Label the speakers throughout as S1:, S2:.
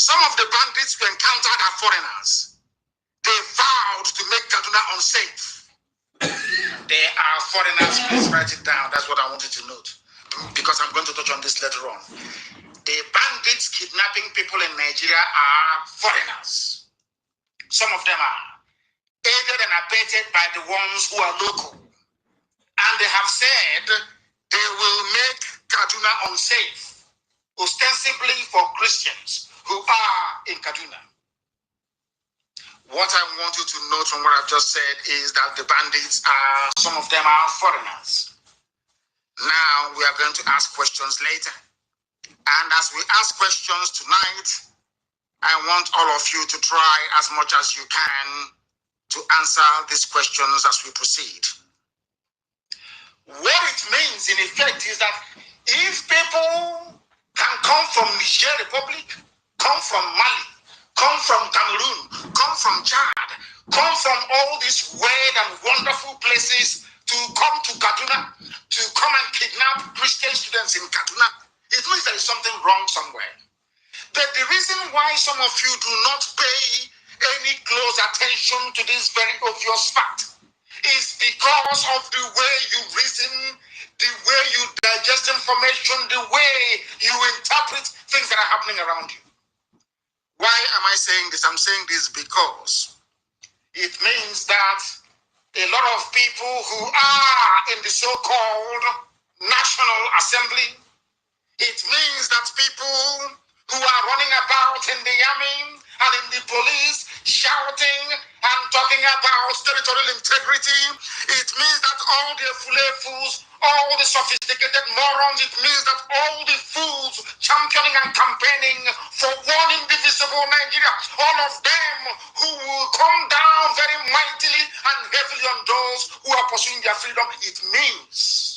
S1: Some of the bandits we encountered are foreigners. They vowed to make Kaduna unsafe. They are foreigners. Please write it down. That's what I wanted to note, because I'm going to touch on this later on. The bandits kidnapping people in Nigeria are foreigners. Some of them are aided and abetted by the ones who are local. And they have said they will make Kaduna unsafe, ostensibly for Christians who are in Kaduna. What I want you to note from what I've just said is that the bandits are, some of them are foreigners. Now we are going to ask questions later. And as we ask questions tonight, I want all of you to try as much as you can to answer these questions as we proceed. What it means in effect is that if people can come from Niger Republic, come from Mali, come from Cameroon, come from Chad, come from all these weird and wonderful places to come to Kaduna, to come and kidnap Christian students in Kaduna, it means there is something wrong somewhere. But the reason why some of you do not pay any close attention to this very obvious fact is because of the way you reason, the way you digest information, the way you interpret things that are happening around you. Why am I saying this? I'm saying this because it means that a lot of people who are in the so-called National Assembly, it means that people who are running about in the army and in the police shouting and talking about territorial integrity, it means that all the fools, all the sophisticated morons, it means that all the fools championing and campaigning for one indivisible Nigeria, all of them who will come down very mightily and heavily on those who are pursuing their freedom, it means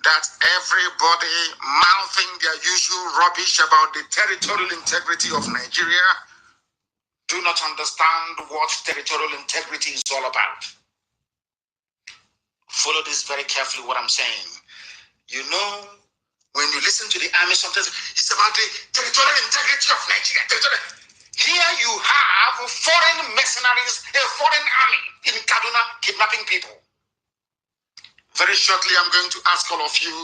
S1: that everybody mouthing their usual rubbish about the territorial integrity of Nigeria do not understand what territorial integrity is all about. Follow this very carefully, what I'm saying. You know, when you listen to the army, sometimes it's about the territorial integrity of Nigeria. Here you have foreign mercenaries, a foreign army in Kaduna kidnapping people. Very shortly, I'm going to ask all of you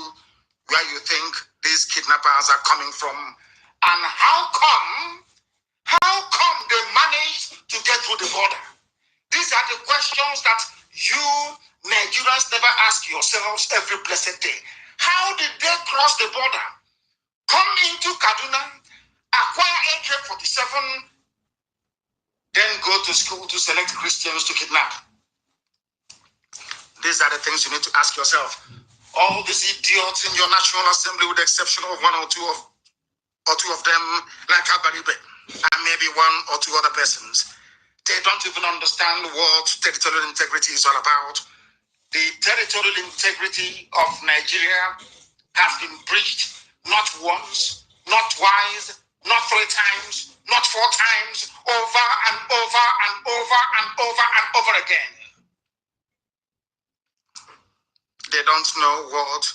S1: where you think these kidnappers are coming from and how come they managed to get through the border. These are the questions that you Nigerians never ask yourselves every blessed day. How did they cross the border, come into Kaduna, acquire AK-47, then go to school to select Christians to kidnap? These are the things you need to ask yourself. All these idiots in your National Assembly, with the exception of one or two of them, like Abaribe, and maybe one or two other persons, they don't even understand what territorial integrity is all about. The territorial integrity of Nigeria has been breached not once, not twice, not 3 times, not 4 times, over and over and over and over and over again. They don't know what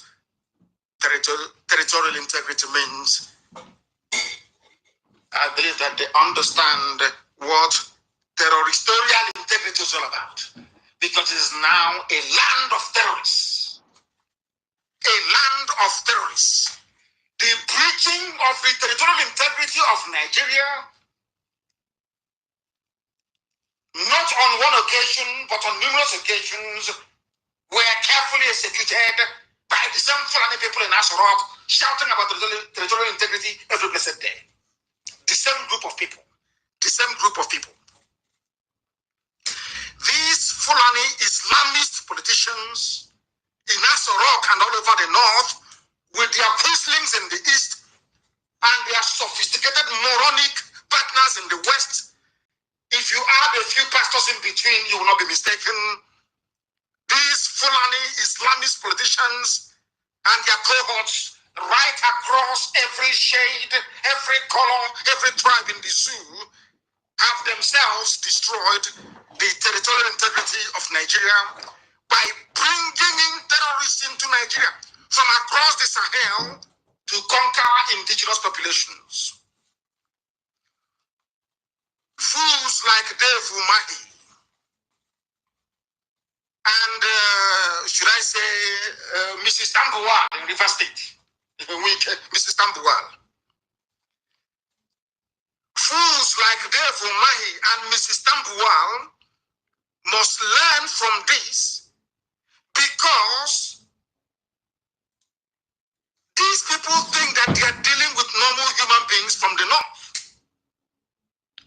S1: territorial integrity means. I believe that they understand what territorial integrity is all about, because it is now a land of terrorists. A land of terrorists. The breaching of the territorial integrity of Nigeria, not on one occasion, but on numerous occasions, were carefully executed by the same Fulani people in Asarok, shouting about territorial integrity every blessed day. The same group of people. The same group of people. These Fulani Islamist politicians in Asarok and all over the north, with their Quislings in the east and their sophisticated moronic partners in the west, if you add a few pastors in between, you will not be mistaken. These Fulani Islamist politicians and their cohorts right across every shade, every color, every tribe in the zoo have themselves destroyed the territorial integrity of Nigeria by bringing in terrorists into Nigeria from across the Sahel to conquer indigenous populations. Fools like Dave Umahi and, should I say, Mrs. Tambuwal in River State, Mrs. Tambuwal. Fools like Dave Umahi and Mrs. Tambuwal must learn from this, because these people think that they are dealing with normal human beings from the north,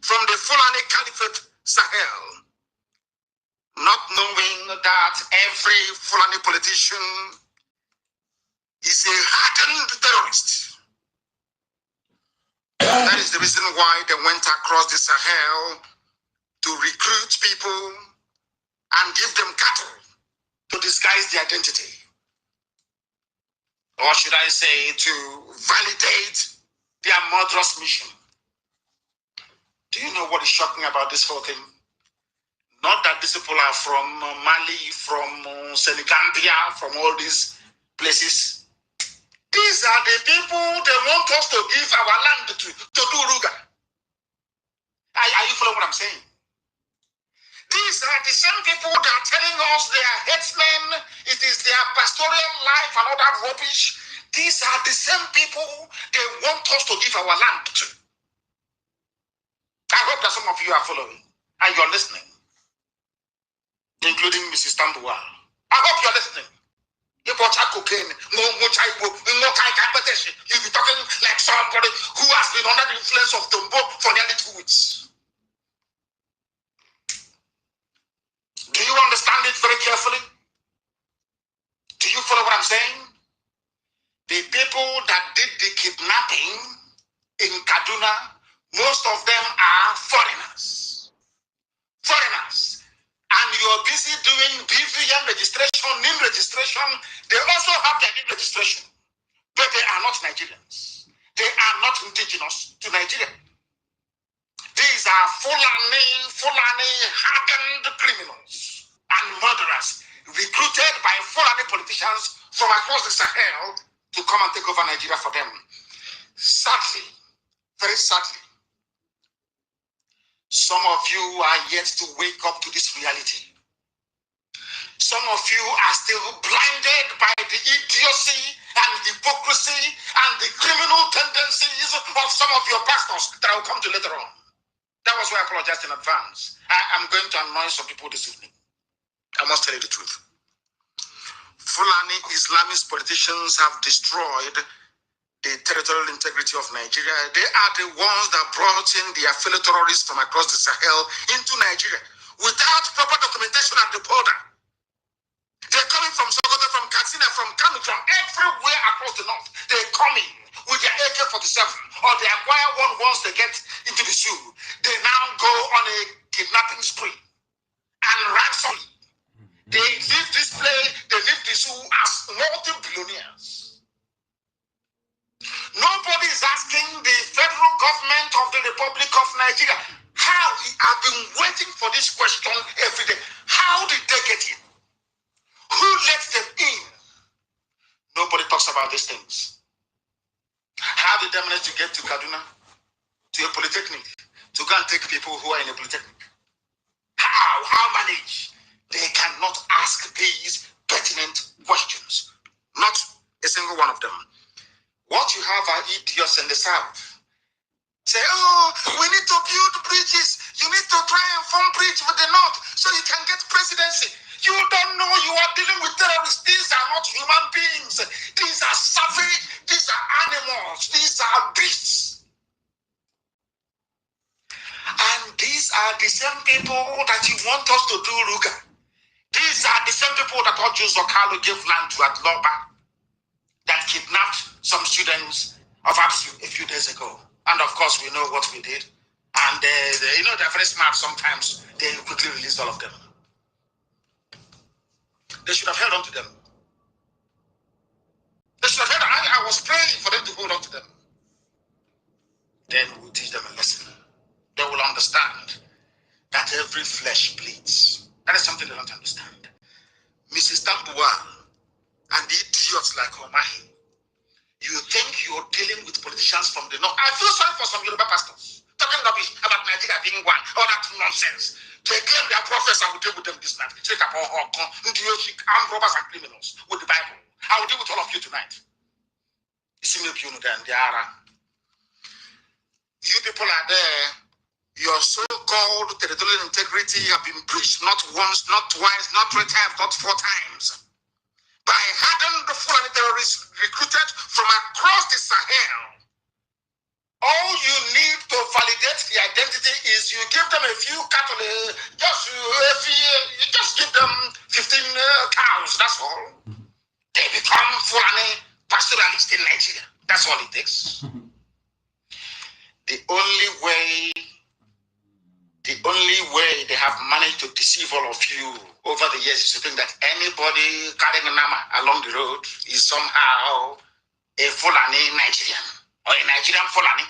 S1: from the Fulani Caliphate Sahel, not knowing that every Fulani politician is a hardened terrorist. That is the reason why they went across the Sahel to recruit people and give them cattle to disguise their identity. Or should I say, to validate their murderous mission. Do you know what is shocking about this whole thing? Not that these people are from Mali, from Senegambia, from all these places. These are the people they want us to give our land to do Ruga. Are you following what I'm saying? These are the same people that are telling us they are headsmen, it is their pastoral life and all that rubbish. These are the same people they want us to give our land to. I hope that some of you are following and you're listening, including Mrs. Tambuwal. I hope you're listening. You'll be talking like somebody who has been under the influence of Tombo for nearly 2 weeks. Do you understand it very carefully? Do you follow what I'm saying? The people that did the kidnapping in Kaduna, most of them are foreigners. Foreigners. And you're busy doing BVN registration, NIM registration. They also have their NIM registration. But they are not Nigerians. They are not indigenous to Nigeria. These are Fulani hardened criminals and murderers recruited by Fulani politicians from across the Sahel to come and take over Nigeria for them. Sadly, very sadly, some of you are yet to wake up to this reality. Some of you are still blinded by the idiocy and hypocrisy and the criminal tendencies of some of your pastors that I will come to later on. That was why I apologized in advance. I am going to annoy some people this evening. I must tell you the truth. Fulani Islamist politicians have destroyed the territorial integrity of Nigeria. They are the ones that brought in the affiliate terrorists from across the Sahel into Nigeria without proper documentation at the border. They're coming from Sokoto, from Katsina, from Kano, from everywhere across the north. They're coming with their AK-47, or they acquire one once they get into the zoo. They now go on a kidnapping spree and ransom. They leave this place, they leave the zoo as multi-billionaires. Nobody is asking the federal government of the Republic of Nigeria how. I've been waiting for this question every day. How did they get in? Who let them in? Nobody talks about these things. How did they manage to get to Kaduna, to a polytechnic, to go and take people who are in a polytechnic? How manage? They cannot ask these pertinent questions. Not a single one of them. What you have are idiots in the south. Say, oh, we need to build bridges. You need to try and form bridge with the north so you can get presidency. You don't know you are dealing with terrorists. These are not human beings. These are savage. These are animals. These are beasts. And these are the same people that you want us to do Ruga. These are the same people that Ojo Zokalo gave land to at Loba, that kidnapped some students of ABSU a few days ago. And of course, we know what we did. And they're very smart sometimes. They quickly released all of them. They should have held on to them. They should have held on. I was praying for them to hold on to them. Then we'll teach them a lesson. They will understand that every flesh bleeds. That is something they don't understand. Mrs. Tambuwal and the idiots like Omahi, You think you're dealing with politicians from the north. I feel sorry for some Yoruba pastors talking rubbish about Nigeria being one, all that nonsense. They claim their prophets, I will deal with them this night. Take up all armed robbers and criminals with the Bible. I will deal with all of you tonight. You people are there. Your so-called territorial integrity have been breached not once, not twice, not 3 times, not 4 times. By hardened Fulani terrorists recruited from across the Sahel. All you need to validate the identity is you give them a few cattle, you just give them 15 cows, that's all. They become Fulani pastoralists in Nigeria. That's all it takes. The only way they have managed to deceive all of you over the years is to think that anybody carrying a nama along the road is somehow a Fulani Nigerian or a Nigerian Fulani.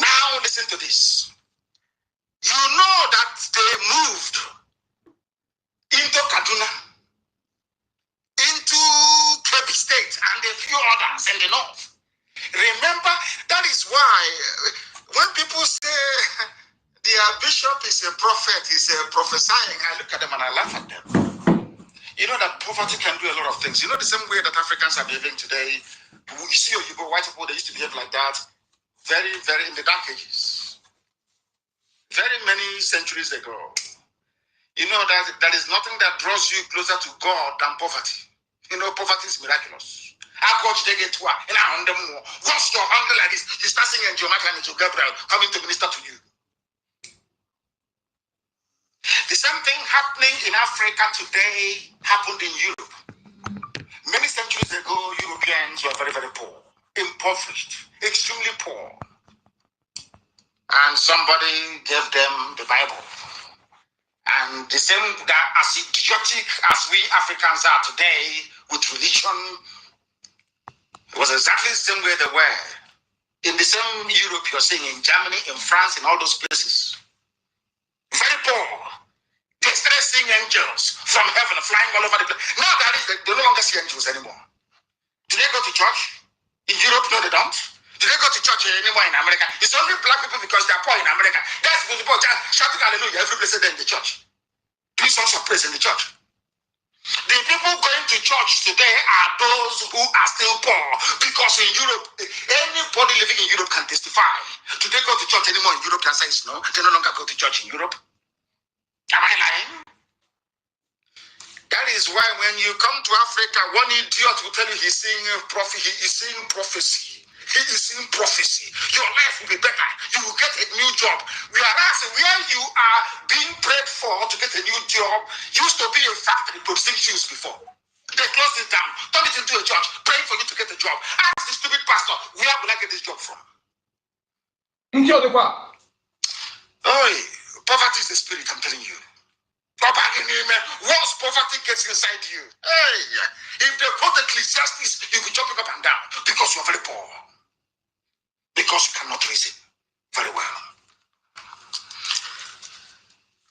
S1: Now listen to this. You know that they moved into Kaduna, into Kebbi State, and a few others in the north. Remember, that is why when people say their bishop is a prophet, he's prophesying, I look at them and I laugh at them. You know that poverty can do a lot of things. You know the same way that Africans are behaving today. You see, you go white people, they used to behave like that very, very in the dark ages. Very many centuries ago. You know that there is nothing that draws you closer to God than poverty. You know, poverty is miraculous. Once you're hungry like this, you start singing Geometry and Gabriel coming to minister to you. The same thing happening in Africa today happened in Europe. Many centuries ago, Europeans were very, very poor, impoverished, extremely poor. And somebody gave them the Bible. And the same, that as idiotic as we Africans are today with religion, it was exactly the same way they were. In the same Europe you're seeing, in Germany, in France, in all those places. Very poor. They started seeing angels from heaven flying all over the place. Now they no longer see angels anymore. Do they go to church? In Europe, no, they don't. Do they go to church anymore in America? It's only black people because they're poor in America. That's the people shouting hallelujah every place in the church. Doing songs of praise in the church. The people going to church today are those who are still poor, because in Europe, anybody living in Europe can testify. Do they go to church anymore in Europe? The answer is no. They no longer go to church in Europe. Am I lying? That is why when you come to Africa, one idiot will tell you he's seeing prophecy. He is seeing prophecy. He is seeing prophecy. Your life will be better. You will get a new job. Whereas where you are being prayed for to get a new job used to be a factory producing shoes before. They closed it down, turned it into a church, praying for you to get a job. Ask the stupid pastor, where will I get this job from? Oh, poverty is the spirit, I'm telling you. Once poverty gets inside you, hey, if they put Ecclesiastes, you'll be jumping up and down because you're very poor. Because you cannot reason very well.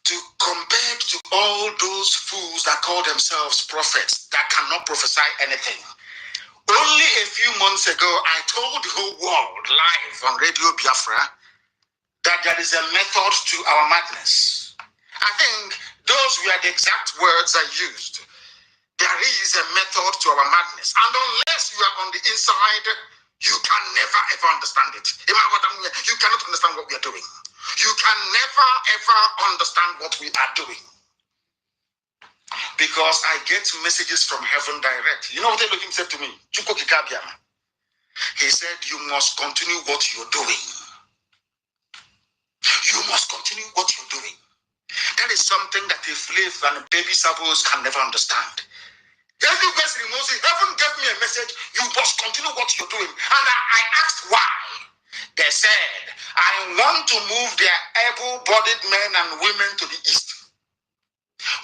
S1: To compare to all those fools that call themselves prophets that cannot prophesy anything. Only a few months ago, I told the whole world live on Radio Biafra that there is a method to our madness. I think those were the exact words I used. There is a method to our madness. And unless you are on the inside, you can never ever understand it. You cannot understand what we are doing. You can never ever understand what we are doing. Because I get messages from heaven direct. You know what Elohim said to me? He said, you must continue what you're doing. You must continue what you're doing. That is something that a slave and baby sabos can never understand. Every verse in Moses, heaven gave me a message, you must continue what you're doing. And I asked why. They said, I want to move their able-bodied men and women to the east.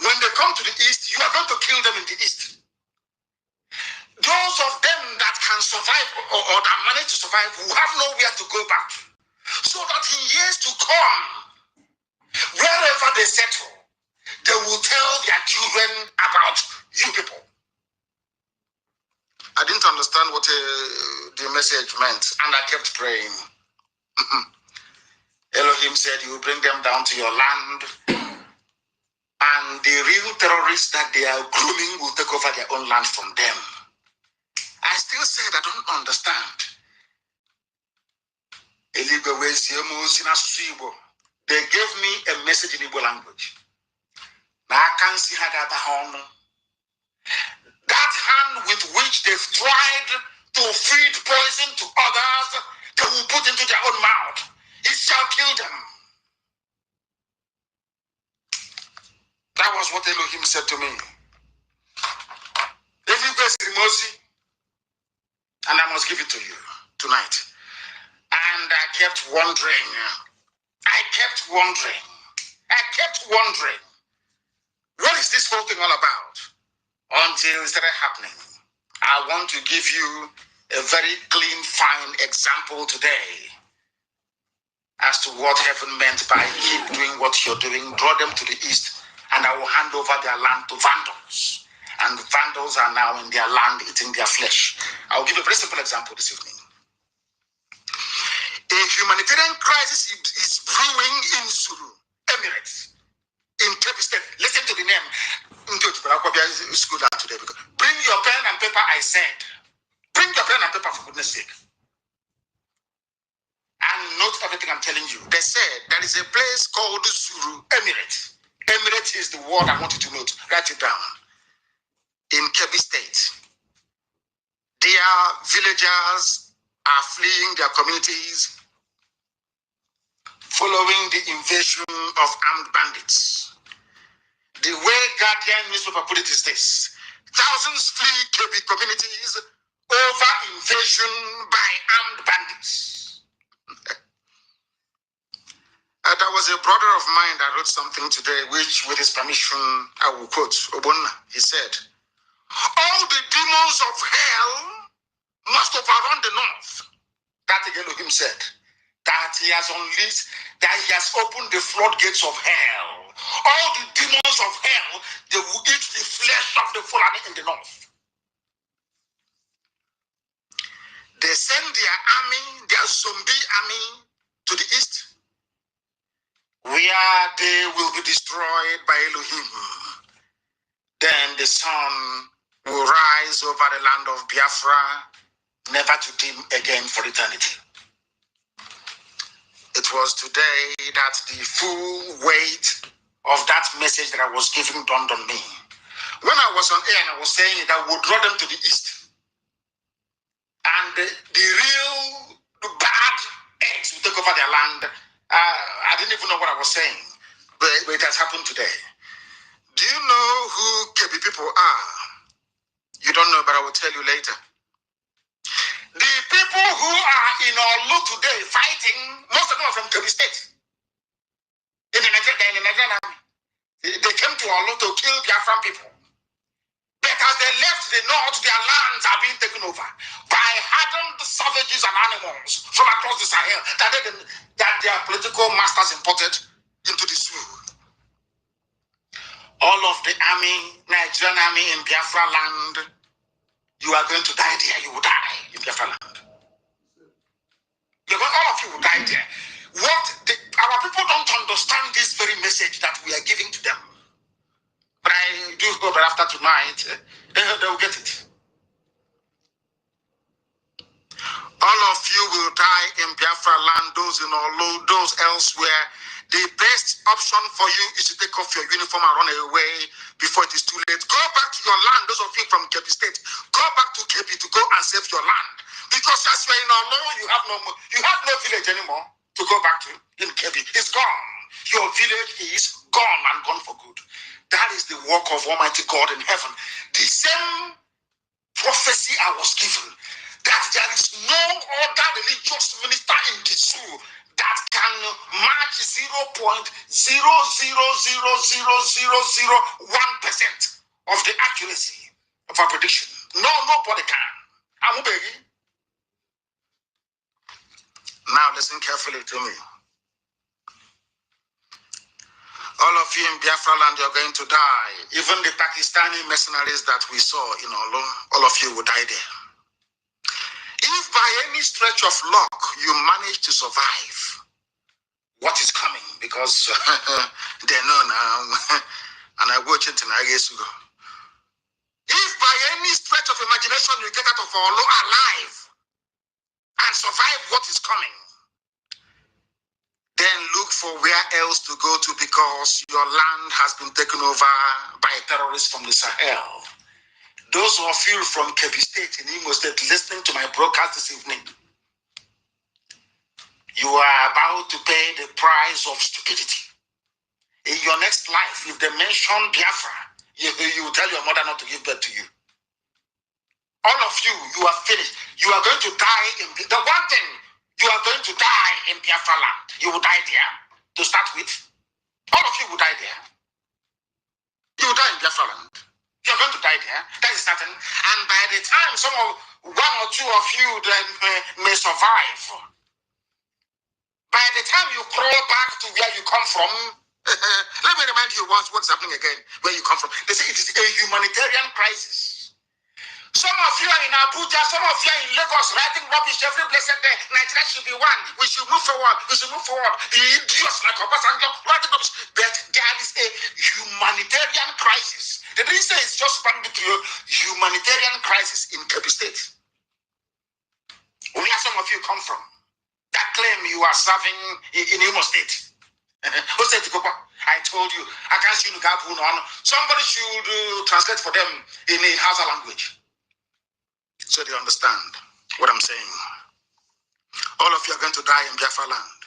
S1: When they come to the east, you are going to kill them in the east. Those of them that can survive or that manage to survive will have nowhere to go back. So that in years to come, wherever they settle, they will tell their children about you people. I didn't understand what the message meant, and I kept praying. Elohim said, you will bring them down to your land, and the real terrorists that they are grooming will take over their own land from them. I still said, I don't understand. They gave me a message in Igbo language. Now I can see how that hand with which they've tried to feed poison to others, they will put into their own mouth. It shall kill them. That was what Elohim said to me. And I must give it to you tonight. And I kept wondering. What is this whole thing all about? Until it started happening. I want to give you a very clean, fine example today as to what heaven meant by keep doing what you're doing, draw them to the east, and I will hand over their land to vandals. And the vandals are now in their land eating their flesh. I'll give a very simple example this evening. A humanitarian crisis is brewing in Zulu Emirates, in Kebbi State. Listen to the name. Bring your pen and paper, I said. Bring your pen and paper for goodness sake. And note everything I'm telling you. They said there is a place called Zulu Emirates. Emirates is the word I want you to note. Write it down. In Kebbi State. Their villagers are fleeing their communities following the invasion of armed bandits. The way Guardian newspaper put it is this: thousands flee Kebbi communities over invasion by armed bandits. There was a brother of mine that wrote something today, which, with his permission, I will quote. Obonna, he said, all the demons of hell must overrun the north. That again Elohim said. That he has unleashed, that he has opened the floodgates of hell. All the demons of hell, they will eat the flesh of the Fulani in the north. They send their army, their zombie army, to the east, where they will be destroyed by Elohim. Then the sun will rise over the land of Biafra, never to dim again for eternity. It was today that the full weight of that message that I was giving dawned on me. When I was on air and I was saying that I would draw them to the east, and the real bad eggs will take over their land, I didn't even know what I was saying, but it has happened today. Do you know who Kebbi people are? You don't know, but I will tell you later. The people who are in Olu today fighting, most of them are from Kebbi State. In the Nigerian army. They came to Olu to kill Biafran people. But as they left the north, their lands are being taken over by hardened savages and animals from across the Sahel that their political masters imported into the zoo. All of the army, Nigerian army in Biafra land, you are going to die there. You will die in Biafra land. All of you will die there. Our people don't understand this very message that we are giving to them. But I do hope that after tonight, they will get it. All of you will die in Biafra land, those in Olu, those elsewhere. The best option for you is to take off your uniform and run away before it is too late. Go back to your land, those of you from Kebbi State. Go back to Kebbi to go and save your land. Because as you're in Olu, you have no village anymore to go back to in Kebbi. It's gone. Your village is gone and gone for good. That is the work of Almighty God in heaven. The same prophecy I was given, that there is no other religious minister in the zoo that can match 0.0000001% of the accuracy of our prediction. No, nobody can. I'm begging. Now listen carefully to me. All of you in Biafra land, you're going to die. Even the Pakistani mercenaries that we saw in Olo, all of you will die there. If by any stretch of luck you manage to survive what is coming, because they know now, and I watch it in Agesugo. If by any stretch of imagination you get out of Olo alive and survive what is coming, then look for where else to go to, because your land has been taken over by terrorists from the Sahel. Those of you from Kebbi State in Imo State listening to my broadcast this evening, you are about to pay the price of stupidity. In your next life, if they mention Biafra, you tell your mother not to give birth to you. All of you, you are finished. You are going to die in the one thing, you are going to die in Biafra land. You will die there to start with. All of you will die there. You will die in Biafra land. You're going to die there. That is certain. And by the time one or two of you then may survive, by the time you crawl back to where you come from, let me remind you once what's happening again, where you come from. They say it is a humanitarian crisis. Some of you are in Abuja, some of you are in Lagos, writing rubbish every blessed day. Nigeria should be one. We should move forward. We should move forward. The idiots like Obasanjo writing rubbish. But there is a humanitarian crisis. They didn't say it's just banditry. Humanitarian crisis in Kebbi State. Where some of you come from? That claim you are serving in Imo State. Who said I told you, I can't see somebody should translate for them in a Hausa language, so they understand what I'm saying. All of you are going to die in Biafra land.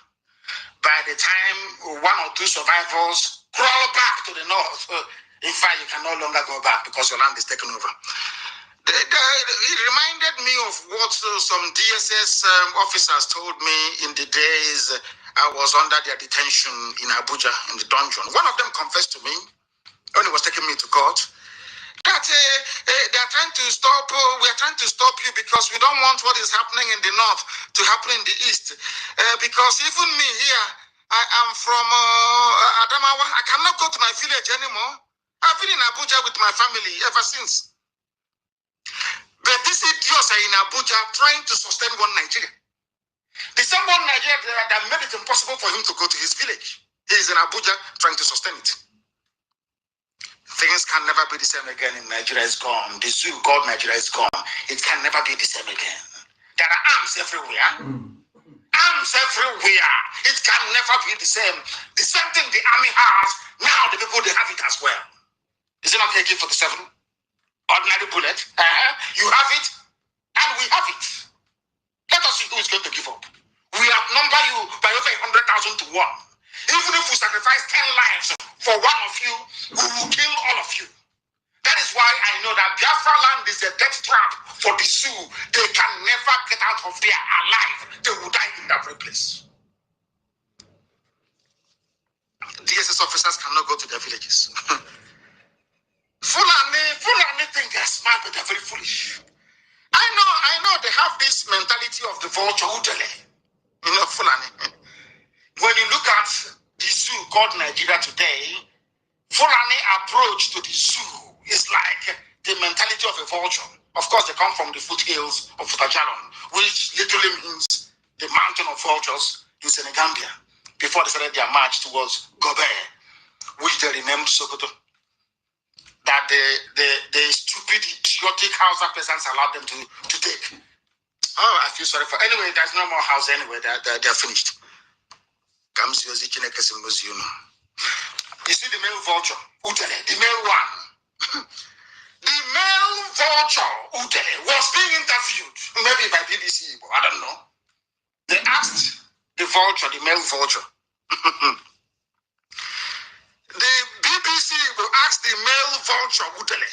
S1: By the time one or two survivors crawl back to the north, in fact, you can no longer go back because your land is taken over. It reminded me of what some DSS officers told me in the days I was under their detention in Abuja in the dungeon. One of them confessed to me when he was taking me to court that they are trying to stop. We are trying to stop you because we don't want what is happening in the north to happen in the east. Because even me here, I am from Adamawa. I cannot go to my village anymore. I've been in Abuja with my family ever since. But these idiots are in Abuja trying to sustain one Nigeria. The same one Nigeria that made it impossible for him to go to his village. He is in Abuja trying to sustain it. Things can never be the same again in Nigeria. Is gone. The zoo called Nigeria is gone. It can never be the same again. There are arms everywhere. Arms everywhere. It can never be the same. The same thing the army has, now the people, they have it as well. Is it not AK-47? Ordinary bullet. You have it, and we have it. Let us see who is going to give up. We outnumber you by over 100,000 to 1. Even if we sacrifice 10 lives for one of you, we will kill all of you. That is why I know that Biafra land is a death trap for the Sioux. They can never get out of there alive. They will die in that very place. DSS officers cannot go to their villages. Fulani think they're smart, but they're very foolish. I know they have this mentality of the vulture, Udele. You know, Fulani. When you look at the zoo called Nigeria today, Fulani approach to the zoo is like the mentality of a vulture. Of course, they come from the foothills of Futajalon, which literally means the mountain of vultures in Senegambia, before they started their march towards Gobe, which they renamed Sokoto. That the stupid, idiotic Hausa peasants allowed them to take. Oh, I feel sorry for. Anyway, there's no more house anyway. They're finished. You see the male vulture, Udele, the male one. The male vulture, Udele, was being interviewed, maybe by BBC, but I don't know. They asked the vulture, the male vulture. The BBC will ask the male vulture, Udele,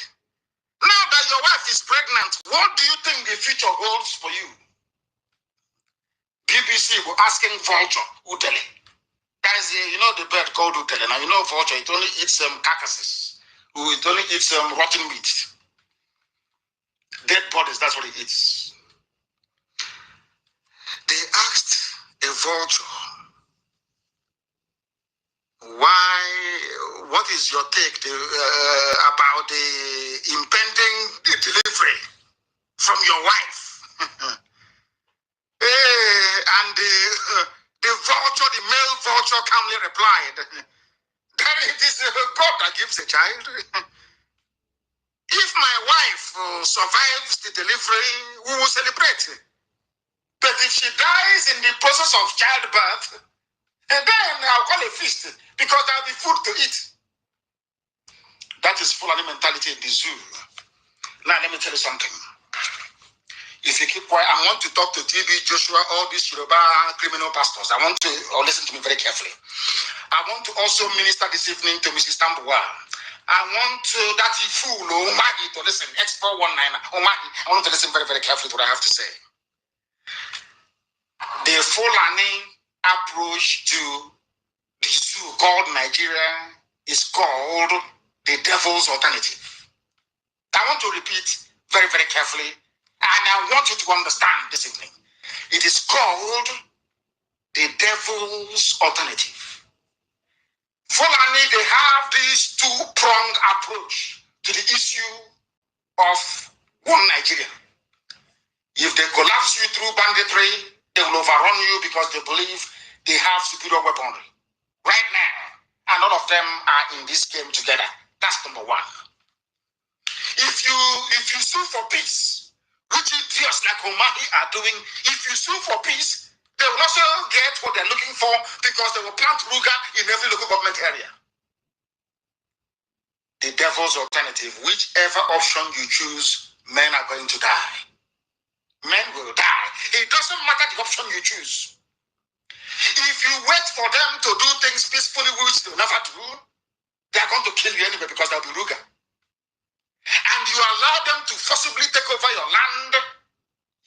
S1: now that your wife is pregnant, what do you think the future holds for you? BBC will asking vulture, Udele. Guys, you know the bird called Udele. Now you know vulture, it only eats carcasses. It only eats rotten meat. Dead bodies, that's what it eats. They asked a vulture, what is your take about the impending delivery from your wife? And the vulture, the male vulture calmly replied, that it is God that gives a child. If my wife survives the delivery, we will celebrate. But if she dies in the process of childbirth, then I'll call a feast because there'll be food to eat. That is Fulani mentality in the zoo. Now, let me tell you something. If you keep quiet, I want to talk to TB, Joshua, all these Yoruba criminal pastors. I want to listen to me very carefully. I want to also minister this evening to Mrs. Tambua. I want that fool, Omagi, to listen. X419, Omagi, I want to listen very, very carefully to what I have to say. The Fulani approach to the zoo called Nigeria is called the devil's alternative. I want to repeat very, very carefully, and I want you to understand this evening. It is called the devil's alternative. Fulani, they have this two-pronged approach to the issue of one Nigeria. If they collapse you through banditry, they will overrun you because they believe they have superior weaponry. Right now, and all of them are in this game together. That's number one. If you sue for peace, which idiots like Omahi are doing, if you sue for peace, they will also get what they're looking for because they will plant Ruga in every local government area. The devil's alternative, whichever option you choose, men are going to die. Men will die. It doesn't matter the option you choose. If you wait for them to do things peacefully, which they will never do, they are going to kill you anyway because they'll be Ruga. And you allow them to forcibly take over your land,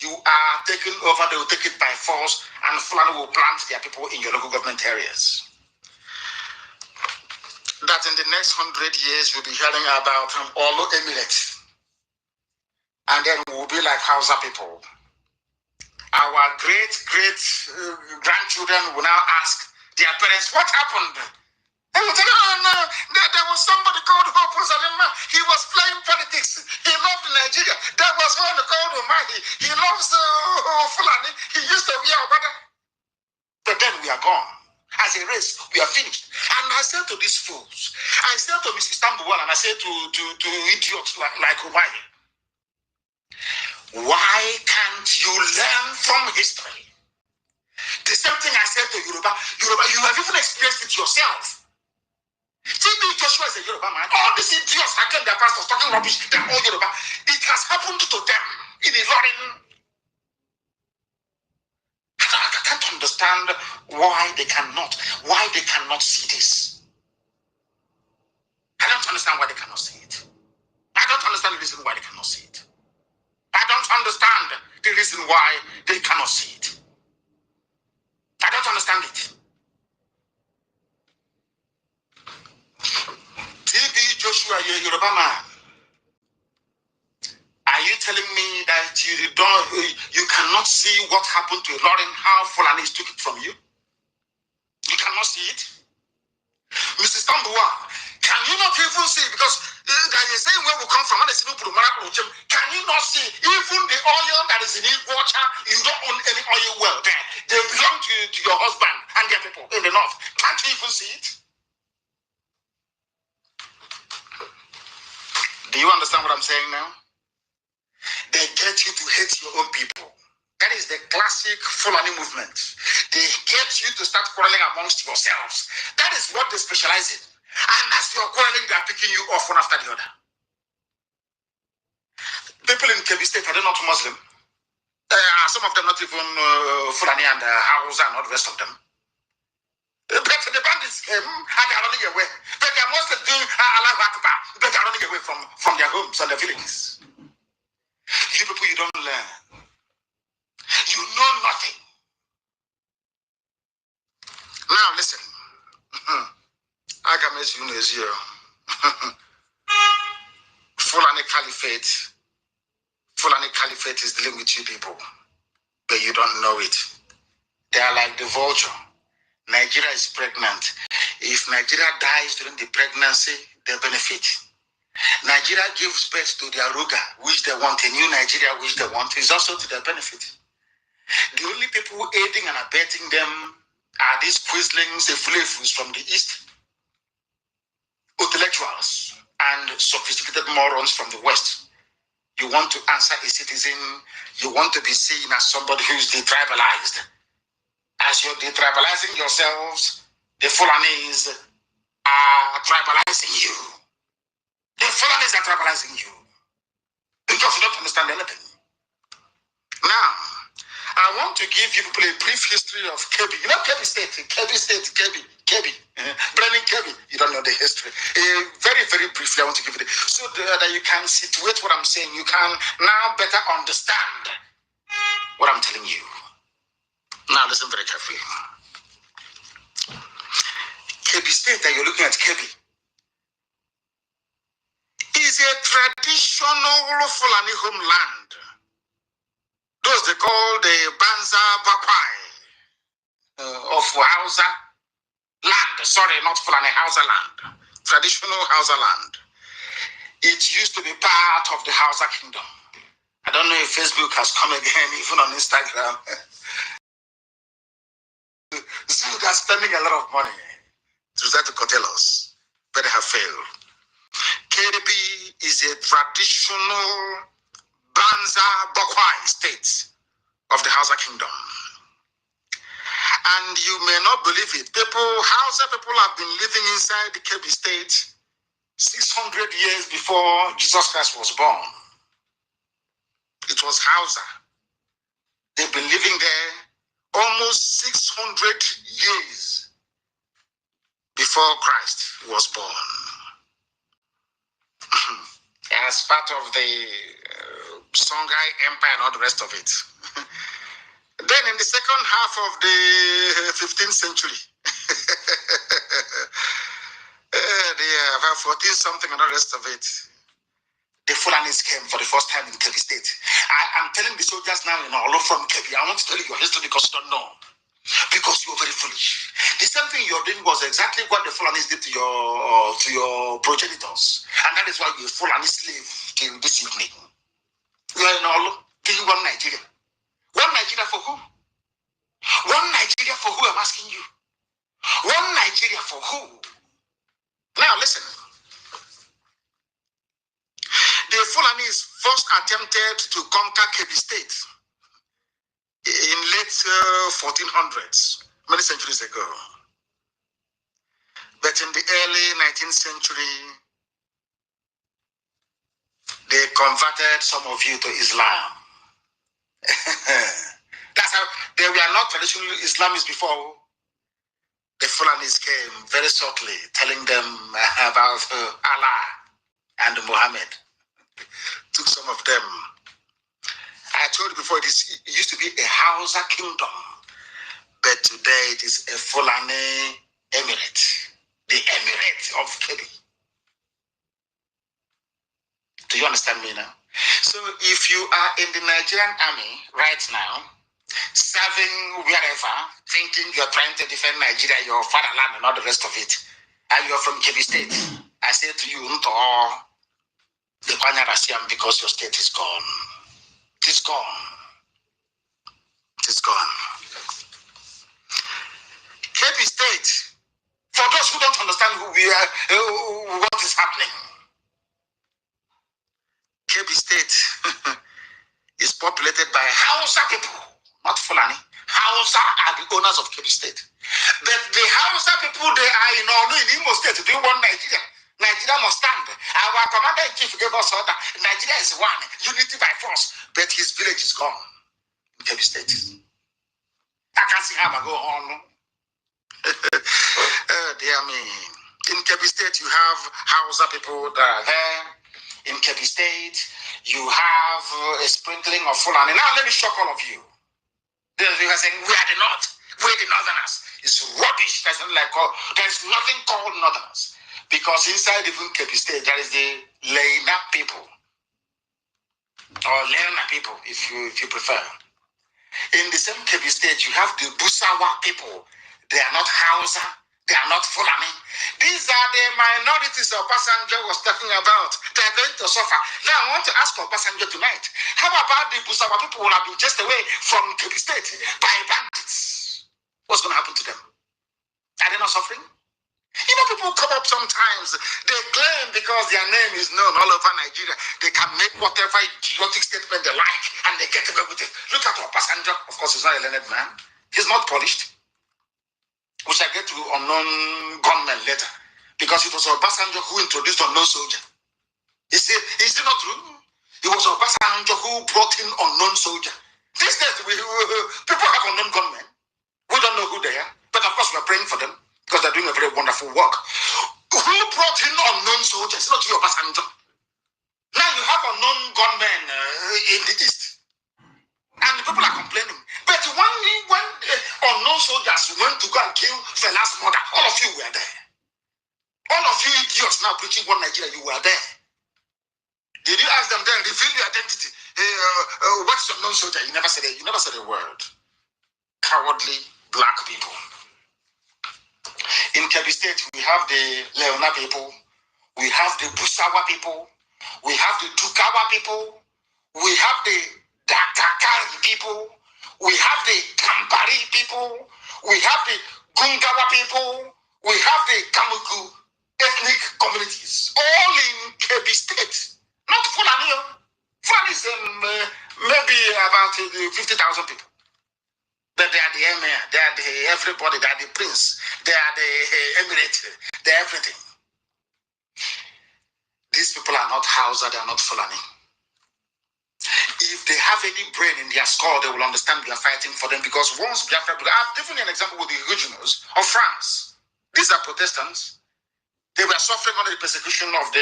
S1: you are taken over, they will take it by force, and Fulani will plant their people in your local government areas. That in the next 100 years, we'll be hearing about Olo Emirates. And then we'll be like Hausa people. Our great-grandchildren will now ask their parents, what happened? They will tell you, oh no, there was somebody called Hope Uzalema. He was playing politics. He loved Nigeria. There was one called Umahi. He loves Fulani. He used to be our brother. But then we are gone. As a race, we are finished. And I said to these fools, I said to Mrs. Tambuwal, and I said to idiots like Umahi, why can't you learn from history? The same thing I said to Yoruba, you have even experienced it yourself. TB Joshua is a Yoruba man. All these idiots again, their pastors talking rubbish, they're all Yoruba. It has happened to them in Ilorin. I can't understand why they cannot see this. I don't understand why they cannot see it. I don't understand the reason why they cannot see it. I don't understand the reason why they cannot see it. I don't understand it. TB Joshua, you're a Yoruba man. Are you telling me that you cannot see what happened to Lauren, how Fulani took it from you? You cannot see it? Mrs. Tambua, can you not even see? Because there is a saying where we come from, can you not see even the oil that is in water? You don't own any oil well there. They belong to your husband and their people in the north. Can't you even see it? Do you understand what I'm saying now? They get you to hate your own people. That is the classic Fulani movement. They get you to start quarreling amongst yourselves. That is what they specialize in. And as you're quarreling, they're picking you off one after the other. People in Kebbi State, are they not Muslim? Some of them not even Fulani and Hausa and all the rest of them. But the bandits came and they're running away. But they're mostly doing Allah Akbar. But they're running away from their homes and their villages. You people, you don't learn. You know nothing. Now listen. Fulani Caliphate is dealing with you people, but you don't know it. They are like the vulture. Nigeria is pregnant. If Nigeria dies during the pregnancy, they benefit. Nigeria gives birth to their Ruga, which they want, a new Nigeria, which they want, is also to their benefit. The only people aiding and abetting them are these quislings, flavors from the East, intellectuals, and sophisticated morons from the West. You want to answer a citizen, you want to be seen as somebody who's detribalized. As you're detribalizing yourselves, the Fulanis are tribalizing you. The Fulanis are tribalizing you because you don't understand anything. Now, I want to give you people a brief history of Kebbi. You know Kebbi State, Kebbi. Brandon Kebbi, you don't know the history. Very, very briefly, I want to give you so that you can situate what I'm saying. You can now better understand what I'm telling you. Now, listen very carefully. Kebbi State that you're looking at, Kebbi, is a traditional Fulani homeland. Those they call the Banza Bakwai of Hausa land. Sorry, not Fulani, Hausa land. Traditional Hausa land. It used to be part of the Hausa kingdom. I don't know if Facebook has come again, even on Instagram. Zug are spending a lot of money to try to curtail us, but they have failed. KDB is a traditional Banza Bakwai state of the Hausa kingdom. And you may not believe it. Hausa people have been living inside the Kebbi state 600 years before Jesus Christ was born. It was Hausa. They've been living there almost 600 years before Christ was born. As part of the Songhai Empire and all the rest of it. Then in the second half of the 15th century, about 14 something and the rest of it, the Fulanis came for the first time in Kebbi State. I'm telling the soldiers now in all from Kebbi, I want to tell you your history because you don't know. Because you're very foolish. The same thing you're doing was exactly what the Fulanis did to your progenitors. And that is why you're a Fulani slave till this evening. You're in all, do you want Nigeria? One Nigeria for who? One Nigeria for who, I'm asking you? One Nigeria for who? Now listen. The Fulanis first attempted to conquer Kebbi State in late 1400s, many centuries ago. But in the early 19th century, they converted some of you to Islam. That's how they were not traditional Islamists before. The Fulanis came very shortly, telling them about Allah and Muhammad. Took some of them. I told you before, it used to be a Hausa kingdom, but today it is a Fulani emirate, the emirate of Kebbi. Do you understand me now? So if you are in the Nigerian army right now, serving wherever, thinking you're trying to defend Nigeria, your fatherland and all the rest of it, and you're from Kebbi State, I say to you, the Kwanyarasiam, because your state is gone. It is gone. It is gone. Kebbi State, for those who don't understand who we are, what is happening, Kebbi State is populated by Hausa people, not Fulani. Hausa are the owners of Kebbi State. But the Hausa people, they are in Imo State. Do you want Nigeria? Nigeria must stand. Our commander-in-chief gave us order. Nigeria is one, unity by force. But his village is gone in Kebbi State. I can't see how I go on. Dear me. In Kebbi State, you have Hausa people that are there. In Kebbi State, you have a sprinkling of Fulani. Now, let me shock all of you. You are saying, we are the North. We're the Northerners. It's rubbish. There's nothing called Northerners. Because inside even Kebbi State, there is the Leina people. Or Lerna people, if you prefer. In the same Kebbi State, you have the Busawa people. They are not Hausa. They are not Fulani. These are the minorities Obasanjo was talking about. They are going to suffer. Now I want to ask Obasanjo tonight, how about the Busawa people who have been chased away from Kebbi State by bandits? What's going to happen to them? Are they not suffering? You know, people come up sometimes, they claim because their name is known all over Nigeria, they can make whatever idiotic statement they like and they get away with it. Look at Obasanjo. Of course, he's not a learned man. He's not polished. We shall get to unknown gunmen later, because it was Obasanjo who introduced unknown soldier. Is it not true? It was Obasanjo who brought in unknown soldier. These days, people have unknown gunmen. We don't know who they are, but of course we're praying for them because they're doing a very wonderful work. Who brought in unknown soldiers? Not you, Obasanjo. Now you have unknown gunmen in the east, and the people are complaining. But when unknown soldiers went to go and kill Fela's mother, all of you were there. All of you idiots now preaching one Nigeria, you were there. Did you ask them then, reveal your identity? What's unknown soldier? You never said a word. Cowardly black people. In Kebbi State, we have the Leona people, we have the Busawa people, we have the Tukawa people, we have the Dakakari people, we have the Kambari people, we have the Gungawa people, we have the Kamuku ethnic communities, all in Kebbi State. Not Fulani. Fulani is maybe about 50,000 people. But they are the emir, they are the everybody, they are the prince, they are the emirate, they are everything. These people are not Hausa, they are not Fulani. If they have any brain in their skull, they will understand we are fighting for them, because once Biafra, I've given you an example with the originals of France. These are Protestants. They were suffering under the persecution of the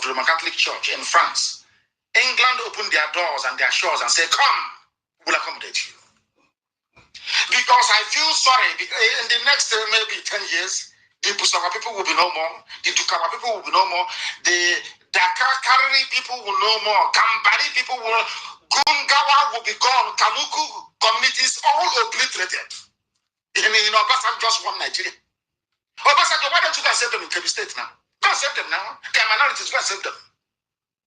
S1: Roman Catholic Church in France. England opened their doors and their shores and said, come, we'll accommodate you. Because I feel sorry, in the next maybe 10 years, the Busawa people will be no more, the Dukawa people will be no more, the Dakakari people will no more, Kambari people will, Gungawa will be gone, Kamuku communities all obliterated. In Obasanjo just one Nigeria. Obasanjo, why don't you guys save them in Kebbi State now? Go and save them now. They are minorities, go and save them.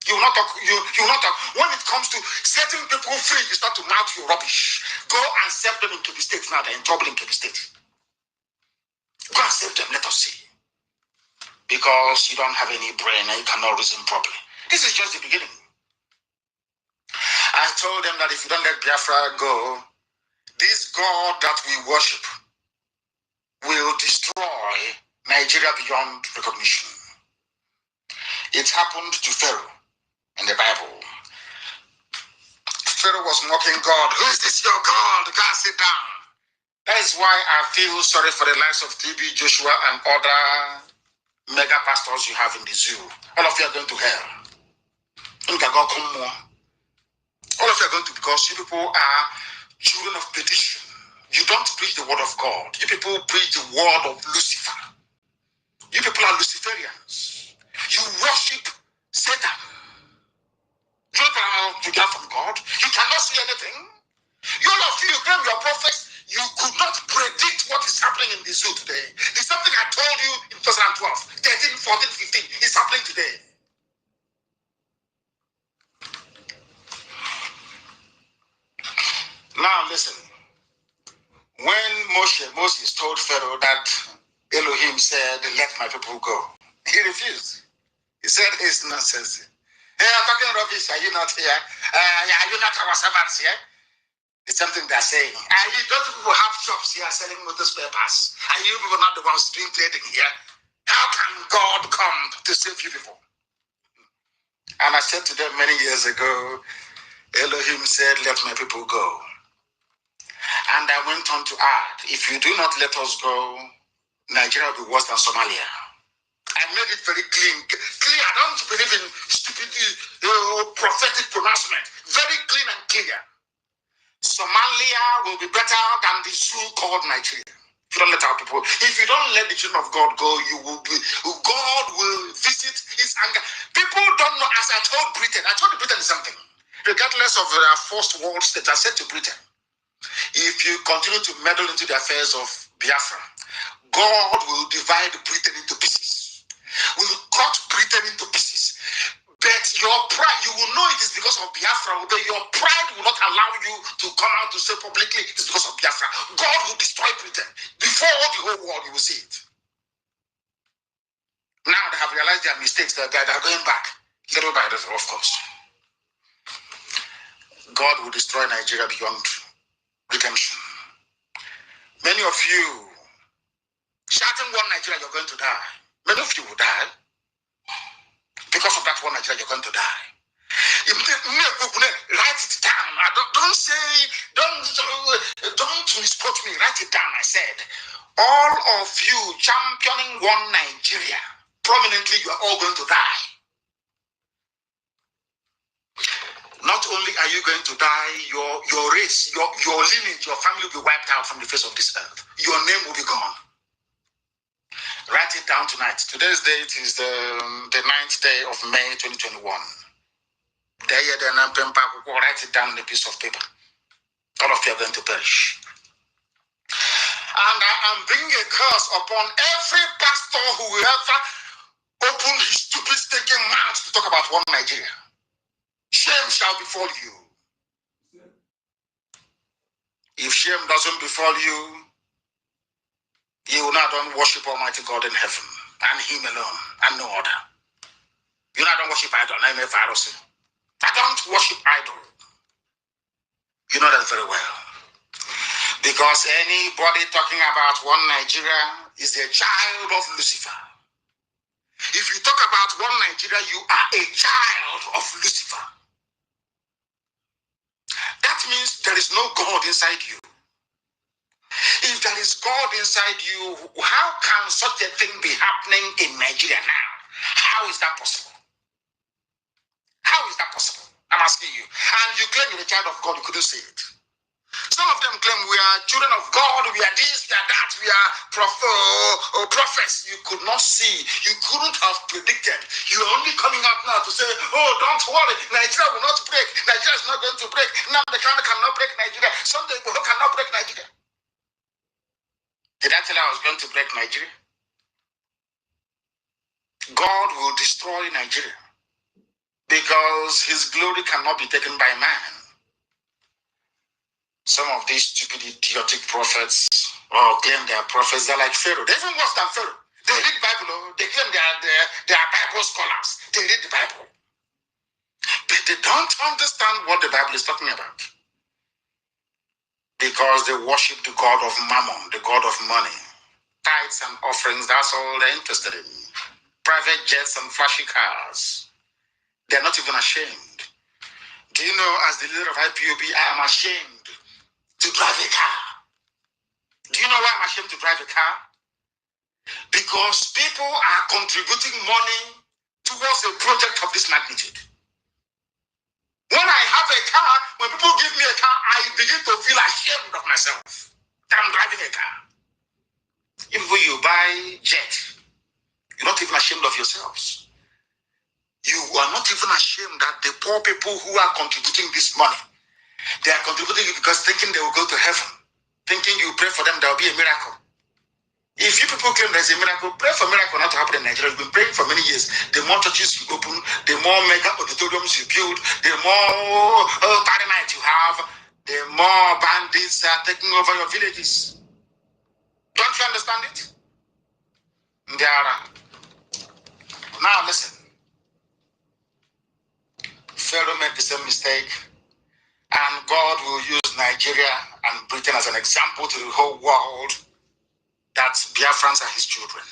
S1: You will not talk. You will not talk. When it comes to setting people free, you start to mouth your rubbish. Go and save them in Kebbi State now. They're in trouble in Kebbi State. Go and save them. Let us see. Because you don't have any brain and you cannot reason properly. This is just the beginning. I told them that if you don't let Biafra go, this God that we worship will destroy Nigeria beyond recognition. It happened to Pharaoh. In the Bible, Pharaoh was mocking God. Who is this your God? God, sit down. That is why I feel sorry for the lives of TB, Joshua, and other mega pastors you have in the zoo. All of you are going to hell. All of you are going to, because you people are children of perdition. You don't preach the word of God. You people preach the word of Lucifer. You people are Luciferians. You worship Satan. You get from God. You cannot see anything. You all of you claim your prophets. You could not predict what is happening in the zoo today. It's something I told you in 2012, 13, 14, 15. It's happening today. Now listen. When Moses told Pharaoh that Elohim said, let my people go, he refused. He said it's nonsense. Hey, I'm talking rubbish. Are you not here? Are you not our servants here? It's something they're saying. Are you don't people have shops here selling motor spare parts? Are you people not the ones doing trading here? How can God come to save you people? And I said to them many years ago, Elohim said, let my people go. And I went on to add, if you do not let us go, Nigeria will be worse than Somalia. I made it very clear. I don't believe in stupid prophetic pronouncement. Very clean and clear. Somalia will be better than the zoo called Nigeria. If you don't let our people, if you don't let the children of God go, God will visit his anger. People don't know, as I told Britain something. Regardless of their first world state, I said to Britain, if you continue to meddle into the affairs of Biafra, God will divide Britain into pieces. Will cut Britain into pieces. But your pride, you will know it is because of Biafra, but your pride will not allow you to come out to say publicly it's because of Biafra. God will destroy Britain. Before the whole world, you will see it. Now they have realized their mistakes, that they are going back. Little by little, of course. God will destroy Nigeria beyond redemption. Many of you shouting one Nigeria, you're going to die. Many of you will die. Because of that one Nigeria, you're going to die. Write it down. Don't say, don't misquote me. Write it down. I said, all of you championing one Nigeria, prominently, you are all going to die. Not only are you going to die, your race, your lineage, your family will be wiped out from the face of this earth. Your name will be gone. Write it down tonight. Today's date is the 9th day of May 2021. Write it down on a piece of paper. All of you are going to perish. And I am bringing a curse upon every pastor who will ever open his stupid stinking mouth to talk about one Nigeria. Shame shall befall you. If shame doesn't befall you, you will not worship Almighty God in heaven and Him alone and no other. You not worship idol. I'm a Pharisee. I don't worship idol. You know that very well. Because anybody talking about one Nigeria is a child of Lucifer. If you talk about one Nigeria, you are a child of Lucifer. That means there is no God inside you. If there is God inside you, how can such a thing be happening in Nigeria now? How is that possible? How is that possible? I'm asking you. And you claim you're a child of God, you couldn't say it. Some of them claim we are children of God, we are this, we are that, we are prophets. You could not see, you couldn't have predicted. You're only coming out now to say, oh, don't worry, Nigeria will not break. Nigeria is not going to break. Now the country cannot break Nigeria. Sunday Igboho cannot break Nigeria. Did I tell you I was going to break Nigeria? God will destroy Nigeria because His glory cannot be taken by man. Some of these stupid, idiotic prophets claim they are prophets. They're like Pharaoh. They're even worse than Pharaoh. They read the Bible. They claim they are Bible scholars. They read the Bible. But they don't understand what the Bible is talking about. Because they worship the God of Mammon, the God of money. Tithes and offerings, that's all they're interested in. Private jets and flashy cars. They're not even ashamed. Do you know, as the leader of IPOB, I am ashamed to drive a car. Do you know why I'm ashamed to drive a car? Because people are contributing money towards a project of this magnitude. When I have a car, when people give me a car, I begin to feel ashamed of myself that I'm driving a car. Even when you buy jet, you're not even ashamed of yourselves. You are not even ashamed that the poor people who are contributing this money, they are contributing it because thinking they will go to heaven, thinking you pray for them, there will be a miracle. If you people claim there's a miracle, pray for miracle not to happen in Nigeria. You've been praying for many years. The more churches you open, the more mega auditoriums you build, the more party night you have, the more bandits are taking over your villages. Don't you understand it? Now listen. Pharaoh made the same mistake, and God will use Nigeria and Britain as an example to the whole world that Biafrans are His children.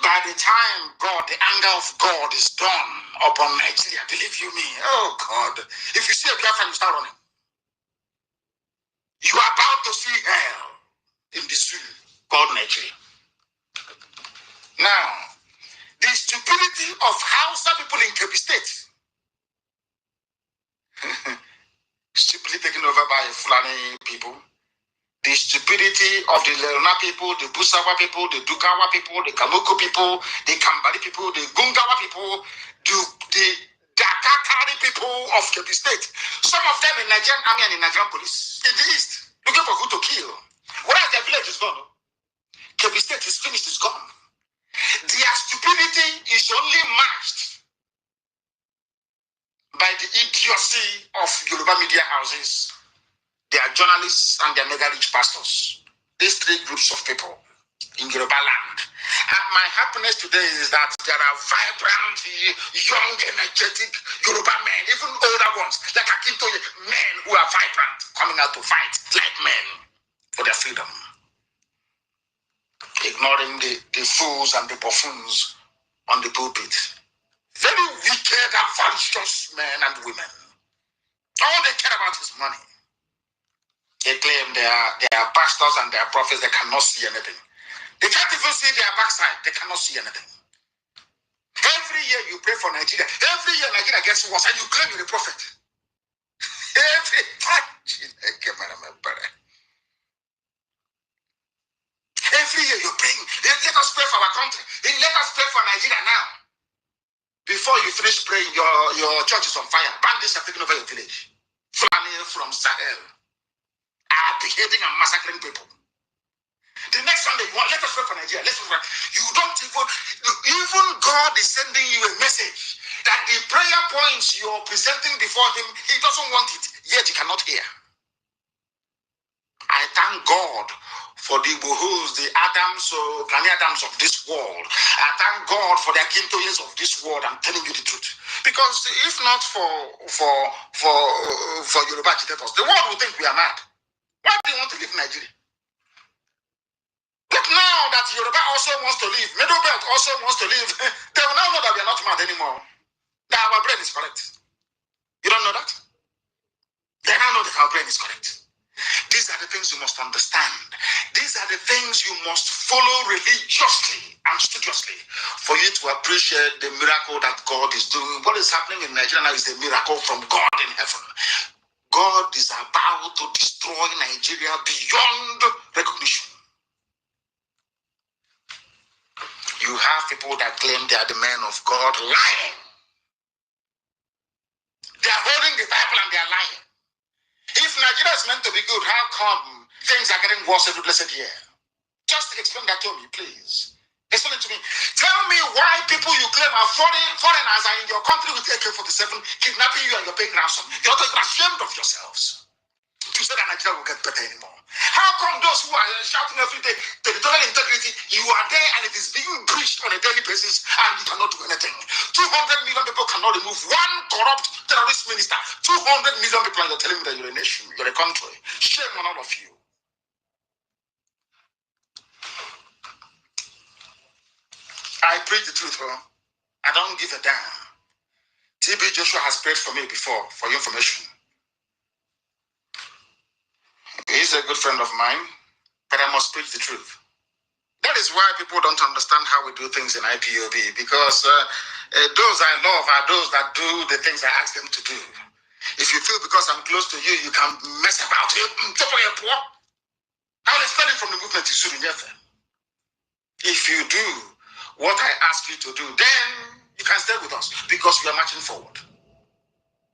S1: By the time the anger of God is done upon Nigeria, believe you me, oh God, if you see a Biafran, you start running. You are about to see hell in the zoo called Nigeria. Now, the stupidity of Hausa people in Kebbi State, stupidly taken over by Fulani people, the stupidity of the Lerna people, the Busawa people, the Dukawa people, the Kamuku people, the Kambari people, the Gungawa people, the Dakakari people of Kebbi State. Some of them in Nigerian army and in Nigerian police in the east, looking for who to kill. Whereas their village is gone. Kebbi State is finished, it's gone. Their stupidity is only matched by the idiocy of Yoruba media houses, their journalists, and their mega rich pastors. These three groups of people in Yoruba land. And my happiness today is that there are vibrant, young, energetic Yoruba men, even older ones, like Akintoye, men who are vibrant, coming out to fight like men for their freedom. Ignoring the fools and the buffoons on the pulpit. Very wicked and malicious men and women. All they care about is money. They claim they are pastors and they are prophets, they cannot see anything. They can't even see their backside, they cannot see anything. Every year you pray for Nigeria, every year Nigeria gets worse and you claim you're a prophet. Every time. Every year you're praying, let us pray for our country, let us pray for Nigeria now. Before you finish praying, your church is on fire. Bandits are taking over your village. Flying from Sahel are beheading and massacring people. The next Sunday, let us pray for Nigeria. Let's pray. You don't even God is sending you a message that the prayer points you're presenting before him, he doesn't want it, yet he cannot hear. I thank God for the Bohos, the Adams, Granny Adams of this world. I thank God for the Akintoyes of this world. I'm telling you the truth. Because if not for Yoruba agitators, the world will think we are mad. Why do you want to leave Nigeria? But now that Yoruba also wants to leave, Middle Belt also wants to leave, they will now know that we are not mad anymore. That our brain is correct. You don't know that? They now know that our brain is correct. These are the things you must understand. These are the things you must follow religiously and studiously for you to appreciate the miracle that God is doing. What is happening in Nigeria now is a miracle from God in heaven. God is about to destroy Nigeria beyond recognition. You have people that claim they are the men of God lying. They are holding the Bible and they are lying. If Nigeria is meant to be good, how come things are getting worse every blessed year? Just explain that to me, please. Explain it to me. Tell me why people you claim are foreigners are in your country with AK-47 kidnapping you and you're paying ransom. You're not even ashamed of yourselves. You say that Nigeria will get better anymore. How come those who are shouting every day, territorial integrity, you are there and it is being breached on a daily basis and you cannot do anything? 200 million people cannot remove one corrupt terrorist minister. 200 million people and you're telling me that you're a nation, you're a country. Shame on all of you. I preach the truth, bro. I don't give a damn. TB Joshua has prayed for me before, for your information. He's a good friend of mine, but I must preach the truth. That is why people don't understand how we do things in IPOB, because those I love are those that do the things I ask them to do. If you feel because I'm close to you, you can mess about it. I will explain it from the movement. If you do what I ask you to do, then you can stay with us because we are marching forward.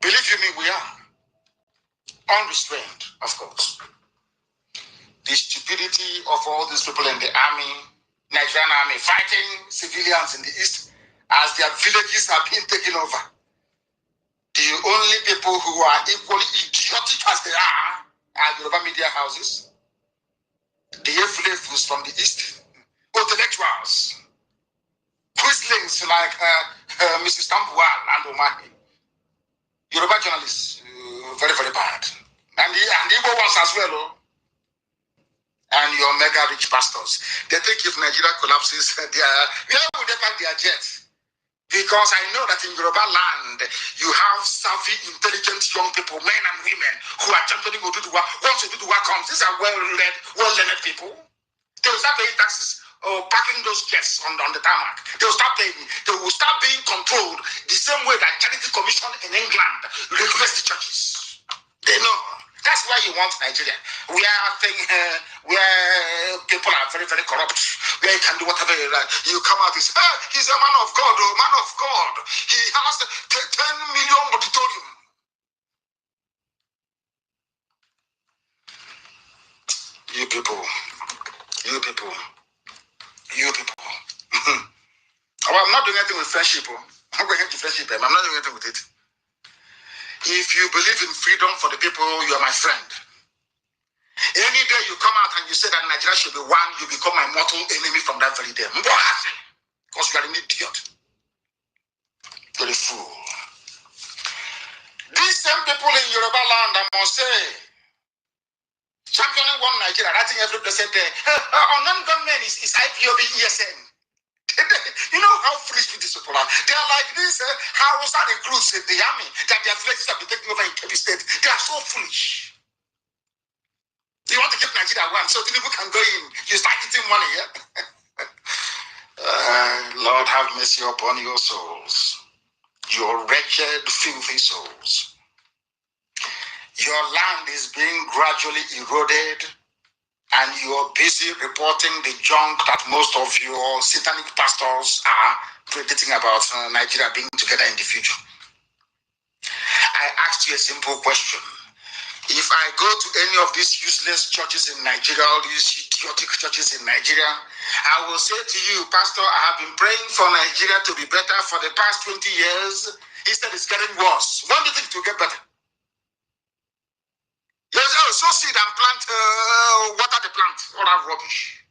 S1: Believe you me, we are. Unrestrained, of course. The stupidity of all these people in the army, Nigerian army, fighting civilians in the east as their villages are being taken over. The only people who are equally idiotic as they are Yoruba media houses, the Eflefus from the east, intellectuals, Quislings like Mrs. Tambuwal and Omani, Yoruba journalists, very, very bad. And the Igbo ones as well, and your mega rich pastors. They think if Nigeria collapses, where would they pack their jets? Because I know that in Yoruba land, you have savvy, intelligent young people, men and women, who are championing Oduduwa. Once Oduduwa comes, these are well-read, well-learned people. They will start paying taxes or parking those jets on the tarmac. They will start paying. They will start being controlled the same way that Charity Commission in England regulates the churches. They know. That's why you want Nigeria, where people are very, very corrupt, where you can do whatever you like. You come out and say, he's a man of God, man of God. He has 10 million auditorium. You people, Well, I'm not doing anything with friendship. I'm going to friendship. I'm not doing anything with it. If you believe in freedom for the people, you are my friend. Any day you come out and you say that Nigeria should be one, you become my mortal enemy from that very day. Because you are an idiot. You're a fool. These same people in Yoruba land, I must say, championing one Nigeria, writing every blessed day. Unknown government is IPOB ESN. You know how foolish these people are. They are like this. How was that recruits in the army that their villages have been taken over in Kebbi State? They are so foolish. You want to keep Nigeria one, so people can go in. You start eating money, yeah? Lord, have mercy upon your souls. Your wretched, filthy souls. Your land is being gradually eroded, and you're busy reporting the junk that most of your satanic pastors are predicting about Nigeria being together in the future. I asked you a simple question. If I go to any of these useless churches in Nigeria, all these idiotic churches in Nigeria, I will say to you, Pastor, I have been praying for Nigeria to be better for the past 20 years. Instead, it's getting worse. When do you think it will get better? Yes, sow seed and plant, water the plant, all that rubbish.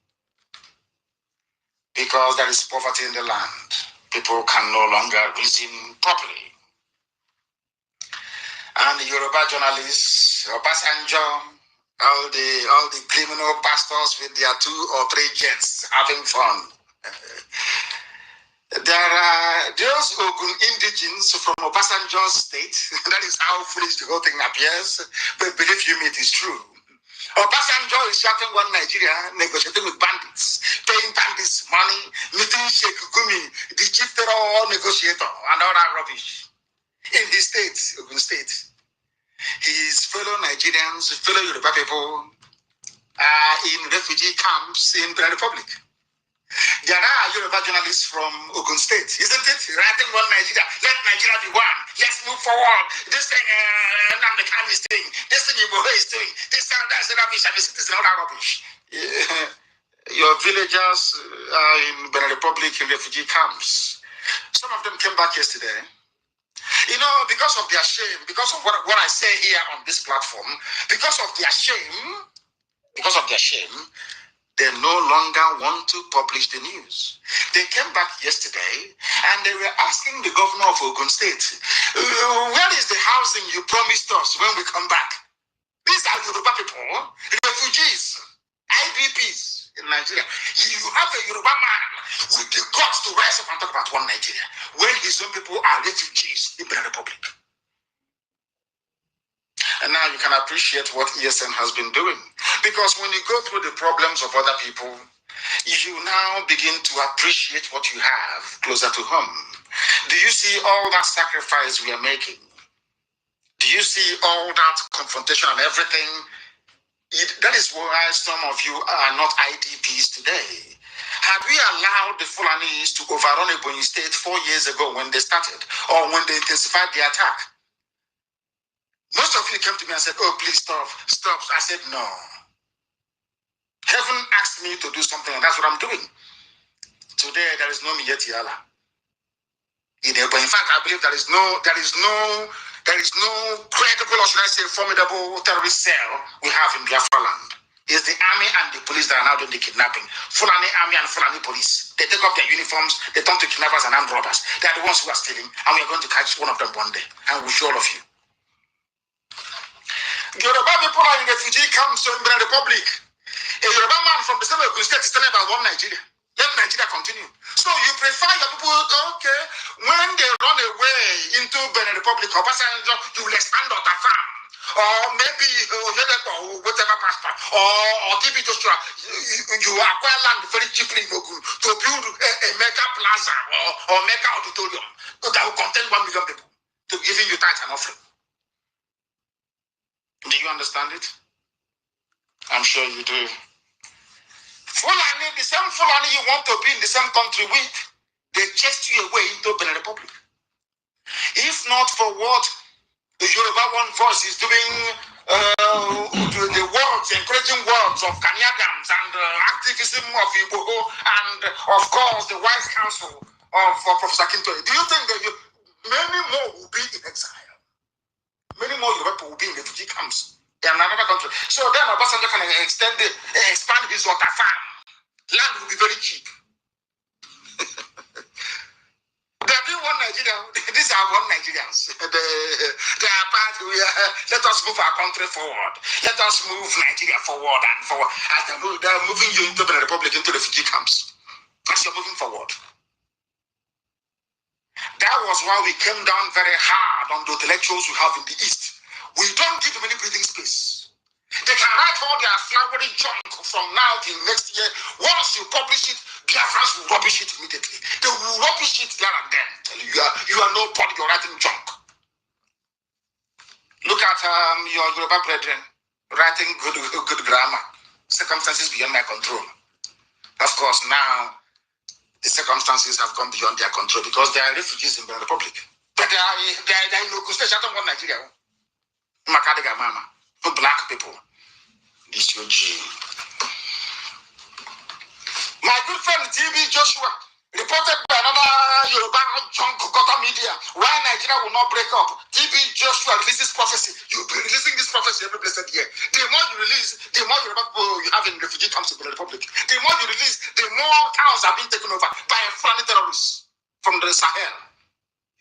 S1: Because there is poverty in the land. People can no longer reason properly. And the Yoruba journalists, Obasanjo, all the criminal pastors with their 2 or 3 jets having fun. There are those Ogun indigenes from Obasanjo's state. That is how foolish the whole thing appears. But believe you me, it is true. Obasanjo is shouting one Nigeria, negotiating with bandits, paying bandits money, meeting Sheikh Gumi, the chief terror negotiator, and all that rubbish. In his state, Ogun State, his fellow Nigerians, fellow Yoruba people are in refugee camps in the Republic. There are Yoruba journalists from Ogun State, isn't it? Writing one Nigeria, let Nigeria be one, let's move forward. This thing, Namdekan is doing, this thing Iboho is doing, this thing, that's rubbish, and the cities and all that rubbish. Your villagers are in Benin Republic in refugee camps. Some of them came back yesterday. You know, because of their shame, because of what I say here on this platform, because of their shame, they no longer want to publish the news. They came back yesterday and they were asking the governor of Ogun State, where is the housing you promised us when we come back? These are Yoruba people, refugees, IDPs in Nigeria. You have a Yoruba man with the guts to rise up and talk about one Nigeria when his own people are refugees in the Republic. And now you can appreciate what ESN has been doing. Because when you go through the problems of other people, you now begin to appreciate what you have closer to home. Do you see all that sacrifice we are making? Do you see all that confrontation and everything? That is why some of you are not IDPs today. Had we allowed the Fulanis to overrun Ebonyi State 4 years ago when they started, or when they intensified the attack, most of you came to me and said, oh, please stop. I said, no. Heaven asked me to do something, and that's what I'm doing. Today, there is no Miyetiala. In fact, I believe there is no credible, or should I say, formidable terrorist cell we have in Biafra land. It's the army and the police that are now doing the kidnapping. Fulani army and Fulani police. They take off their uniforms, they turn to kidnappers and armed robbers. They are the ones who are stealing, and we are going to catch one of them one day, and we'll show all of you. Yoruba people are in refugee camps in the Republic. A Yoruba man from the same Ogun State is telling about one Nigeria. Let Nigeria continue. So you prefer your people, okay, when they run away into Benin Republic or Passenger, you will expand on the farm. Or maybe whatever pastor, or TV Joshua, you acquire land very cheaply in Ogun to build a mega plaza or mega auditorium that will contain 1 million people to giving you tithe and offering. Do you understand it? I'm sure you do. Fulani, the same Fulani you want to be in the same country with, they chased you away into Benin Republic. If not for what the Yoruba One Voice is doing, the words, encouraging words of Kanyagams and activism of Iboho, and of course the wise counsel of Professor Kintoye, do you think that many more will be in exile? Many more Europeans will be in refugee camps in another country. So then Obasanjo can expand his water farm. Land will be very cheap. They are doing one Nigeria. These are one Nigerians. They are part. Let us move our country forward. Let us move Nigeria forward and forward. As they are moving you into the Republic, into refugee camps. As you're moving forward. That was why we came down very hard on the intellectuals we have in the East. We don't give them any breathing space. They can write all their flowery junk from now till next year. Once you publish it, Biafrans will rubbish it immediately. They will rubbish it there and then. Tell you are nobody, you're writing junk. Look at your Yoruba brethren writing good grammar. Circumstances beyond my control. Of course, now the circumstances have gone beyond their control because they are refugees in the Republic. But they are in Okustation, Nigeria. Makadiga Mama. Black people. This OG. My good friend TB Joshua reported by another Yoruba junk gutter media why Nigeria will not break up. TB Joshua releases prophecy. You'll be releasing this prophecy every blessed year. The more you release, the more Yoruba people you have in refugee camps in the Republic. The more you release, the more towns are being taken over by Fulani terrorists from the Sahel.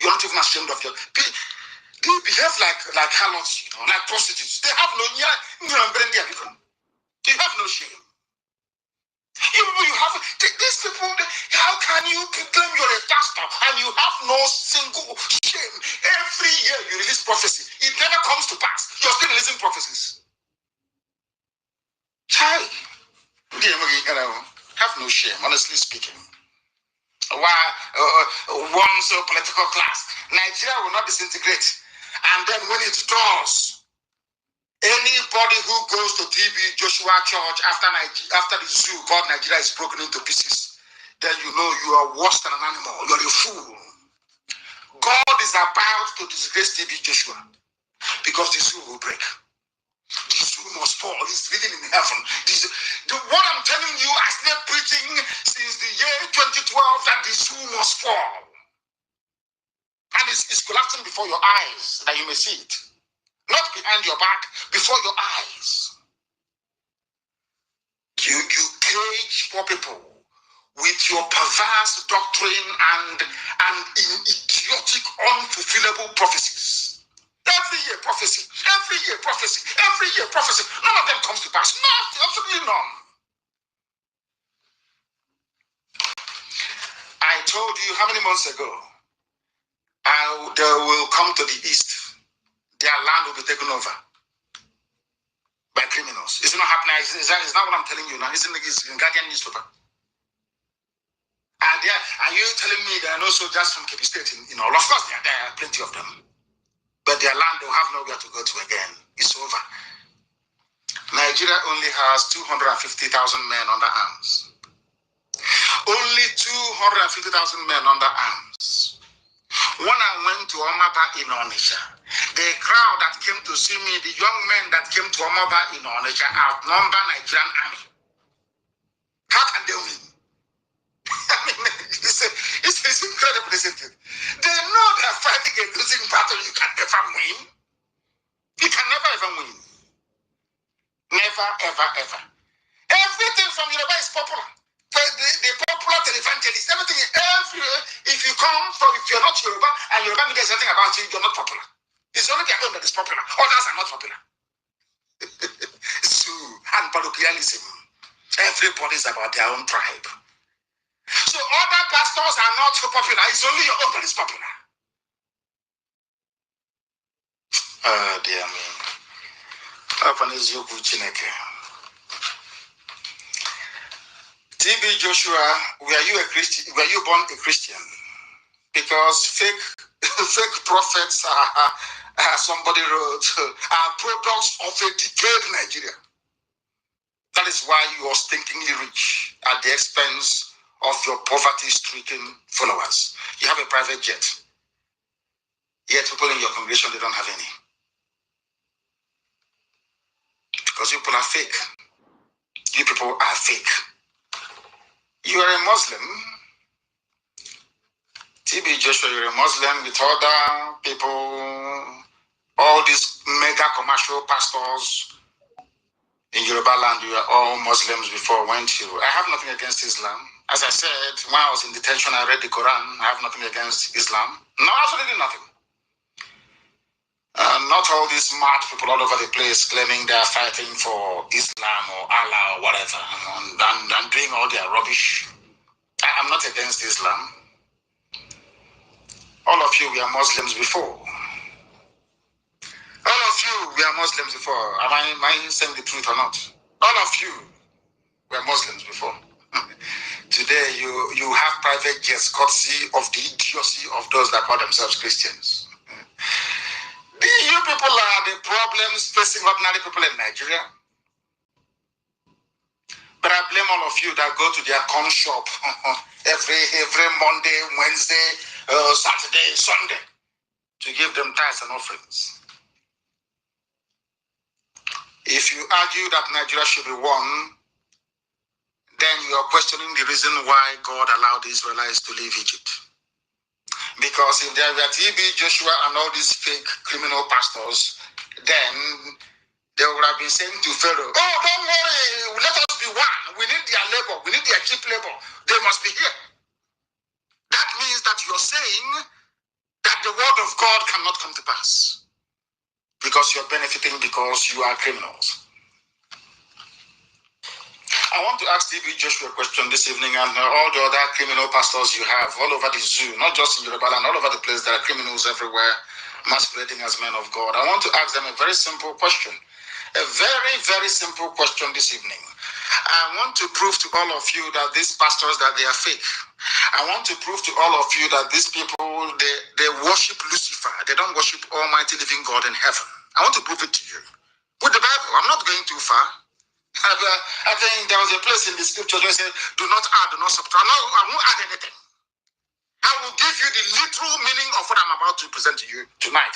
S1: You're not even ashamed of your people. They behave like harlots, like prostitutes. They have no they have no shame. You have these people. How can you claim you're a pastor and you have no single shame? Every year you release prophecy, it never comes to pass. You're still releasing prophecies. Child, have no shame. Honestly speaking, why one so political class, Nigeria will not disintegrate. And then when it does, anybody who goes to TB Joshua Church after the zoo called Nigeria is broken into pieces, then you know you are worse than an animal. You're a fool. God is about to disgrace TB Joshua because the zoo will break. The zoo must fall. He's living in heaven. What I'm telling you, I started preaching since the year 2012 that the zoo must fall. And it's collapsing before your eyes that you may see it. Not behind your back, before your eyes. You cage poor people with your perverse doctrine and idiotic, unfulfillable prophecies. Every year prophecy, every year prophecy, every year prophecy. None of them comes to pass. Not, absolutely none. I told you how many months ago, they will come to the east. Their land will be taken over by criminals. It's not happening. It's not what I'm telling you now. It's in Guardian newspaper. And are you telling me there are no soldiers from Kebbi State in all? Of course, there are plenty of them. But their land will have nowhere to go to again. It's over. Nigeria only has 250,000 men under arms. Only 250,000 men under arms. When I went to Omaba in Onitsha, the crowd that came to see me, the young men that came to Omaba in Onitsha outnumber Nigerian army. How can they win? I mean, it's incredible, isn't it? They know they're fighting a losing battle. You can never win. You can never ever win. Never, ever, ever. Everything from Yoruba is popular. The popular televangelist, everything, if you're not Yoruba and Yoruba media says something about you, you're not popular. It's only their own that is popular. Others are not popular. So, and parochialism. Everybody is about their own tribe. So other pastors are not so popular. It's only your own that is popular. Oh, dear me. TB Joshua, were you a Christian? Were you born a Christian? Because fake prophets somebody wrote are products of a decayed Nigeria. That is why you are stinkingly rich at the expense of your poverty-stricken followers. You have a private jet. Yet people in your congregation, they don't have any. Because you people are fake. You people are fake. You are a Muslim. TB Joshua, you're a Muslim with other people, all these mega commercial pastors in Yoruba land, you are all Muslims before, weren't you? I have nothing against Islam. As I said, when I was in detention, I read the Quran. I have nothing against Islam. No, absolutely nothing. Not all these smart people all over the place claiming they are fighting for Islam or Allah or whatever and doing all their rubbish. I'm not against Islam. All of you were Muslims before. All of you were Muslims before. Am I saying the truth or not? All of you were Muslims before. Today, you have private jets courtesy of the idiocy of those that call themselves Christians. You people are the problems facing ordinary people in Nigeria. But I blame all of you that go to their corn shop every Monday, Wednesday, Saturday, Sunday to give them tithes and offerings. If you argue that Nigeria should be one, then you are questioning the reason why God allowed the Israelites to leave Egypt. Because if there were TB Joshua and all these fake criminal pastors, then they would have been saying to Pharaoh, oh, don't worry, let us be one. We need their labor. We need their cheap labor. They must be here. That means that you're saying that the word of God cannot come to pass because you're benefiting because you are criminals. I want to ask TB Joshua a question this evening and all the other criminal pastors you have all over the zoo, not just in Yoruba land, all over the place. There are criminals everywhere masquerading as men of God. I want to ask them a very simple question. A very, very simple question this evening. I want to prove to all of you that these pastors, that they are fake. I want to prove to all of you that these people, they worship Lucifer. They don't worship Almighty Living God in heaven. I want to prove it to you. With the Bible, I'm not going too far. I think there was a place in the scriptures where it said, do not add, do not subtract. No, I won't add anything. I will give you the literal meaning of what I'm about to present to you tonight.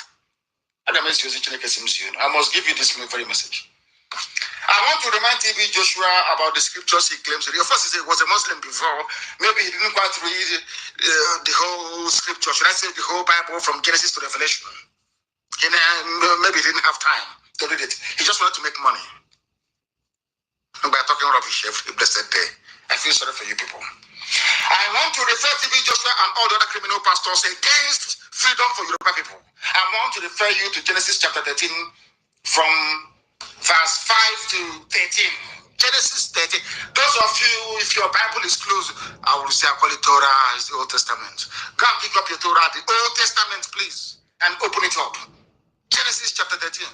S1: I must give you this very message. I want to remind TB Joshua about the scriptures he claims. Of course, he was a Muslim before. Maybe he didn't quite read the whole scripture. Should I say the whole Bible from Genesis to Revelation? Maybe he didn't have time to read it. He just wanted to make money. By talking rubbish every blessed day. I feel sorry for you people. I want to refer TB Joshua and all the other criminal pastors against freedom for Yoruba people. I want to refer you to Genesis chapter 13 from verse 5 to 13. Genesis 13. Those of you, if your Bible is closed, I will say I call it Torah, is the Old Testament. Go and pick up your Torah, the Old Testament, please, and open it up. Genesis chapter 13.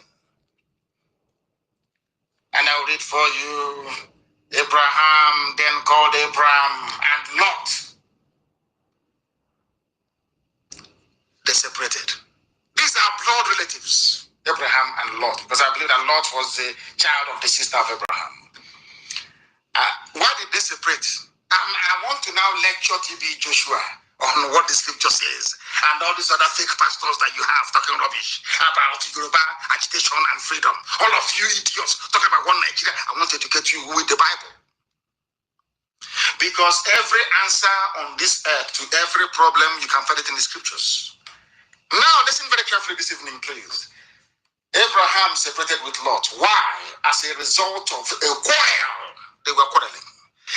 S1: And I'll read for you. Abraham then called Abraham and Lot. They separated. These are blood relatives, Abraham and Lot, because I believe that Lot was the child of the sister of Abraham. Why did they separate? I want to now lecture TB Joshua on what the scripture says and all these other fake pastors that you have talking rubbish about Yoruba agitation and freedom. All of you idiots talking about one Nigeria. I want to educate you with the Bible. Because every answer on this earth to every problem, you can find it in the scriptures. Now, listen very carefully this evening, please. Abraham separated with Lot. Why? As a result of a quarrel. They were quarreling.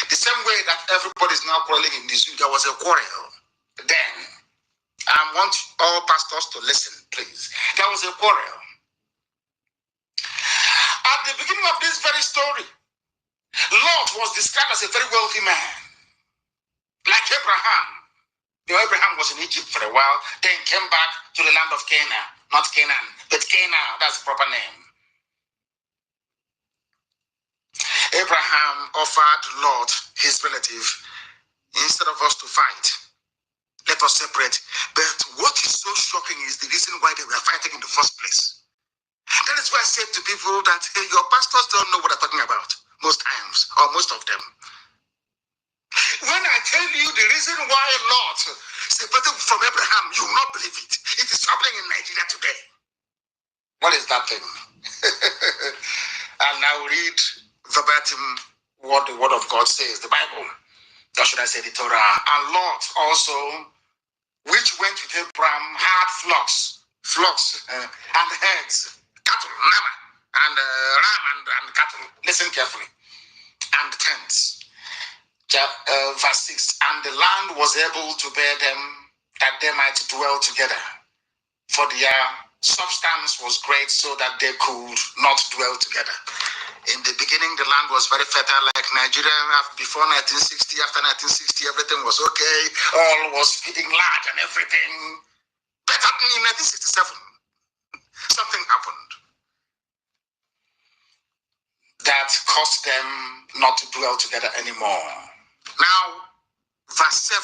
S1: The same way that everybody is now quarreling in this zoo, there was a quarrel. Then, I want all pastors to listen, please. There was a quarrel. At the beginning of this very story, Lot was described as a very wealthy man. Like Abraham. Abraham was in Egypt for a while, then came back to the land of Canaan. Not Canaan, but Canaan, that's the proper name. Abraham offered Lot, his relative, instead of us to fight, let us separate. But what is so shocking is the reason why they were fighting in the first place. That is why I said to people that your pastors don't know what they're talking about most times, or most of them. When I tell you the reason why Lot separated from Abraham, you will not believe it. It is happening in Nigeria today. What is that thing? And I will read verbatim what the word of God says, the Bible. Or should I say the Torah? And Lot also which went with Abraham, had flocks, and herds, cattle, nama, and ram and cattle. Listen carefully. And tents. Verse 6. And the land was able to bear them, that they might dwell together. For their substance was great, so that they could not dwell together. In the beginning, the land was very fertile, like Nigeria before 1960. After 1960, everything was okay. All was feeding large and everything. But in 1967, something happened that caused them not to dwell together anymore. Now, verse 7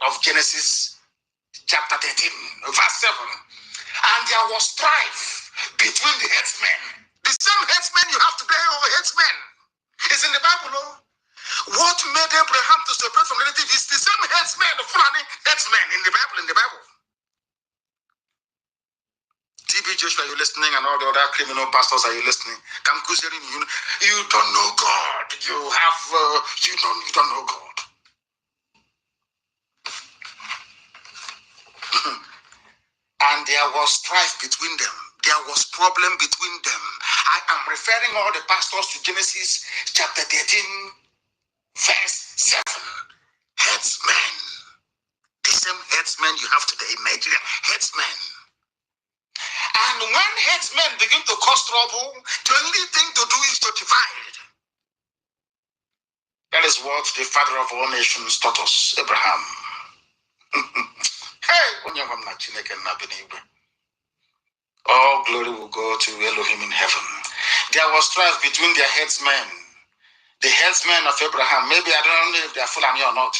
S1: of Genesis chapter 13, verse 7. And there was strife between the headsmen. The same headsmen you have today, or headsmen, is in the Bible. No? What made Abraham to separate from relative is the same headsmen, the Fulani headsmen in the Bible. TB Joshua, are you listening? And all the other criminal pastors, are you listening? You don't know God. You don't know God. And there was strife between them. There was problem between them. I am referring all the pastors to Genesis chapter 13, verse 7. Headsmen. The same headsmen you have today in Nigeria. Headsmen. And when headsmen begin to cause trouble, the only thing to do is to divide. That is what the father of all nations taught us, Abraham. All glory will go to Elohim in heaven. There was strife between their headsmen. The headsmen of Abraham, maybe I don't know if they are Fulani or not.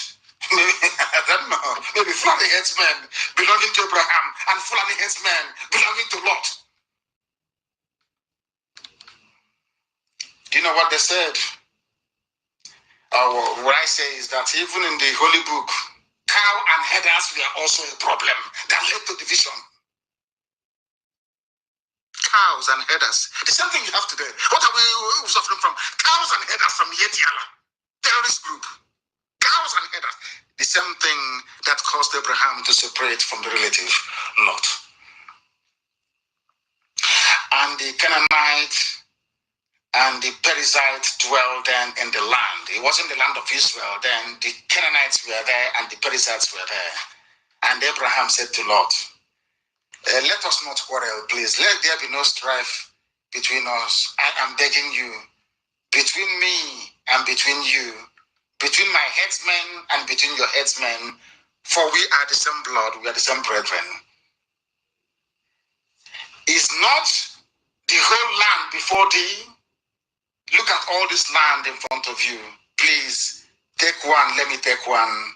S1: Maybe, I don't know. Maybe Fulani headsmen belonging to Abraham and Fulani headsmen belonging to Lot. Do you know what they said? What I say is that even in the Holy Book, cow and headers were also a problem that led to division. Cows and headers. The same thing you have today. What are we suffering from? Cows and headers from Yetiala, terrorist group. Cows and headers. The same thing that caused Abraham to separate from the relative Lot. And the Canaanite and the Perizzite dwelled then in the land. It wasn't the land of Israel then. The Canaanites were there and the Perizzites were there. And Abraham said to Lot, let us not quarrel, please. Let there be no strife between us. I am begging you, between me and between you, between my headsmen and between your headsmen, for we are the same blood, we are the same brethren. Is not the whole land before thee? Look at all this land in front of you. Please, take one, let me take one,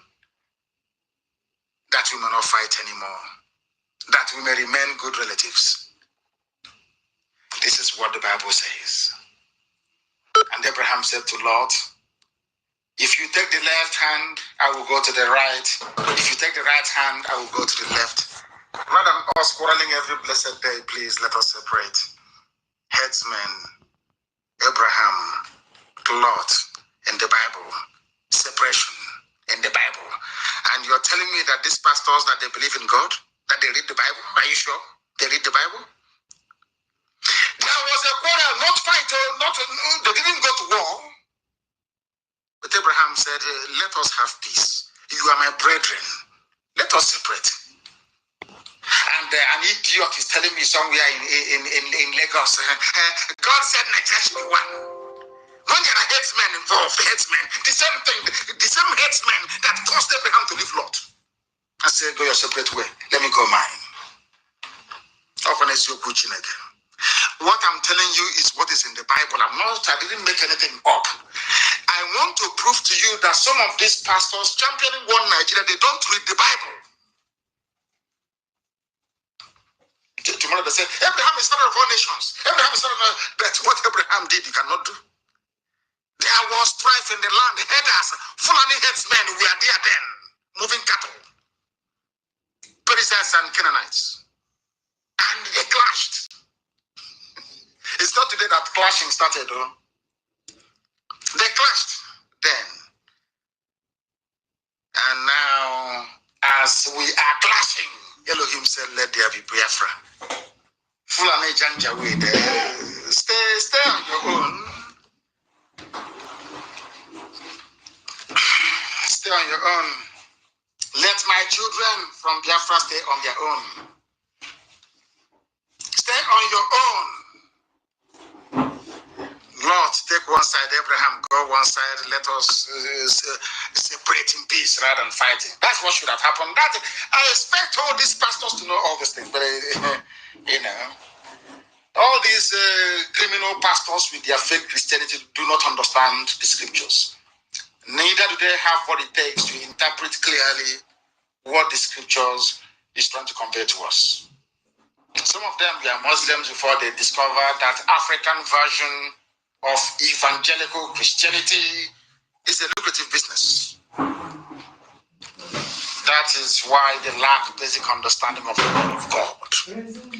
S1: that we may not fight anymore, that we may remain good relatives. This is what the Bible says. And Abraham said to Lot, if you take the left hand, I will go to the right. If you take the right hand, I will go to the left. Rather than us quarreling every blessed day, please let us separate. Headsmen, Abraham, Lot in the Bible, separation in the Bible. And you're telling me that these pastors, that they believe in God, that they read the Bible? Are you sure they read the Bible? There was a quarrel, not fight, they didn't go to war. But Abraham said, let us have peace. You are my brethren. Let us separate. And an idiot is telling me somewhere in Lagos, God said Nigeria should be one. When there are headsmen involved, the same thing, the same headsmen that caused Abraham to leave Lot. I said, go your separate way. Let me go mine. What I'm telling you is what is in the Bible. I didn't make anything up. I want to prove to you that some of these pastors championing one Nigeria, they don't read the Bible. Tomorrow they say, Abraham is father of all nations. Abraham is father of all, but what Abraham did, you cannot do. There was strife in the land. Headers, Fulani headsmen were there then, moving cattle. Perizzites and Canaanites. And they clashed. It's not today that clashing started, though. They clashed then. And now, as we are clashing. Elohim said, let there be Biafra. Fulani Janjaweed, stay on your own. Stay on your own. Let my children from Biafra stay on their own. Stay on your own. Lord, take one side, Abraham, go one side, let us separate in peace rather than fighting. That's what should have happened. I expect all these pastors to know all these things, but you know, all these criminal pastors with their fake Christianity do not understand the scriptures. Neither do they have what it takes to interpret clearly what the scriptures is trying to convey to us. Some of them were Muslims before they discovered that African version of evangelical Christianity is a lucrative business. That is why they lack basic understanding of the word of God,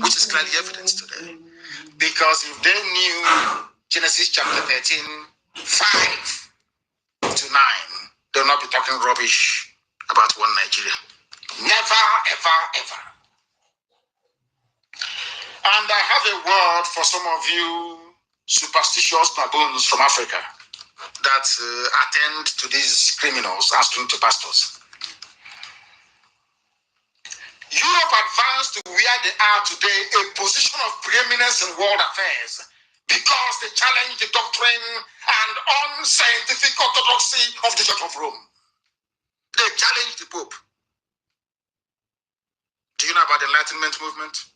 S1: which is clearly evident today. Because if they knew Genesis chapter 13, 5 to 9, they'll not be talking rubbish about one Nigeria. Never, ever, ever. And I have a word for some of you superstitious baboons from Africa that attend to these criminals asking to pastors. Europe advanced to where they are today, a position of preeminence in world affairs, because they challenged the doctrine and unscientific orthodoxy of the Church of Rome. They challenged the Pope. Do you know about the Enlightenment movement?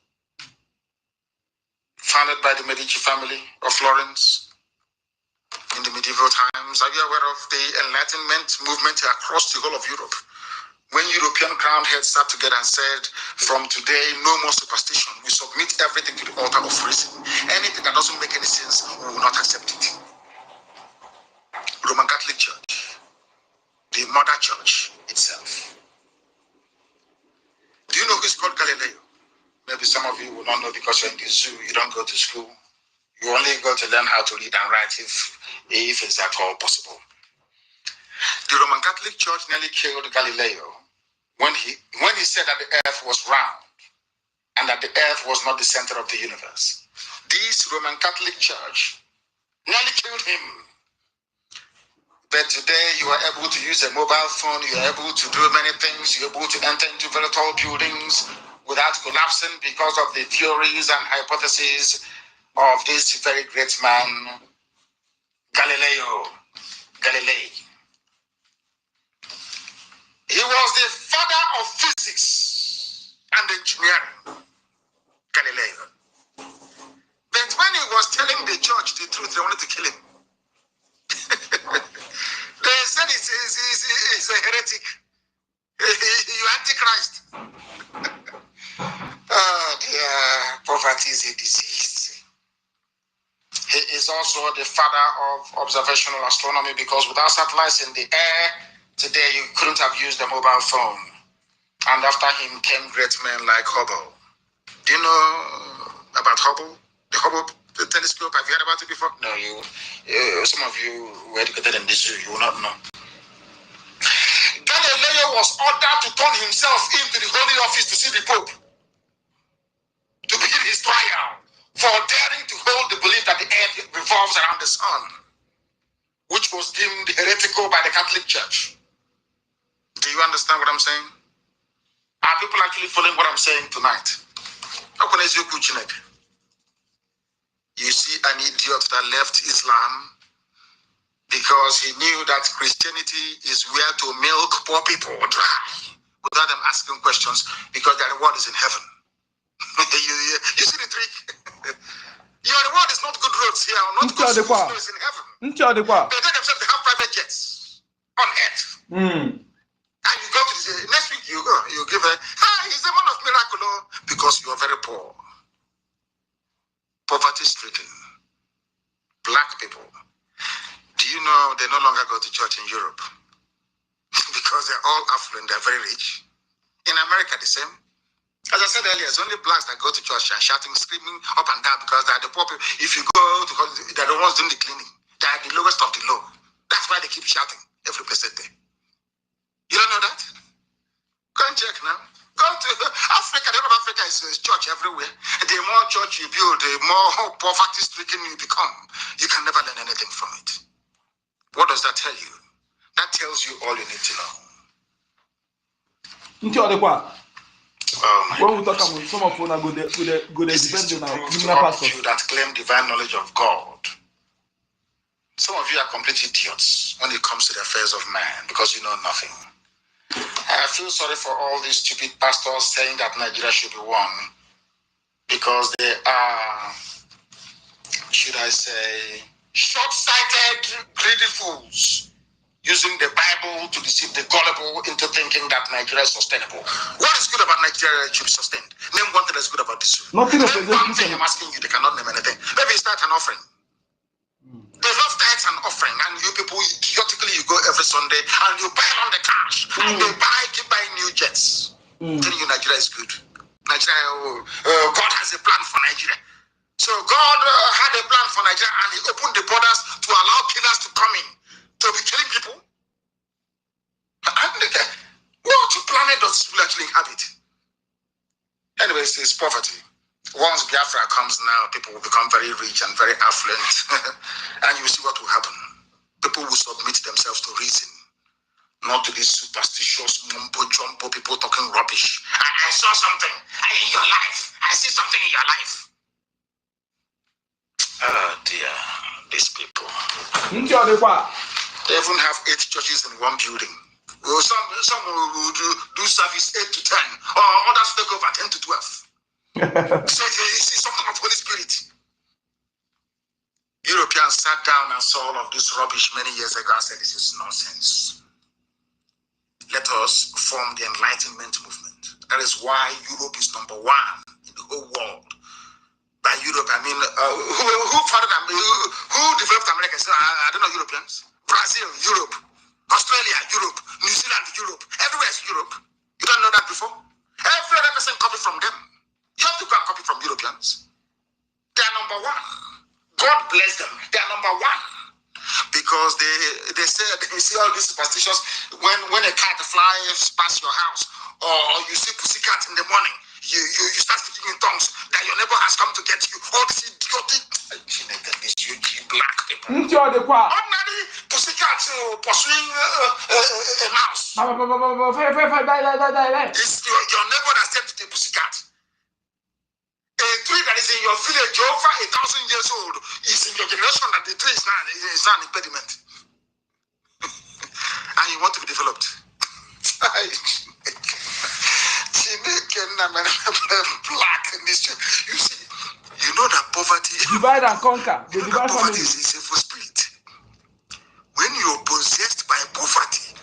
S1: Founded by the Medici family of Florence in the medieval times. Are you aware of the Enlightenment movement across the whole of Europe? When European crowned heads sat together and said, from today, no more superstition. We submit everything to the altar of reason. Anything that doesn't make any sense, we will not accept it. Roman Catholic Church, the mother church itself. Do you know who is called Galileo? Maybe some of you will not know because you're in the zoo, you don't go to school. You only go to learn how to read and write if it's at all possible. The Roman Catholic Church nearly killed Galileo when he said that the earth was round and that the earth was not the center of the universe. This Roman Catholic Church nearly killed him. But today you are able to use a mobile phone, you are able to do many things, you're able to enter into very tall buildings without collapsing because of the theories and hypotheses of this very great man, Galileo Galilei. He was the father of physics and engineering, Galileo. But when he was telling the church the truth, they wanted to kill him. They said he's a heretic. You antichrist. Oh dear, poverty is a disease. He is also the father of observational astronomy, because without satellites in the air, today you couldn't have used a mobile phone. And after him came great men like Hubble. Do you know about Hubble? The Hubble telescope, have you heard about it before? No, some of you were educated in the zoo, you will not know. Galileo was ordered to turn himself into the Holy Office to see the Pope, to begin his trial for daring to hold the belief that the earth revolves around the sun, which was deemed heretical by the Catholic Church. Do you understand what I'm saying? Are people actually following what I'm saying tonight? You see an idiot that left Islam because he knew that Christianity is where to milk poor people dry without them asking questions, because their reward is in heaven. you see the trick? Your reward is not good roads here, not good schools, it's in heaven. They tell themselves they have private jets on earth. And you go to the next week, you give he's a man of miracle, because you are very poor. Poverty stricken. Black people. Do you know they no longer go to church in Europe? Because they're all affluent, they're very rich. In America, the same. As I said earlier, it's only blacks that go to church and shouting, screaming up and down, because they're the poor people. If you go to, they're the ones doing the cleaning. They're the lowest of the low. That's why they keep shouting every blessed day. You don't know that? Go and check now. Go to Africa. The whole of Africa is a church everywhere. The more church you build, the more poverty-stricken you become. You can never learn anything from it. What does that tell you? That tells you all you need to know.
S2: When we talk about some of them go defend now,
S1: you that claim divine knowledge of God. Some of you are complete idiots when it comes to the affairs of man because you know nothing. I feel sorry for all these stupid pastors saying that Nigeria should be won because they are, should I say, short-sighted, greedy fools using the Bible to deceive the gullible into thinking that Nigeria is sustainable. What is good about Nigeria should be sustained? Name one thing that's good about this room.
S2: Nothing.
S1: Name one thing I'm asking you, they cannot name anything. Maybe start an offering. They love tithes and offering, and you people idiotically you go every Sunday and you buy on the cash and they keep buying new jets. Telling you Nigeria is good. Nigeria, God has a plan for Nigeria. So God had a plan for Nigeria and He opened the borders to allow killers to come in to be killing people. What planet does people actually inhabit? Anyways, it's poverty. Once Biafra comes now, people will become very rich and very affluent. And you will see what will happen. People will submit themselves to reason, not to these superstitious mumbo-jumbo people talking rubbish. I saw something in your life. I see something in your life. Oh dear, these people. They even have 8 churches in one building. Well, some will do service 8 to 10, or others take over 10 to 12. So you see something of Holy Spirit. Europeans sat down and saw all of this rubbish many years ago and said, this is nonsense. Let us form the Enlightenment movement. That is why Europe is #1 in the whole world. By Europe, I mean, who founded who developed America? I don't know, Europeans. Brazil, Europe. Australia, Europe. New Zealand, Europe. Everywhere is Europe. You don't know that before? Every other person copied from them. You have to go and copy from Europeans. They are #1. God bless them. They are #1. Because they say, they see all these superstitions. When a cat flies past your house, or you see pussycat in the morning, you start speaking in tongues that your neighbor has come to get you. All this idiotic, black people. Ordinary pussycat pursuing a mouse. It's your neighbor that said to the pussycat. A tree that is in your village over 1,000 years old is in your generation that the tree is not an impediment. And you want to be developed. Black in this. You see, you know that poverty.
S2: Divide and conquer.
S1: You know that poverty is a evil spirit. When you're possessed by poverty,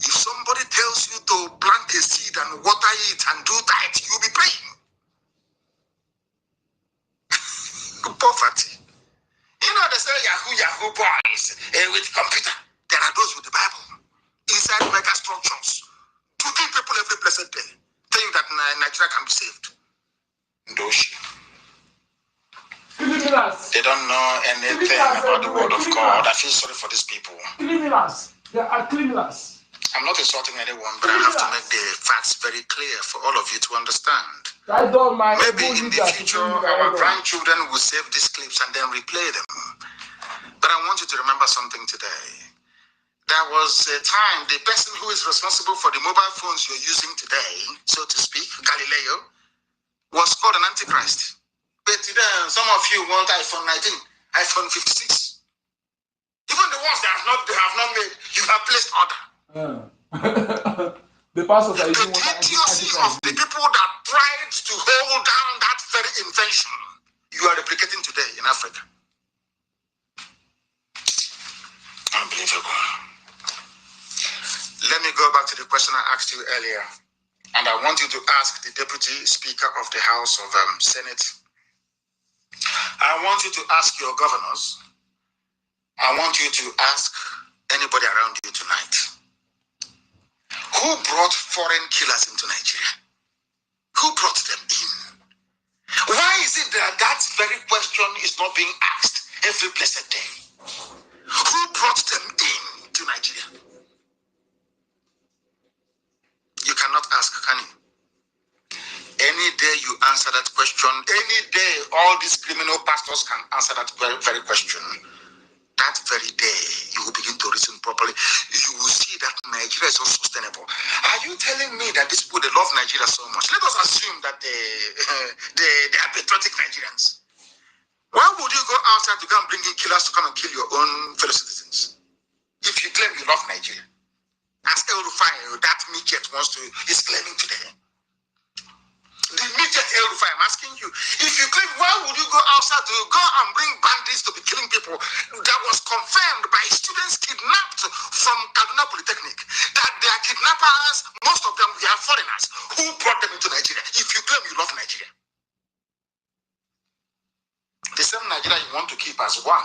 S1: if somebody tells you to plant a seed and water it and do that, you'll be praying. Poverty. You know, they say Yahoo boys with computer. There are those with the Bible inside mega structures, shooting people every blessed day, saying that Nigeria can be saved. Ndoshi. They don't know anything about the word of God. I feel sorry for these people.
S2: Criminals. They are criminals.
S1: I'm not insulting anyone, but I have to make the facts very clear for all of you to understand. Maybe in the future, our grandchildren will save these clips and then replay them. But I want you to remember something today. There was a time, the person who is responsible for the mobile phones you're using today, so to speak, Galileo, was called an Antichrist. But today, some of you want iPhone 19, iPhone 56. Even the ones that have not made, you have placed order.
S2: The pastors are
S1: using the idiocy of the people that tried to hold down that very invention you are replicating today in Africa. Unbelievable. Let me go back to the question I asked you earlier, and I want you to ask the Deputy Speaker of the House of Senate. I want you to ask your governors. I want you to ask anybody around you tonight. Who brought foreign killers into Nigeria? Who brought them in? Why is it that that very question is not being asked every blessed day? Who brought them in to Nigeria? You cannot ask, can you? answer that question. Any day, all these criminal pastors can answer that very, very question. That very day, you will begin to reason properly. You will see that Nigeria is unsustainable. Are you telling me that these people, they love Nigeria so much? Let us assume that they are patriotic Nigerians. Why would you go outside to go and bring in killers to come and kill your own fellow citizens? If you claim you love Nigeria. As El Rufai, that midget is claiming today. The midget El Rufai, I'm asking you, if you claim, why would you go outside to go and bring bandits to be killing people? That was confirmed by students kidnapped from Kaduna Polytechnic, that they are kidnappers, most of them were foreigners who brought them into Nigeria. If you claim you love Nigeria, the same Nigeria you want to keep as one.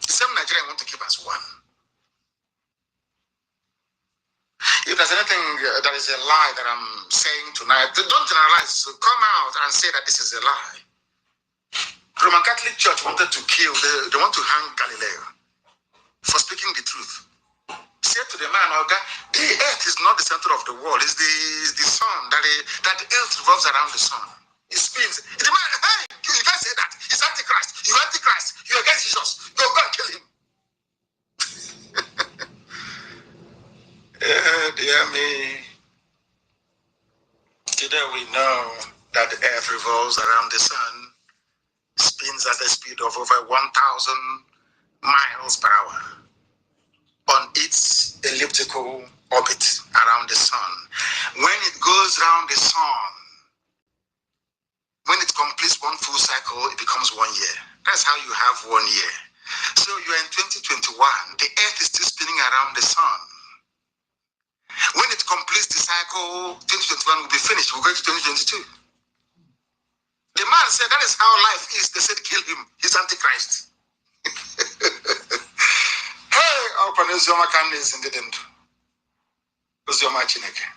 S1: The same Nigeria you want to keep as one. If there's anything that is a lie that I'm saying tonight, don't generalize. So come out and say that this is a lie. Roman Catholic Church wanted to kill, they want to hang Galileo for speaking the truth. Say to the man, Oga, the earth is not the center of the world, it's the sun, that the earth revolves around the sun. It spins. The man, hey, you can't say that. He's Antichrist. You're Antichrist. You're against Jesus. Go and kill him. Dear me. Today we know that the earth revolves around the sun, spins at a speed of over 1,000 miles per hour on its elliptical orbit around the sun. When it goes around the sun, when it completes one full cycle, it becomes 1 year. That's how you have 1 year. So you're in 2021, the earth is still spinning around the sun. When it completes the cycle, 2021 will be finished. We'll go to 2022. The man said that is how life is. They said kill him. He's Antichrist. Hey, open Uzioma Kane is in the end. Uzioma Chineke.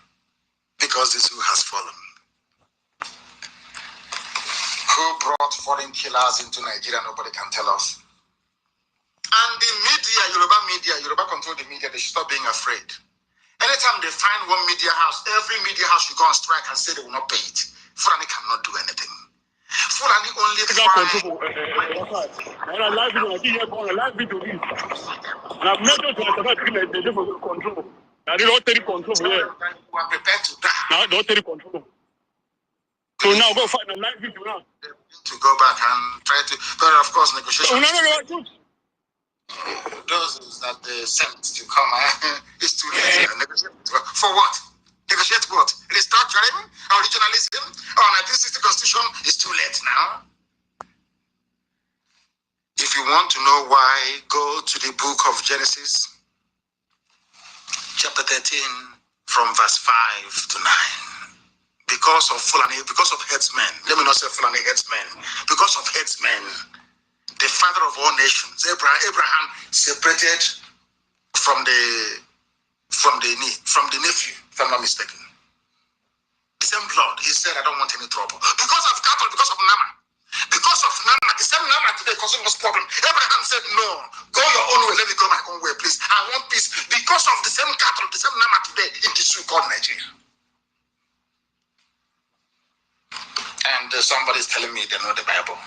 S1: Because this who has fallen. Who brought foreign killers into Nigeria? Nobody can tell us. And the media, Yoruba control the media, they should stop being afraid. Anytime they find one media house, every media house should go on strike and say they will not pay it. Fulani cannot do anything. Fulani only try.
S2: Live video. And I've noticed that they do control. Now they don't take control here.
S1: We are prepared to die.
S2: Now they don't take control. So now go find a live video now.
S1: To go back and try to, but of course, negotiation.
S2: No.
S1: Those that they sent to come, it's too late. Negotiate for what? Negotiate what? Restructuring or regionalism or 1960 constitution is too late now. If you want to know why, go to the book of Genesis, chapter 13, from verse 5 to 9. Because of Fulani, because of headsmen, let me not say Fulani headsmen, because of headsmen, the father of all nations, Abraham separated from the nephew, if I'm not mistaken. The same blood, he said, I don't want any trouble. Because of cattle, because of Nama. Because of Nama, the same Nama today causing us problem. Abraham said, no, go your own way, let me go my own way, please. I want peace. Because of the same cattle, the same Nama today in this zoo called Nigeria. And somebody's telling me they know the Bible.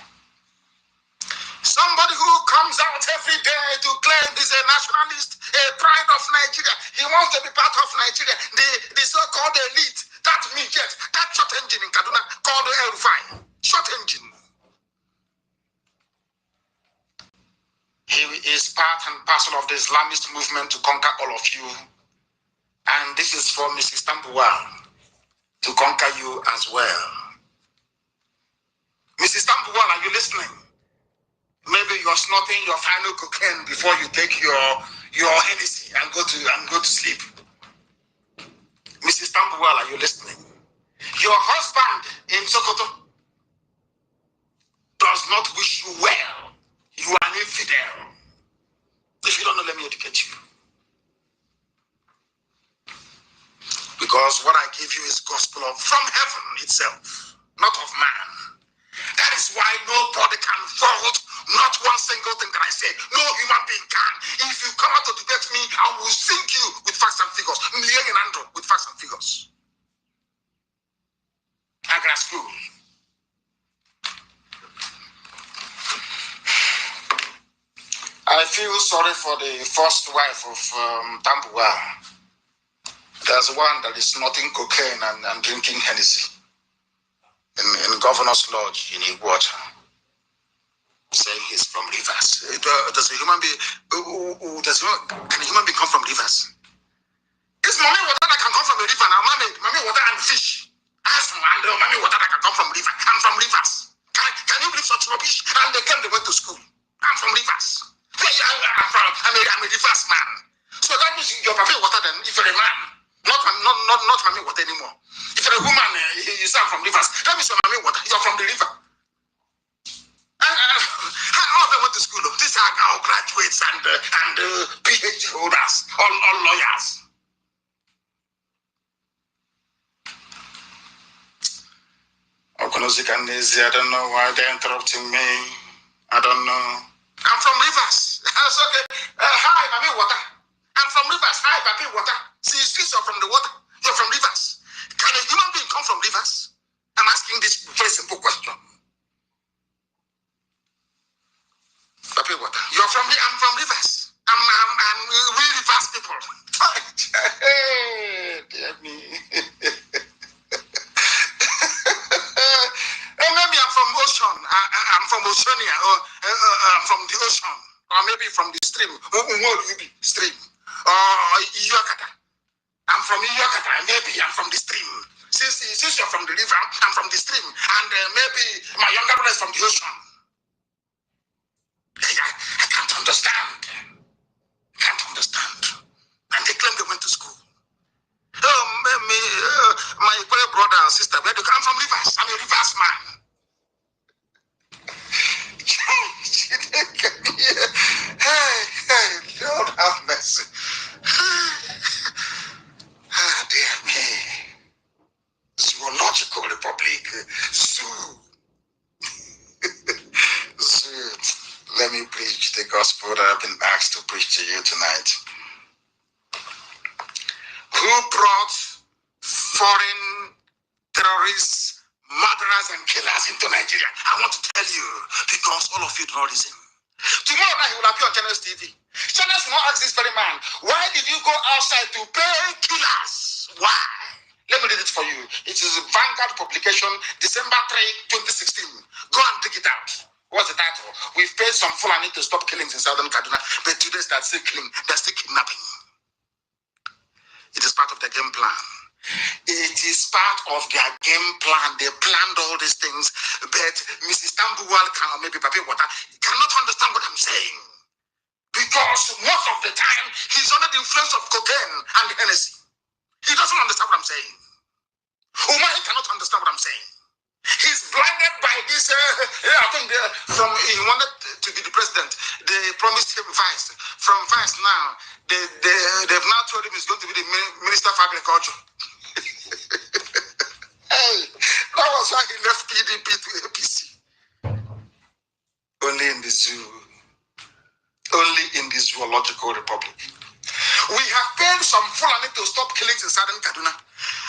S1: Somebody who comes out every day to claim he's a nationalist, a pride of Nigeria. He wants to be part of Nigeria. The so-called elite, that midget, that short engine in Kaduna called El Rufai. Short engine. He is part and parcel of the Islamist movement to conquer all of you. And this is for Mrs. Tambuwal to conquer you as well. Mrs. Tambuwal, are you listening? Maybe you're snorting your final cocaine before you take your Hennessy and go to sleep. Mrs. Tambuwal, are you listening? Your husband in Sokoto does not wish you well. You are an infidel. If you don't know, let me educate you. Because what I give you is gospel from heaven itself, not of man. That is why nobody can fault not one single thing that I say. No human being can. If you come out to debate me, I will sink you with facts and figures. With facts and figures. Agra school. I feel sorry for the first wife of Tambua. There's one that is snorting cocaine and drinking Hennessy in Governor's Lodge in Iguacha, saying he's from Rivers. Does a human being, can a human being come from Rivers? It's mommy water that can come from a river. Now, mommy water and fish. Mommy water that can come from river. I'm from Rivers. Can you believe such rubbish? And they went to school. I'm from Rivers. I'm a Rivers man. So that means you're probably water then if you're a man. Not mommy water anymore. If you're a woman, you say I'm from Rivers. That means you're mommy water. You're from the river. All of them went to school. These are now graduates and PhD holders, all lawyers. I don't know why they're interrupting me. I don't know. I'm from Rivers. That's okay. Hi, Mami Water. I'm from Rivers. Hi, Papi Water. See, you're from the water. You're from Rivers. Can a human being come from Rivers? I'm asking this very simple question. Papi Water. I'm from Rivers. I'm we Rivers people. Hey, dear me. Maybe I'm from ocean. I'm from Oceania, or I'm from the ocean, or maybe from the stream. Stream. Or Iyokata. I'm from Iyokata. Maybe I'm from the stream. Since you're from the river, I'm from the stream, and maybe my younger brother is from the ocean. I can't understand. And they claim they went to school. My brother and sister, where do you come from? Rivers. I'm a Rivers man. Hey, Lord have mercy. Dear me. Zoological Republic. Zoo. Let me preach the gospel that I've been asked to preach to you tonight. Who brought foreign terrorists, murderers, and killers into Nigeria? I want to tell you, because all of you do not reason. Tomorrow night he will appear on Channels TV. Channels will not ask this very man, why did you go outside to pay killers? Why? Let me read it for you. It is a Vanguard publication, December 3, 2016. Go and dig it out. What's the title? We've paid some Fulani to stop killings in southern Kaduna, but today they're still killing, they're still kidnapping. It is part of the game plan. It is part of their game plan. They planned all these things, but Mrs. Tambuwal or maybe Papi Water cannot understand what I'm saying. Because most of the time, he's under the influence of cocaine and Hennessy. He doesn't understand what I'm saying. Umar cannot understand what I'm saying. He's blinded by this, I think he wanted to be the president. They promised him vice. From vice now, they've now told him he's going to be the Minister of Agriculture. Hey, that was why he left PDP to APC. Only in the zoo. Only in the zoological republic. We have paid some Fulani to stop killings in southern Kaduna.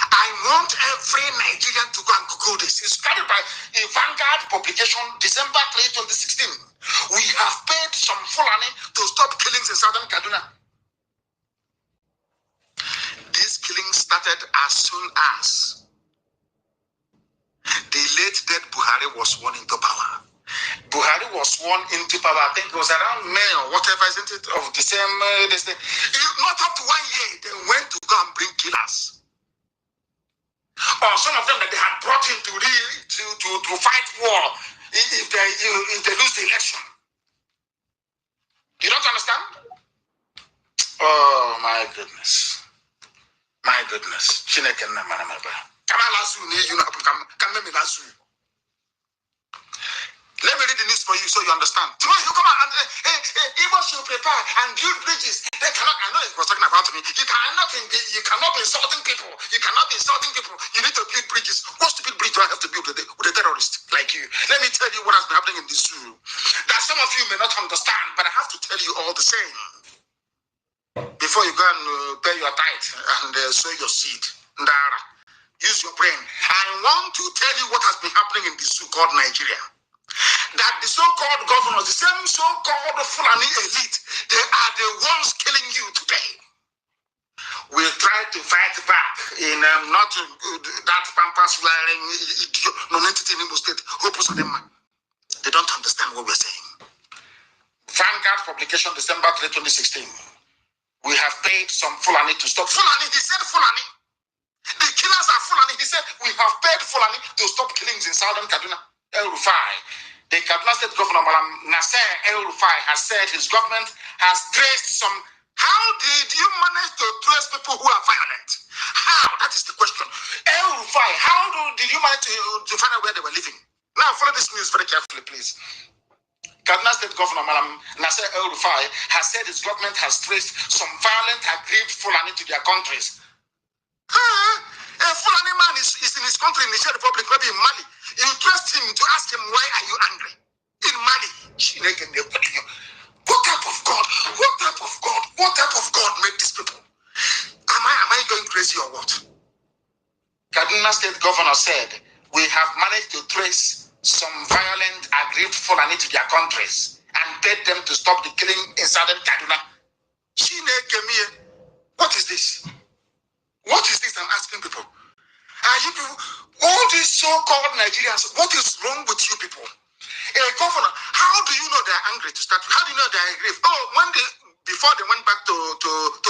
S1: I want every Nigerian to go and Google this. It's carried by a Vanguard publication, December 3, 2016. We have paid some Fulani to stop killings in southern Kaduna. These killings started as soon as the late dead Buhari was sworn into power. Buhari was sworn into power, I think it was around May or whatever, isn't it, of the same, not up to 1 year, they went to go and bring killers. Or some of them that they had brought in to fight war if they lose the election. You don't understand? Oh my goodness. My goodness. Let me read the news for you so you understand. Tomorrow you come out and Igbo should prepare and build bridges. They cannot, I know it was talking about me. You cannot be insulting people. You cannot be insulting people. You need to build bridges. What stupid bridge do I have to build with a terrorist like you? Let me tell you what has been happening in the zoo. That some of you may not understand, but I have to tell you all the same. Before you go and pay your tithe and sow your seed. Ndara. Use your brain. I want to tell you what has been happening in the so-called Nigeria. That the so-called governors, the same so-called Fulani elite, they are the ones killing you today. We'll try to fight back in not that pampas wearing non-entity in Imo State. They don't understand what we're saying. Vanguard publication, December 3, 2016. We have paid some Fulani to stop. Fulani, he said Fulani. The killers are Fulani. He said we have paid Fulani to stop killings in southern Kaduna. El Rufai. The Kaduna State Governor, Malam Nasser El Rufai, has said his government has traced some. How did you manage to trace people who are violent? How? That is the question. El Rufai, did you manage to find out where they were living? Now, follow this news very carefully, please. Kaduna State Governor Malam Nasser El Rufai has said his government has traced some violent aggrieved Fulani to their countries. A Fulani man is in his country, in the Niger Republic, maybe in Mali. You trust him to ask him, why are you angry? In Mali. What type of God? What type of God? What type of God made these people? Am I going crazy or what? Kaduna State Governor said, we have managed to trace some violent, aggrieved Fulani to their countries and paid them to stop the killing in southern Kaduna. What is this? What is this I'm asking people? Are you people, all these so-called Nigerians, what is wrong with you people? Governor, how do you know they're angry to start with? How do you know they're aggrieved? Oh, before they went back to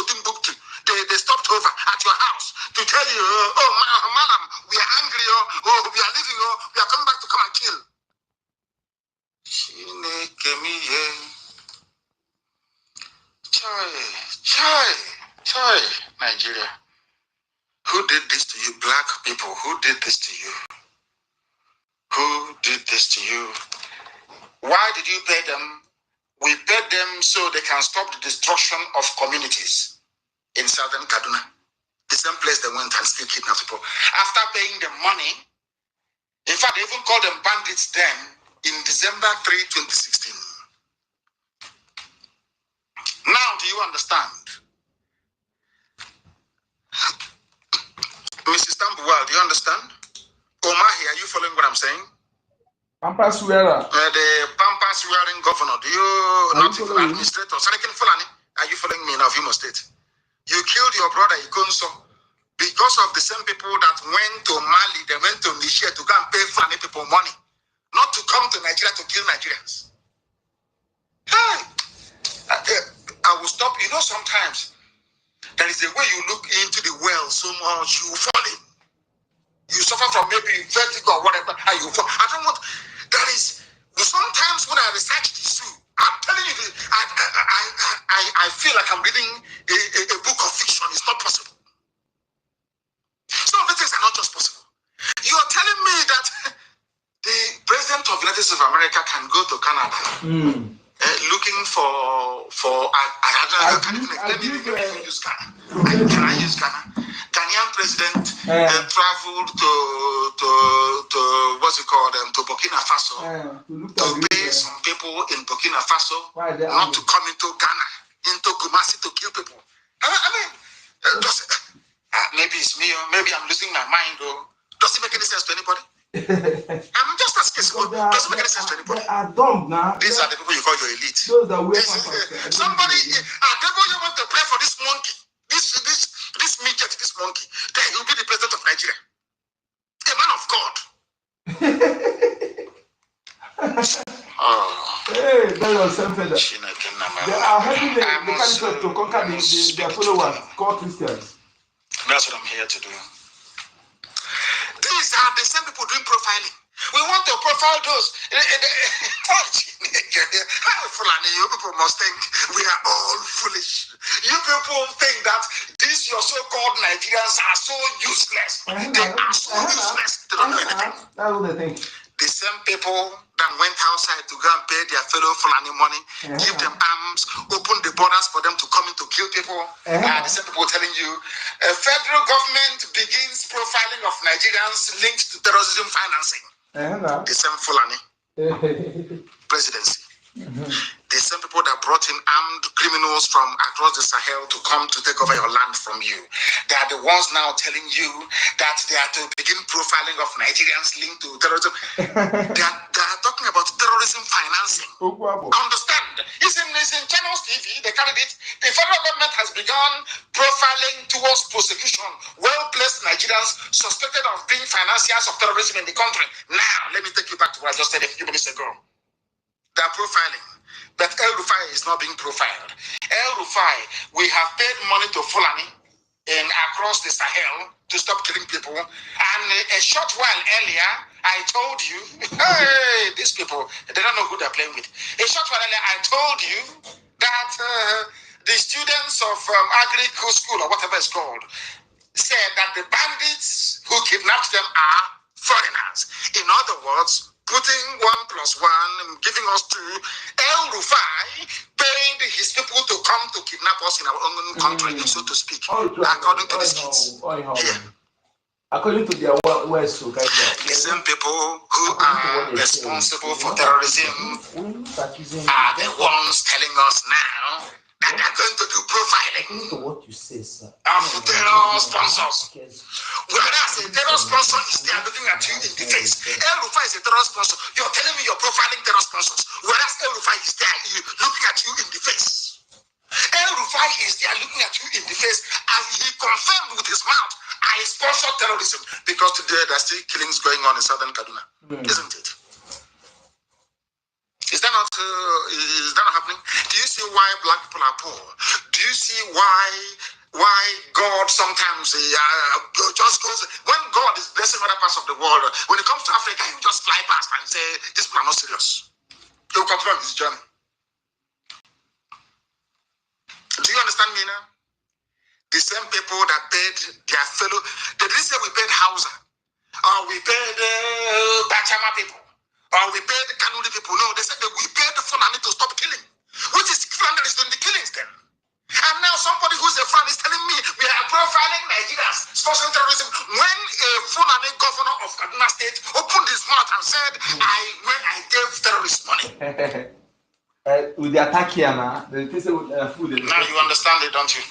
S1: Timbuktu, they stopped over at your house to tell you, madam, we are angry, we are leaving, we are coming back to come and kill. Chai, Nigeria. Who did this to you, black people? Who did this to you? Who did this to you? Why did you pay them? We paid them so they can stop the destruction of communities in southern Kaduna. The same place they went and still kidnap people. After paying them money, in fact, they even called them bandits then in December 3, 2016. Now, do you understand? Mrs. Tambuwal, do you understand? Omahi, are you following what I'm saying?
S3: Pampas wearer.
S1: The Pampas wearing governor, do you not even administrator? Sarikin Fulani, are you following me now, Imo State? You killed your brother Ikonso because of the same people that went to Mali, they went to Niger to go and pay Fulani people money, not to come to Nigeria to kill Nigerians. Hey, I will stop. You know, sometimes there is a way you look into the well so much, you fall in. You suffer from maybe vertigo or whatever, and you fall. I don't want, that is, sometimes when I research this, I'm telling you, I feel like I'm reading a book of fiction. It's not possible. Some of the things are not just possible. You are telling me that the president of the United States of America can go to Canada looking for let me use Ghana. Can I use Ghana? Ghanaian president traveled to what's it called, to Burkina Faso to pay some people in Burkina Faso not to come into Ghana, into Kumasi to kill people. I mean, maybe it's me, or maybe I'm losing my mind, or does it make any sense to anybody? I'm just asking, does it make any sense to anybody? These are the people you call your elite. Somebody, you want to pray for this monkey, this midget, this monkey, then he'll be the president of Nigeria. A man of God.
S3: Hey, that was something. They are helping the caliphate to conquer their followers, called Christians.
S1: That's what I'm here to do. These are the same people doing profiling. We want to profile those. Fulani, you people must think we are all foolish. You people think that these your so-called Nigerians are so useless. They are so useless. They don't know anything.
S3: That's what they think.
S1: The same people that went outside to go and pay their fellow Fulani money, give them arms, open the borders for them to come in to kill people. The same people telling you, federal government begins profiling of Nigerians linked to terrorism financing. The same Fulani presidency. The same people people that brought in armed criminals from across the Sahel to come to take over your land from you. They are the ones now telling you that they are to begin profiling of Nigerians linked to terrorism. they are talking about terrorism financing. Understand? It's in Channels TV, the candidate. The federal government has begun profiling towards prosecution well-placed Nigerians suspected of being financiers of terrorism in the country. Now, let me take you back to what I just said a few minutes ago. They are profiling. But El Rufai is not being profiled. El Rufai, we have paid money to Fulani across the Sahel to stop killing people. And a short while earlier, I told you, hey, these people, they don't know who they're playing with. A short while earlier, I told you that the students of Agri School, or whatever it's called, said that the bandits who kidnapped them are foreigners. In other words, putting 1 + 1, giving us 2. El Rufai paid his people to come to kidnap us in our own country, so to speak, according to the skits.
S3: According to their words,
S1: the same people who are responsible for terrorism are the ones telling us now that they're going to do profiling
S3: what you say, sir.
S1: Of terror sponsors. Whereas a terror sponsor is there looking at you in the face. El Rufai is a terror sponsor. You're telling me you're profiling terror sponsors. Whereas El Rufai is there looking at you in the face. El Rufai is there looking at you in the face, and he confirmed with his mouth, I sponsor terrorism, because today there's still killings going on in southern Kaduna. Isn't it? Is that not happening? Do you see why black people are poor? Do you see why God sometimes just goes, when God is blessing other parts of the world, when it comes to Africa, he will just fly past and say, these people are not serious. He will continue his journey. Do you understand me now? The same people that paid their fellow, they didn't say we paid Hausa, or we paid Bachama people, or we paid Kanuri people. No, they said that we paid the Fulani to stop killing. Which is Fulani is doing the killings then. And now somebody who's a Fulani is telling me we are profiling Nigerians, sponsoring terrorism, when a Fulani governor of Kaduna State opened his mouth and said, I gave terrorists money.
S3: With the attack here now, the food.
S1: Now you understand it, don't you?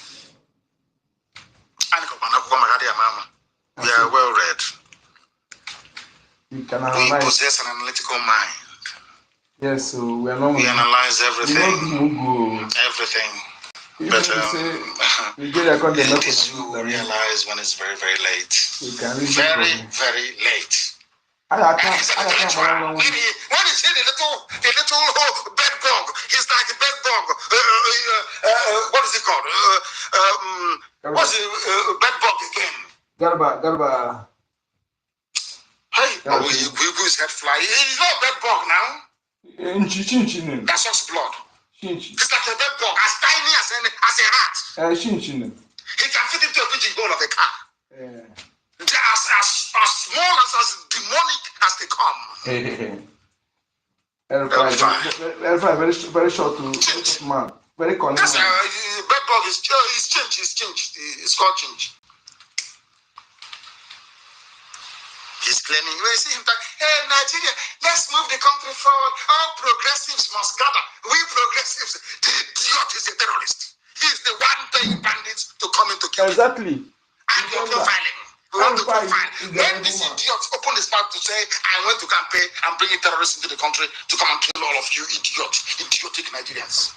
S1: We are well read. We possess an analytical mind.
S3: Yes, so we are not.
S1: We analyze everything. Everything. But it is you who realize when it's very, very late. Very, very late. When you see the little bed bug, he's like a bed bug. What is it called? What's the bed bug again?
S3: Garba.
S1: Hey, we his head fly. He's not a bed bug now. That's just blood. It's like a bed bug, as tiny as a rat. He can fit into a pigeon hole of a car. As small as demonic as they come.
S3: Very short man. Very connected.
S1: That's bed bug is changed. It's called change. He's claiming, we see him talk, hey, Nigeria, let's move the country forward. All progressives must gather. We progressives, the idiot is a terrorist. He's the one paying bandits to come into kill.
S3: Exactly.
S1: And you're profiling. We want to profile. When this idiot opened his mouth to say, I went to campaign and bring terrorists into the country to come and kill all of you idiotic Nigerians.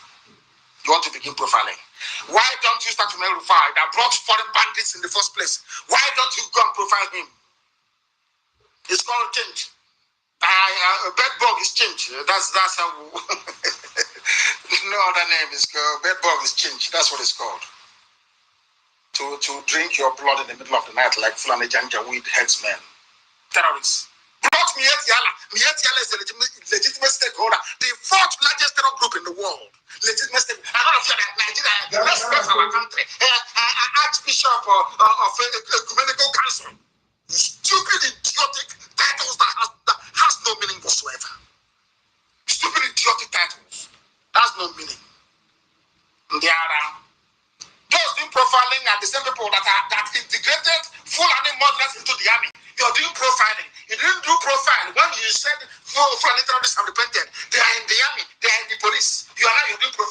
S1: You want to begin profiling. Why don't you start from El Rufai that brought foreign bandits in the first place? Why don't you go and profile him? It's called change. Bed bug is change. That's how. No other name is called. Bed bug is change. That's what it's called. To drink your blood in the middle of the night like Fulani Janjaweed headsmen, terrorists. Brought Mietiala. Mietiala is a legitimate stakeholder, the 4th largest terror group in the world. Legitimate stakeholder. And all of you that Nigeria, let's go for our country. Archbishop of Ecumenical Council. Stupid, idiotic titles that has no meaning whatsoever. Stupid, idiotic titles. That's no meaning. They are those doing profiling are the same people that integrated Fulani Muslims into the army. You're doing profiling. You didn't do profiling when you said Fulani terrorists have repented. They are in the army. They are in the police. You're doing profiling.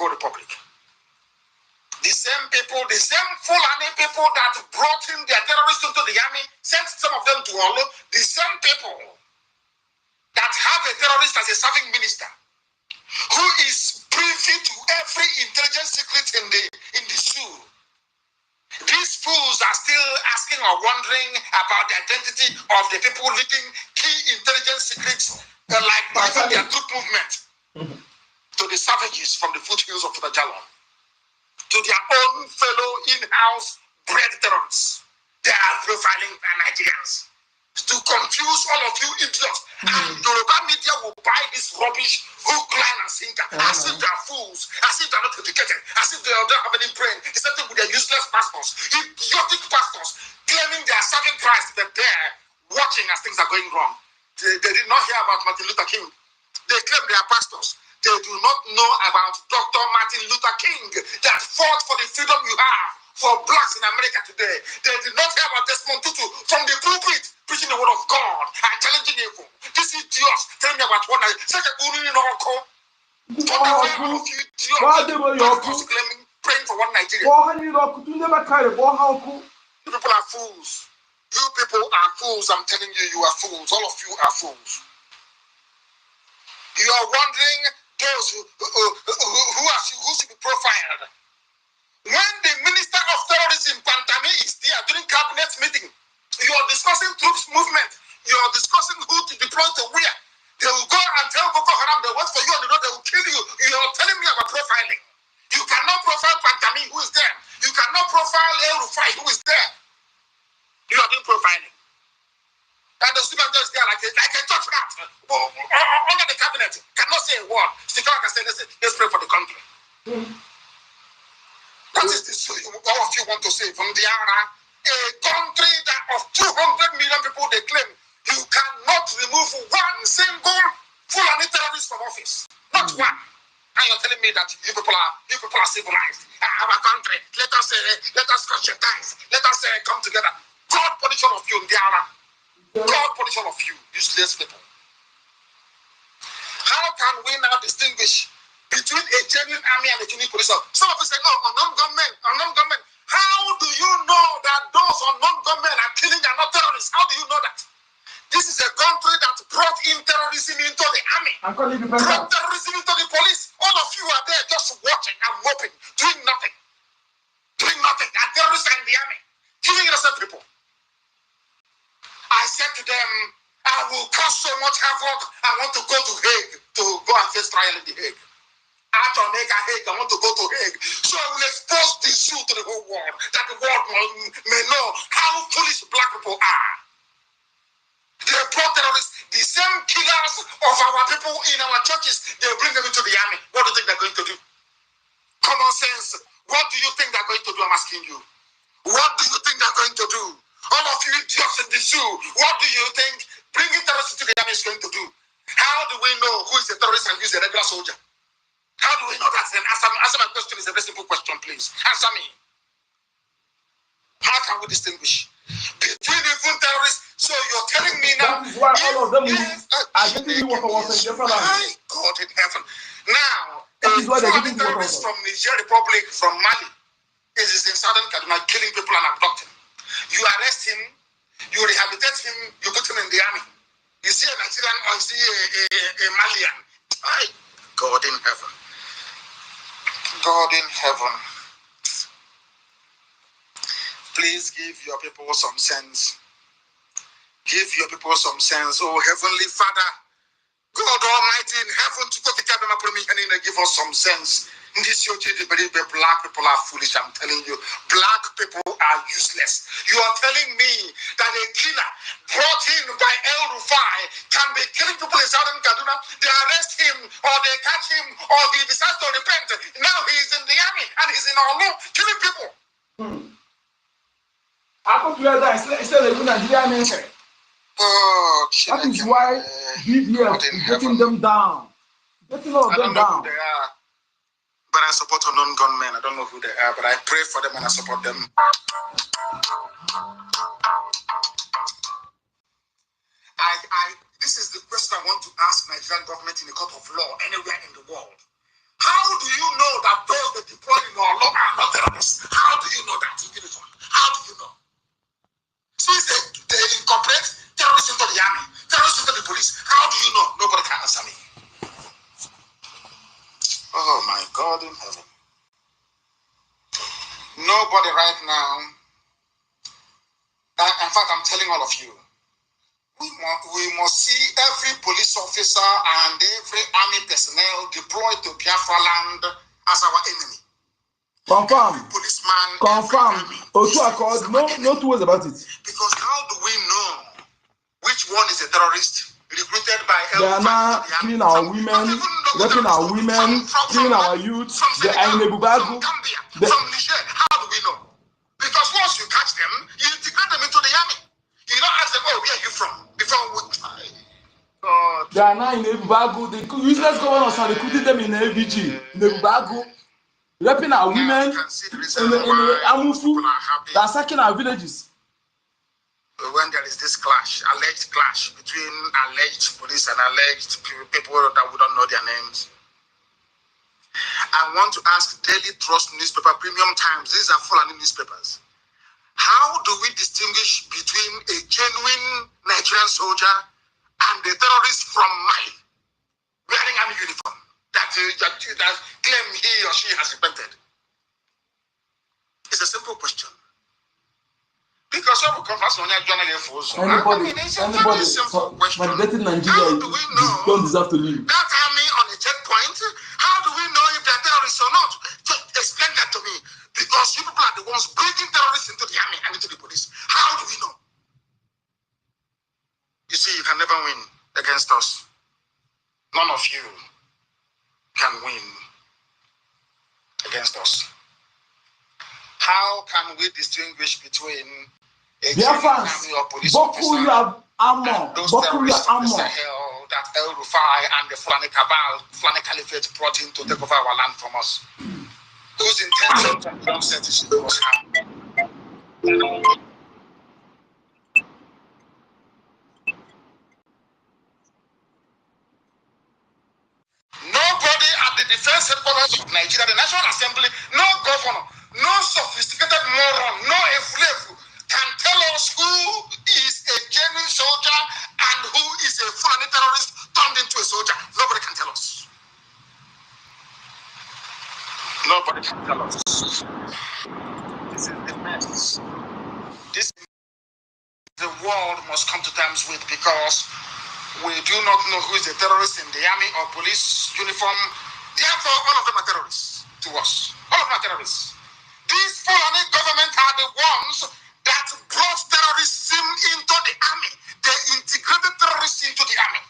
S1: whole republic. The same people, the same Fulani people that brought in their terrorists into the army, sent some of them to Olo, the same people that have a terrorist as a serving minister, who is privy to every intelligence secret in the zoo. These fools are still asking or wondering about the identity of the people leading key intelligence secrets, like even their troop movement, to the savages from the foothills of the Jalon, to their own fellow in-house bred terrorists. They are profiling Nigerians to confuse all of you idiots. And Yoruba media will buy this rubbish, hook, line, and sinker, as if they are fools, as if they are not educated, as if they don't have any brain. It's something with their useless pastors, idiotic pastors, claiming they are serving Christ, but they're watching as things are going wrong. They did not hear about Martin Luther King. They claim they are pastors. They do not know about Dr. Martin Luther King that fought for the freedom you have for blacks in America today. They did not hear about Desmond Tutu from the pulpit preaching the word of God and challenging evil. This idiot telling me about one night. Such a good in our call. Talk about all of you idiots claiming, praying for one Nigeria. You people are fools. You people are fools. I'm telling you, you are fools. All of you are fools. You are wondering those who should be profiled. When the Minister of Terrorism, Pantami, is there during cabinet meeting, you are discussing troops movement. You are discussing who to deploy to where. They will go and tell Boko Haram they wait for you on the road, they will kill you. You are telling me about profiling. You cannot profile Pantami, who is there. You cannot profile El Rufai, who is there. You are doing profiling. And the student is there like a church rat under the cabinet, cannot say a word. Still can say, let's pray for the country. What is this all of you want to say from the Ara? A country that of 200 million people, they claim you cannot remove one single Fulani terrorist from office. Not one. And you're telling me that you people are civilized. Our country, let us conscientize. Let us come together. God punish all of you in the Ara. God punish all of you, useless people. How can we now distinguish between a genuine army and a genuine police officer? Some of you say, oh, unknown gunmen. How do you know that those unknown gunmen are killing and not terrorists? How do you know that? This is a country that brought in terrorism into the army, brought terrorism into the police. All of you are there just watching and moping, doing nothing. And terrorists are in the army, killing innocent people. I said to them, I will cause so much havoc. I want to go to Hague to go and face trial in the Hague. After Hague, I want to go to Hague. So I will expose the zoo to the whole world, that the world may know how foolish black people are. They brought terrorists, the same killers of our people in our churches, they bring them into the army. What do you think they're going to do? Common sense. What do you think they're going to do? I'm asking you. What do you think they're going to do? All of you idiots in the zoo, what do you think bringing terrorists to the army is going to do? How do we know who is a terrorist and who is a regular soldier? How do we know that? Then answer my question. Is a very simple question, please. Answer me. How can we distinguish between even terrorists? So you're telling me now?
S3: That is why all of them are getting what was in different
S1: my God in heaven. Now,
S3: that is why they're
S1: Fulani
S3: getting
S1: terrorists from Niger Republic, from Mali, is in southern Kaduna, killing people and abducting. You arrest him, you rehabilitate him, you put him in the army. Is he a Nigerian or is he a Malian? My God in heaven. God in heaven. Please give your people some sense. Give your people some sense. Oh, Heavenly Father, God Almighty in heaven, give us some sense. In this country, black people are foolish. I'm telling you, black people are useless. You are telling me that a killer brought in by El Rufai can be killing people in southern Kaduna. They arrest him, or they catch him, or he decides to repent. Now he's in the army and he's in our law killing people. Oh,
S3: that is why BBF is getting them down. Getting all of them down.
S1: But I support unknown gunmen. I don't know who they are, but I pray for them and I support them. This is the question I want to ask Nigerian government in the court of law anywhere in the world. How do you know that those that deploy in our law are not terrorists? How do you know that in uniform? How do you know? Since they incorporate terrorists into the army, terrorists into the police, how do you know? Nobody can answer me. Oh my God in heaven. Nobody right now. In fact, I'm telling all of you, we must see every police officer and every army personnel deployed to Biafra land as our enemy.
S3: Confirm.
S1: Every policeman,
S3: confirm. Otu accord. No two ways about it.
S1: Because how do we know which one is a terrorist recruited by?
S3: They are now killing our women, raping our women, killing our youth. They are in Ebubagu.
S1: From Niger. How do we know? Because once you catch them, you integrate them into the army. You don't ask them, oh, where are you from? Before we try.
S3: They are now in Ebubagu. The useless governors are recruiting them in AVG, in Ebubagu, raping our women, in Amufu, they are sacking our villages.
S1: When there is this clash, alleged clash between alleged police and alleged people that we don't know their names. I want to ask Daily Trust newspaper, Premium Times, these are Fulani newspapers. How do we distinguish between a genuine Nigerian soldier and the terrorist from Mali wearing army uniform that claim he or she has repented? It's a simple question. Because when we come from
S3: anybody validating Nigeria don't deserve to live.
S1: That army on a checkpoint, how do we know if they're terrorists or not? Just explain that to me. Because you people are the ones bringing terrorists into the army and into the police. How do we know? You see, you can never win against us. None of you can win against us. How can we distinguish between a
S3: Biafrans, Boku you have armor, Boku you have armor.
S1: That El Rufai and the Fulani Cabal, Fulani Caliphate brought in to take over our land from us. Whose intentions and concept is to us have. Nobody at the defense headquarters of Nigeria, the National Assembly, no governor, no sophisticated moron, no efulefu can tell us who is a genuine soldier and who is a Fulani terrorist turned into a soldier. Nobody can tell us. Nobody can tell us. This is the mess. This the world must come to terms with, because we do not know who is a terrorist in the army or police uniform. Therefore, all of them are terrorists to us. All of them are terrorists. These Fulani government are the ones that brought terrorism into the army. They integrated terrorists into the army.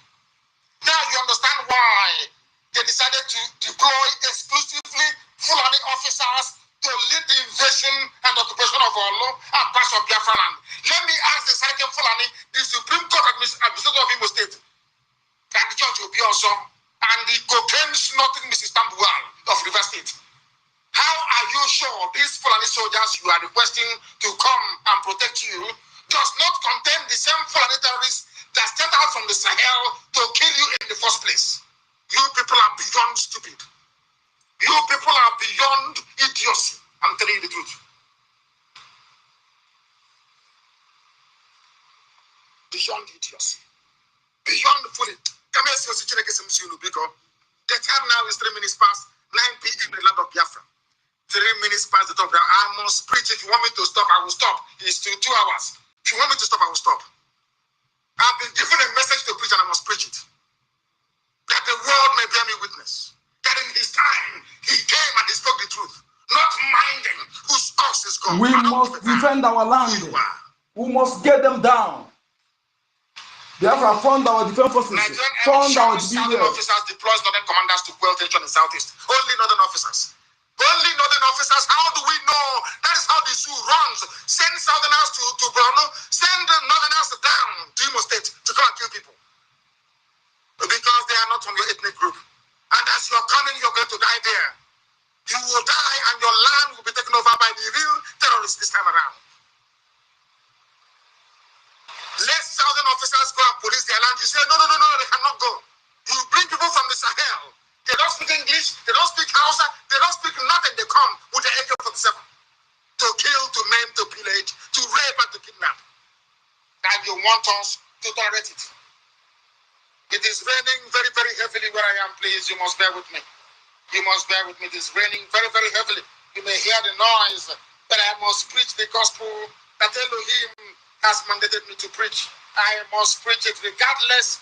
S1: Now you understand why they decided to deploy exclusively Fulani officers to lead the invasion and occupation of Olo and parts of Biafra land. Let me ask the Sergeant Fulani, the Supreme Court Administrator of Imo State, and the Judge Obi also, and the cocaine snorting Mrs. Tambuwal of River State. How are you sure these Fulani soldiers you are requesting to come and protect you does not contain the same Fulani terrorists that stepped out from the Sahel to kill you in the first place? You people are beyond stupid. You people are beyond idiocy. I'm telling you the truth. Beyond idiocy. Beyond fully. Come here, see because the time now is 3 minutes past 9 p.m. in the land of Biafra. 3 minutes past the top. I must preach. If you want me to stop, I will stop. It's 2 hours. If you want me to stop, I will stop. I've been given a message to preach and I must preach it. That the world may bear me witness. That in his time, he came and he spoke the truth. Not minding whose cause is gone.
S3: We must defend our land. We must get them down. Biafra fund our defense forces. Fund our
S1: Southern officers deploys northern commanders to quell tension in Southeast. Only northern officers. Only northern officers. How do we know? That is how the zoo runs. Send southerners to Borno. Send the northerners down to Imo State to come and kill people. Because they are not from your ethnic group. And as you're coming, you're going to die there. You will die and your land will be taken over by the real terrorists this time around. Let southern officers go and police their land. You say, no, they cannot go. You bring people from the Sahel. They don't speak English, they don't speak Hausa, they don't speak nothing. They come with the AK-47 to kill, to maim, to pillage, to rape, and to kidnap. And you want us to tolerate it. It is raining very, very heavily where I am. Please, you must bear with me. You must bear with me. It is raining very, very heavily. You may hear the noise, but I must preach the gospel that Elohim has mandated me to preach. I must preach it regardless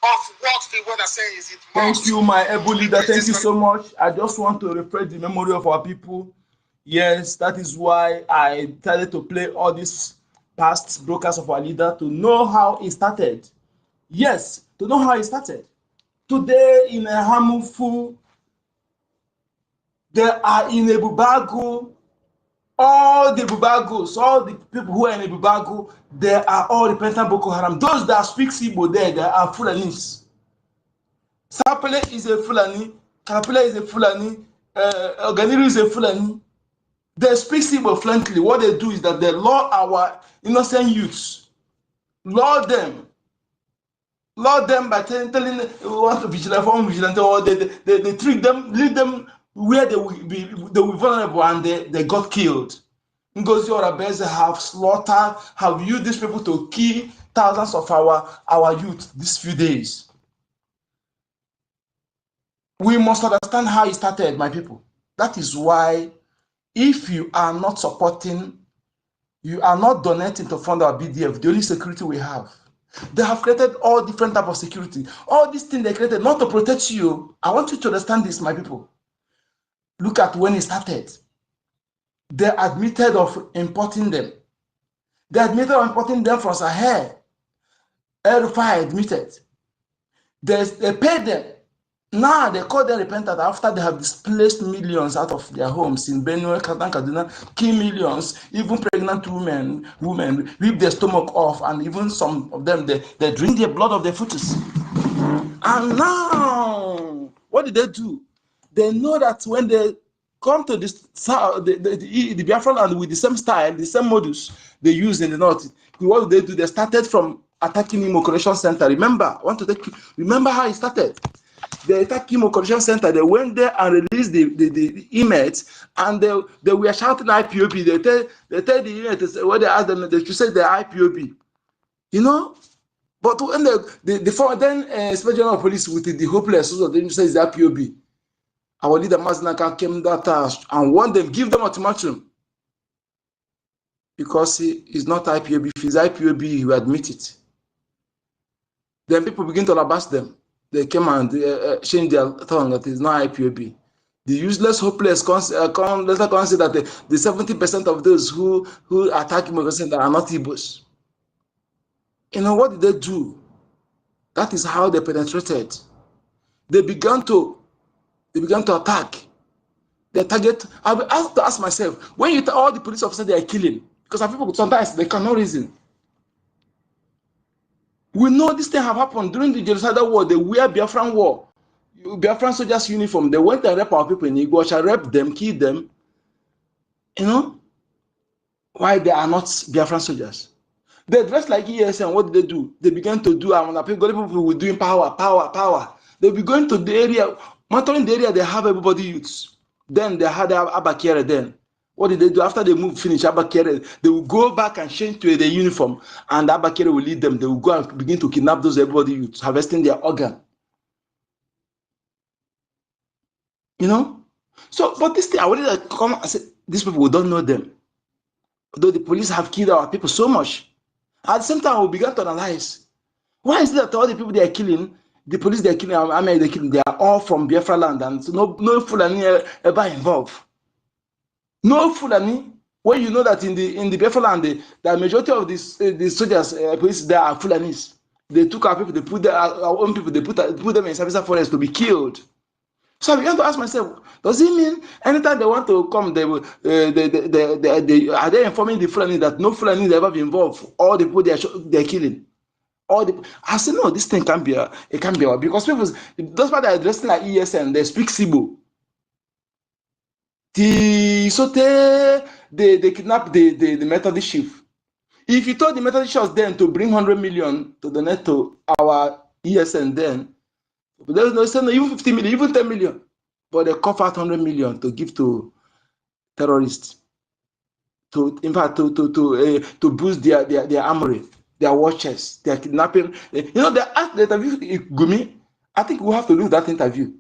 S1: of what the weather says.
S3: Thank you, my able leader. Thank you so much. I just want to refresh the memory of our people. Yes, that is why I decided to play all these past broadcasts of our leader to know how it started. Yes, to know how it started. Today in a harmful, there are in a Bubago, all the Bubagos, all the people who are in a Bubago, they are all repentant Boko Haram. Those that speak Igbo there, they are Fulanis. Sapele is a Fulani, Kalapele is a Fulani, Oganiru is a Fulani. They speak Igbo fluently. What they do is that they lure our innocent youths, lure them by telling them we want to vigilante, or they trick them, lead them where they will be vulnerable, and they got killed. NGOZI or Abeze have slaughtered, have used these people to kill thousands of our youth these few days. We must understand how it started, my people. That is why if you are not supporting, you are not donating to fund our BDF, the only security we have. They have created all different types of security. All these things they created not to protect you. I want you to understand this, my people. Look at when it started. They admitted of importing them. They admitted of importing them from Sahel. El-Rufai admitted. They paid them. Now they call them repentant after they have displaced millions out of their homes in Benue, Kaduna, kill millions, even pregnant women rip their stomach off, and even some of them they drink the blood of their fetus. And now, what did they do? They know that when they come to this the Biafra land with the same style, the same modus they use in the north, what did they do? They started from attacking Imo Correction Center. Remember how it started. They attacked Imo Correction Center. They went there and released the inmates, and they were shouting IPOB. They tell the inmates when they asked them, they should say the IPOB. You know? But when then Special General of Police with the hopeless, so they say the IPOB. Our leader Mazinaka came that task and warned them, give them ultimatum. Because he is not IPOB. If he's IPOB, he will admit it. Then people begin to lambast them. They came and changed their tongue that it's not IPOB. The useless, hopeless later consider that the 70% of those who attack Imo are not Igbos. You know what did they do? That is how they penetrated. They began to attack. They target. I have to ask myself, when you all the police officers they are killing, because some people sometimes they cannot reason. We know this thing have happened during the genocidal war. They wear Biafran war, Biafran soldiers uniform. They went and rape our people in OGOJA, rape them, kill them. You know why they are not Biafran soldiers? They dress like ESN. What did they do? They began to do. People were doing power. They'll be going to the area, monitoring the area. They have everybody youths. Then they had Abakere. Then what did they do after they finish Abakere? They will go back and change to the uniform, and Abakere will lead them. They will go and begin to kidnap those everybody youths, harvesting their organ. You know. So, but this thing, I wanted to come and say, these people don't know them. Though the police have killed our people so much. At the same time, we began to analyze. Why is it that all the people they are killing, the police they are killing, army they are killing, they are all from Biafra land, and so no Fulani ever involved. No Fulani. When you know that in the Biafra land, the majority of the soldiers, police, they are Fulanis. They took our people, they put our own people, they put them in Sabisa forest to be killed. So I began to ask myself, does it mean anytime they want to come, are they informing the Fulani that no Fulani ever be involved? All the people they are killing. I said, no, this thing can't be because people, those people that are dressing like ESN, they speak Sibo. They kidnap the Methodist chief. If you told the Methodist church then to bring 100 million to donate to our ESN then, There's no saying even 50 million, even 10 million. But they cough out 100 million to give to terrorists. To, in fact, to boost their armory, their watches, their kidnapping. You know, they asked the interview Gumi. I think we have to look at that interview.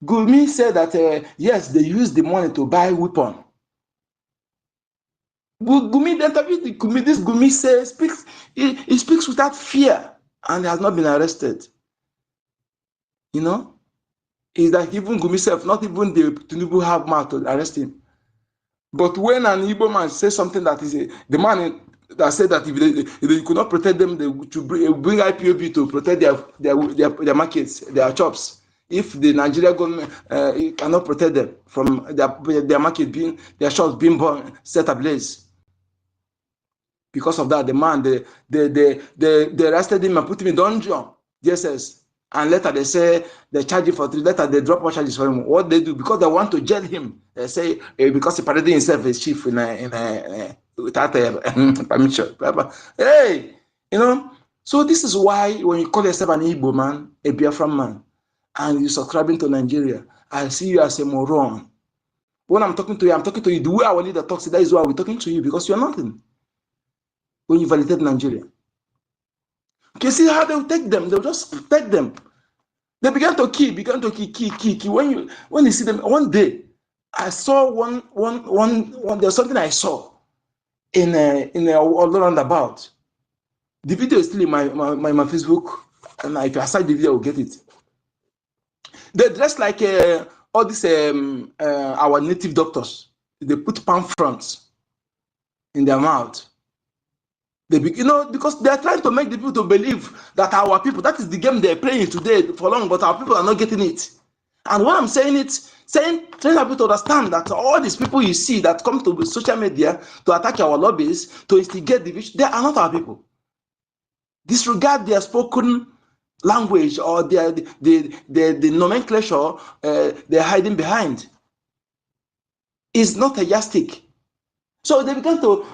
S3: Gumi said that yes, they use the money to buy weapon. Gumi, the interview, Gumi, this Gumi says he speaks without fear and has not been arrested. You know, is that even Gumi self, not even the Tinubu have mouth to arrest him. But when an Igbo man says something that is the man that said that if they could not protect them, they should bring IPOB to protect their markets, their shops. If the Nigerian government cannot protect them from their market being, their shops being set ablaze. Because of that, the man, they arrested him and put him in dungeon, DSS. And later they say they charge him for 3. Later they drop all charges for him. What they do, because they want to jail him, they say because he paraded himself as chief without permission. Hey, you know. So this is why when you call yourself an Igbo man, a Biafran man, and you're subscribing to Nigeria, I see you as a moron. When I'm talking to you, I'm talking to you the way our leader talks. That is why we're talking to you, because you're nothing. When you validate Nigeria. You see how they'll take them, they'll just take them. They began to kill. When you see them, one day, I saw there's something I saw in a roundabout. The video is still in my Facebook, and if I cite the video, I'll get it. They dress like all these our native doctors. They put palm fronts in their mouth. Because they are trying to make the people to believe that our people, that is the game they're playing today for long, but our people are not getting it. And when I'm saying trying people to understand that all these people you see that come to social media to attack our lobbies, to instigate division, they are not our people. Disregard their spoken language or the nomenclature they're hiding behind. It's not a yardstick. So they began to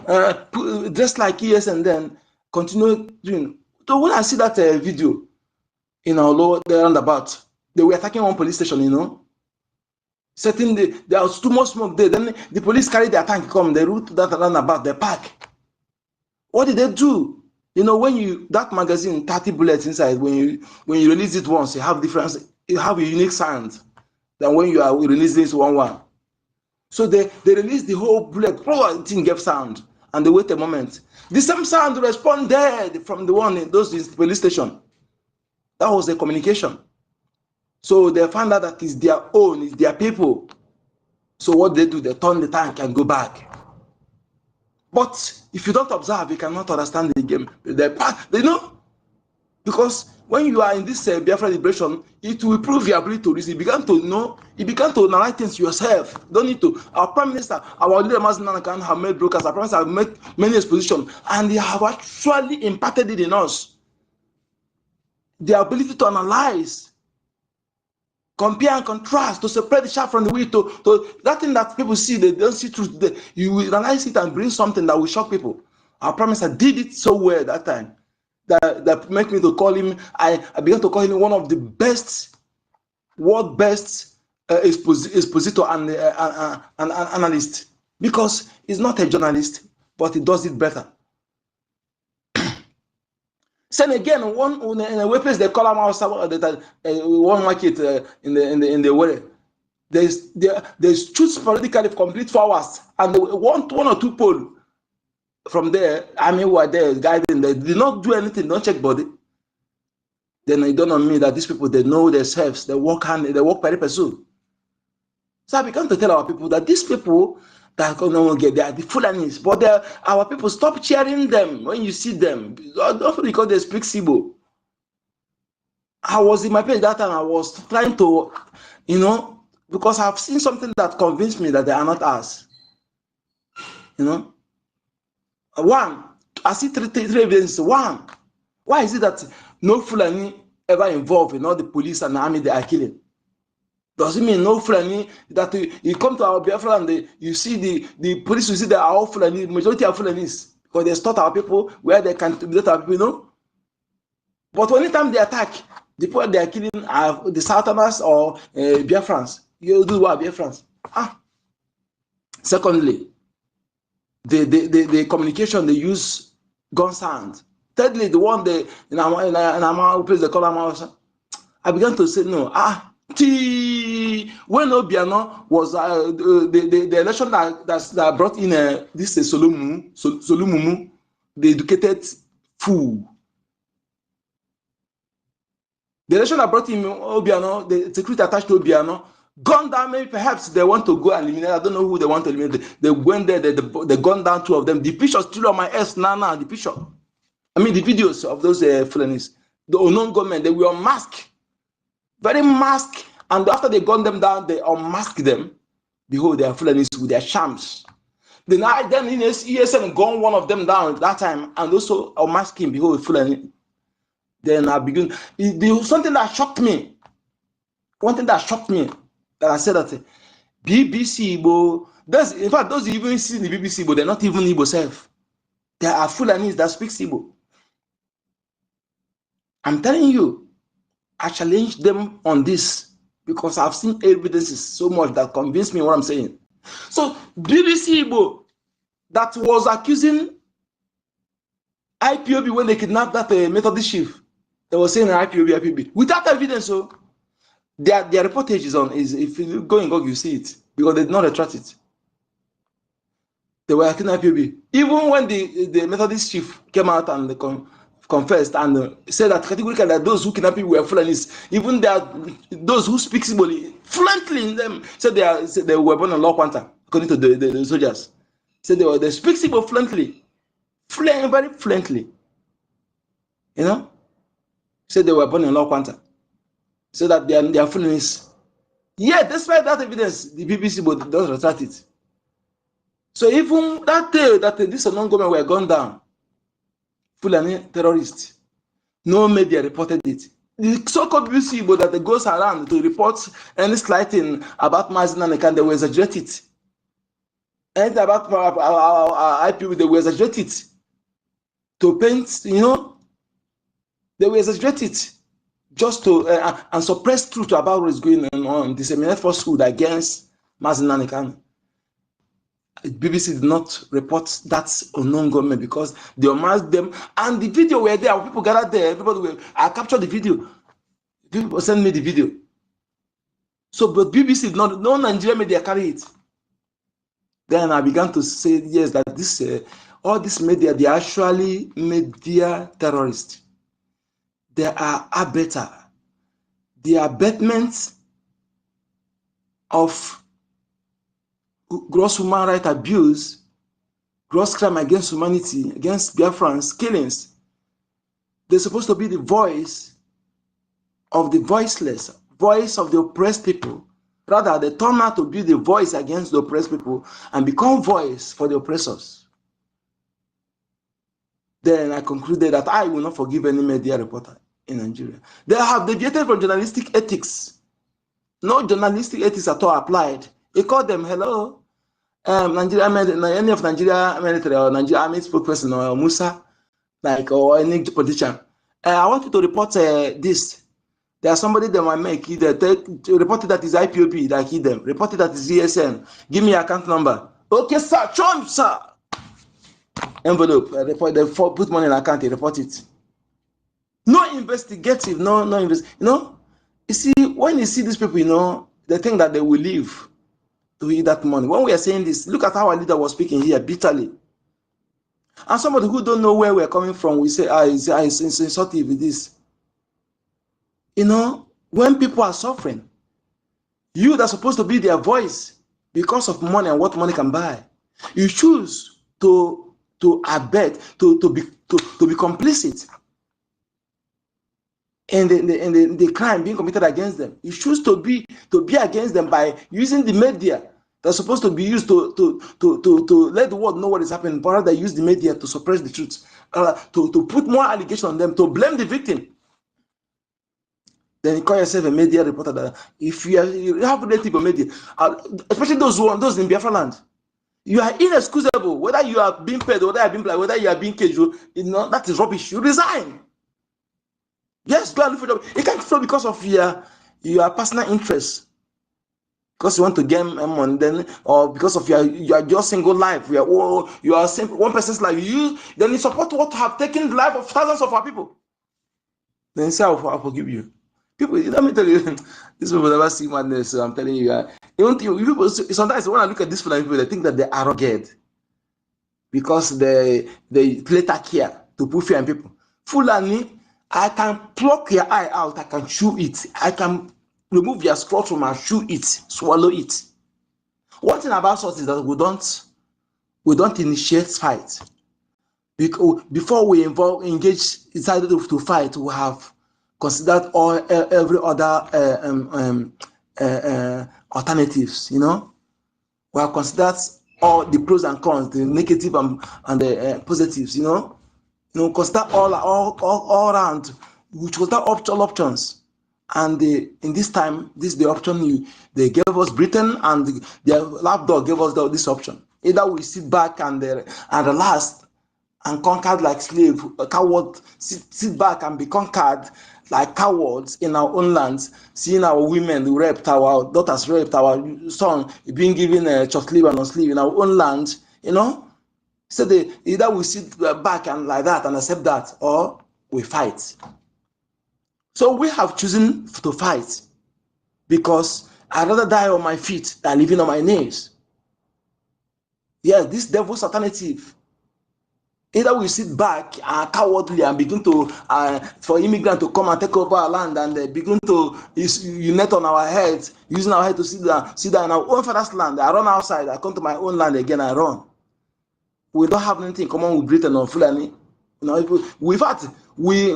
S3: dress like ES and then continue doing. So when I see that video, the roundabout, they were attacking one police station, setting there was too much smoke there. Then the police carried their tank, they route to that roundabout, they park. What did they do? When that magazine, 30 bullets inside, when you release it once, you have a unique sound than when you are releasing this one. So they released the whole bullet, it didn't get sound, and they wait a moment. The same sound responded from the one in those police station. That was the communication. So they found out that it's their own, it's their people. So what they do, they turn the tank and go back. But if you don't observe, you cannot understand the game. Because when you are in this Biafra liberation, it will prove your ability to reason. You began to know, you began to analyze things yourself. Don't need to. Our Prime Minister, our leader, ANNANG, have made brokers. Our Prime Minister have made many expositions, and they have actually impacted it in us. The ability to analyze, compare and contrast, to separate the chaff from the wheat, to that thing that people see, they don't see truth. You will analyze it and bring something that will shock people. Our Prime Minister did it so well that time. That make me to call him, I began to call him one of the best, world best expositor and analyst, because he's not a journalist, but he does it better. Then again, in a place they call him outside one market in the way. They shoot sporadically complete 4 hours, and one or two poles. From there, who are there guiding, they did not do anything, don't check body. Then it dawned on me that these people, they know themselves, they work very pursuit. So I began to tell our people that these people that they are the Fulanis, but our people, stop cheering them when you see them. Don't because they speak Sibo. I was in my page that time, I was trying to, because I've seen something that convinced me that they are not us. One, I see three evidences. One, why is it that no Fulani ever involved in all the police and the army they are killing? Does it mean no Fulani that you come to our Biafra and you see the police, you see they are all Fulani, majority are Fulanis, because they start our people where they can intimidate our people, But anytime they attack, The people they are killing are the Southerners or Biafrans. You do what Biafrans? Secondly, the communication they use gun sound. Thirdly, the one they in our place they call Amausa. I began to say no. When Obiano was the election that brought in this Solumumu, the educated fool. The election that brought in Obiano, the security attached to Obiano, gunned down. Maybe perhaps they want to go and eliminate. I don't know who they want to eliminate. They went there. They gunned down 2 of them. The pictures still on my ass now. The picture. I mean the videos of those Fulanis. The unknown government. They were unmasked, very masked. And after they gunned them down, they unmasked them. Behold, they are Fulanis with their shams. Then in ESN gunned one of them down that time, and also unmasked him. Behold, Fulani. Then I begin. Something that shocked me. One thing that shocked me. That I said that BBC Igbo. In fact, those you even see in the BBC Igbo, they're not even Igbo self. There are Fulanis that speak Igbo. I'm telling you, I challenge them on this because I've seen evidences so much that convince me what I'm saying. So BBC Igbo that was accusing IPOB when they kidnapped that Methodist chief. They were saying IPOB without evidence. So their reportage is if you go in Google, you see it because they did not retract it. They were accusing IPOB. Even when the Methodist chief came out and they confessed and said that categorically that those who kidnapped people were Fulanis. Even those who speak Igbo fluently in them said they were born in Law Quanta, according to the soldiers. Said they speak Igbo fluently, very fluently. You know, said they were born in Law Quanta. So that they are Fulanis. Yet, despite that evidence, the BBC doesn't retract it. So even that day that this non-government were gone down, Fulani terrorists, no media reported it. The so-called BBC that goes around to report any slighting about Mazin and they will exaggerate it. Anything about our IPO, they will exaggerate it. To paint, you know, they will exaggerate it. Just to and suppress truth about what is going on, disseminate falsehood against Mazin Nanikan. BBC did not report that unknown government because they unmasked them, and the video were there. People gathered there. I captured the video. People sent me the video. So, but BBC did not. No Nigerian media carry it. Then I began to say yes that this all this media they are actually media terrorists. They are abettor. The abatement of gross human rights abuse, gross crime against humanity, against Biafrans, killings. They're supposed to be the voice of the voiceless, voice of the oppressed people. Rather, they turn out to be the voice against the oppressed people and become voice for the oppressors. Then I concluded that I will not forgive any media reporter in Nigeria. They have deviated from journalistic ethics. No journalistic ethics at all applied. He called them, hello, Nigeria, any of Nigeria military or Nigeria army spokesperson or Musa, like, or any politician. I want you to report this. There's somebody that might make it, reported that is IPOB, that hit them. Reported that is ESN. Give me your account number. Okay, sir, Trump, sir. Envelope, put money in account, they report it. No investigative, no invest. You know, you see, when you see these people, you know, they think that they will live to eat that money. When we are saying this, look at how our leader was speaking here bitterly. And somebody who don't know where we're coming from, we say, it's insulting with this. You know, when people are suffering, you that's supposed to be their voice because of money and what money can buy, you choose to abet, to be complicit in the crime being committed against them. You choose to be against them by using the media that's supposed to be used to let the world know what is happening, but rather use the media to suppress the truth, to put more allegation on them, to blame the victim. Then you call yourself a media reporter. That if you have relative media, especially those in Biafra land, you are inexcusable. Whether you are being paid, whether you are being caged, that is rubbish. You resign.
S4: Yes, go and look for job. You can't flow because of your personal interest. Because you want to get money, then, or because of your just single life, you are one person's life. Then you support what have taken the life of thousands of our people. Then say, I'll forgive you. People, let me tell you, these people never see madness. So I'm telling you, people, sometimes when I look at these people, they think that they're arrogant because they later care to put fear in people. Fulani, I can pluck your eye out, I can chew it, I can remove your scrotum and chew it, swallow it. One thing about us is that we don't initiate fight. Before we engage decided to fight, we have considered every other alternatives. You know, we have considered all the pros and cons, the negative and the positives. You know, consider all around. We consider all options. And in this time, this is the option they gave us. Britain and their lapdog gave us this option. Either we sit back and relax and conquered like slave, coward, sit back and be conquered like cowards in our own lands, seeing our women raped, our daughters raped, our son being given a chocolate and sleeve in our own land, you know. So either we sit back and like that and accept that, or we fight. So we have chosen to fight because I'd rather die on my feet than living on my knees. Yeah, this devil's alternative. Either we sit back cowardly and begin to, for immigrants to come and take over our land and begin to unite on our heads, using our head to sit down in our own father's land. I run outside, I come to my own land again, I run. We don't have anything in common with Britain or Fulani. You know, in fact, we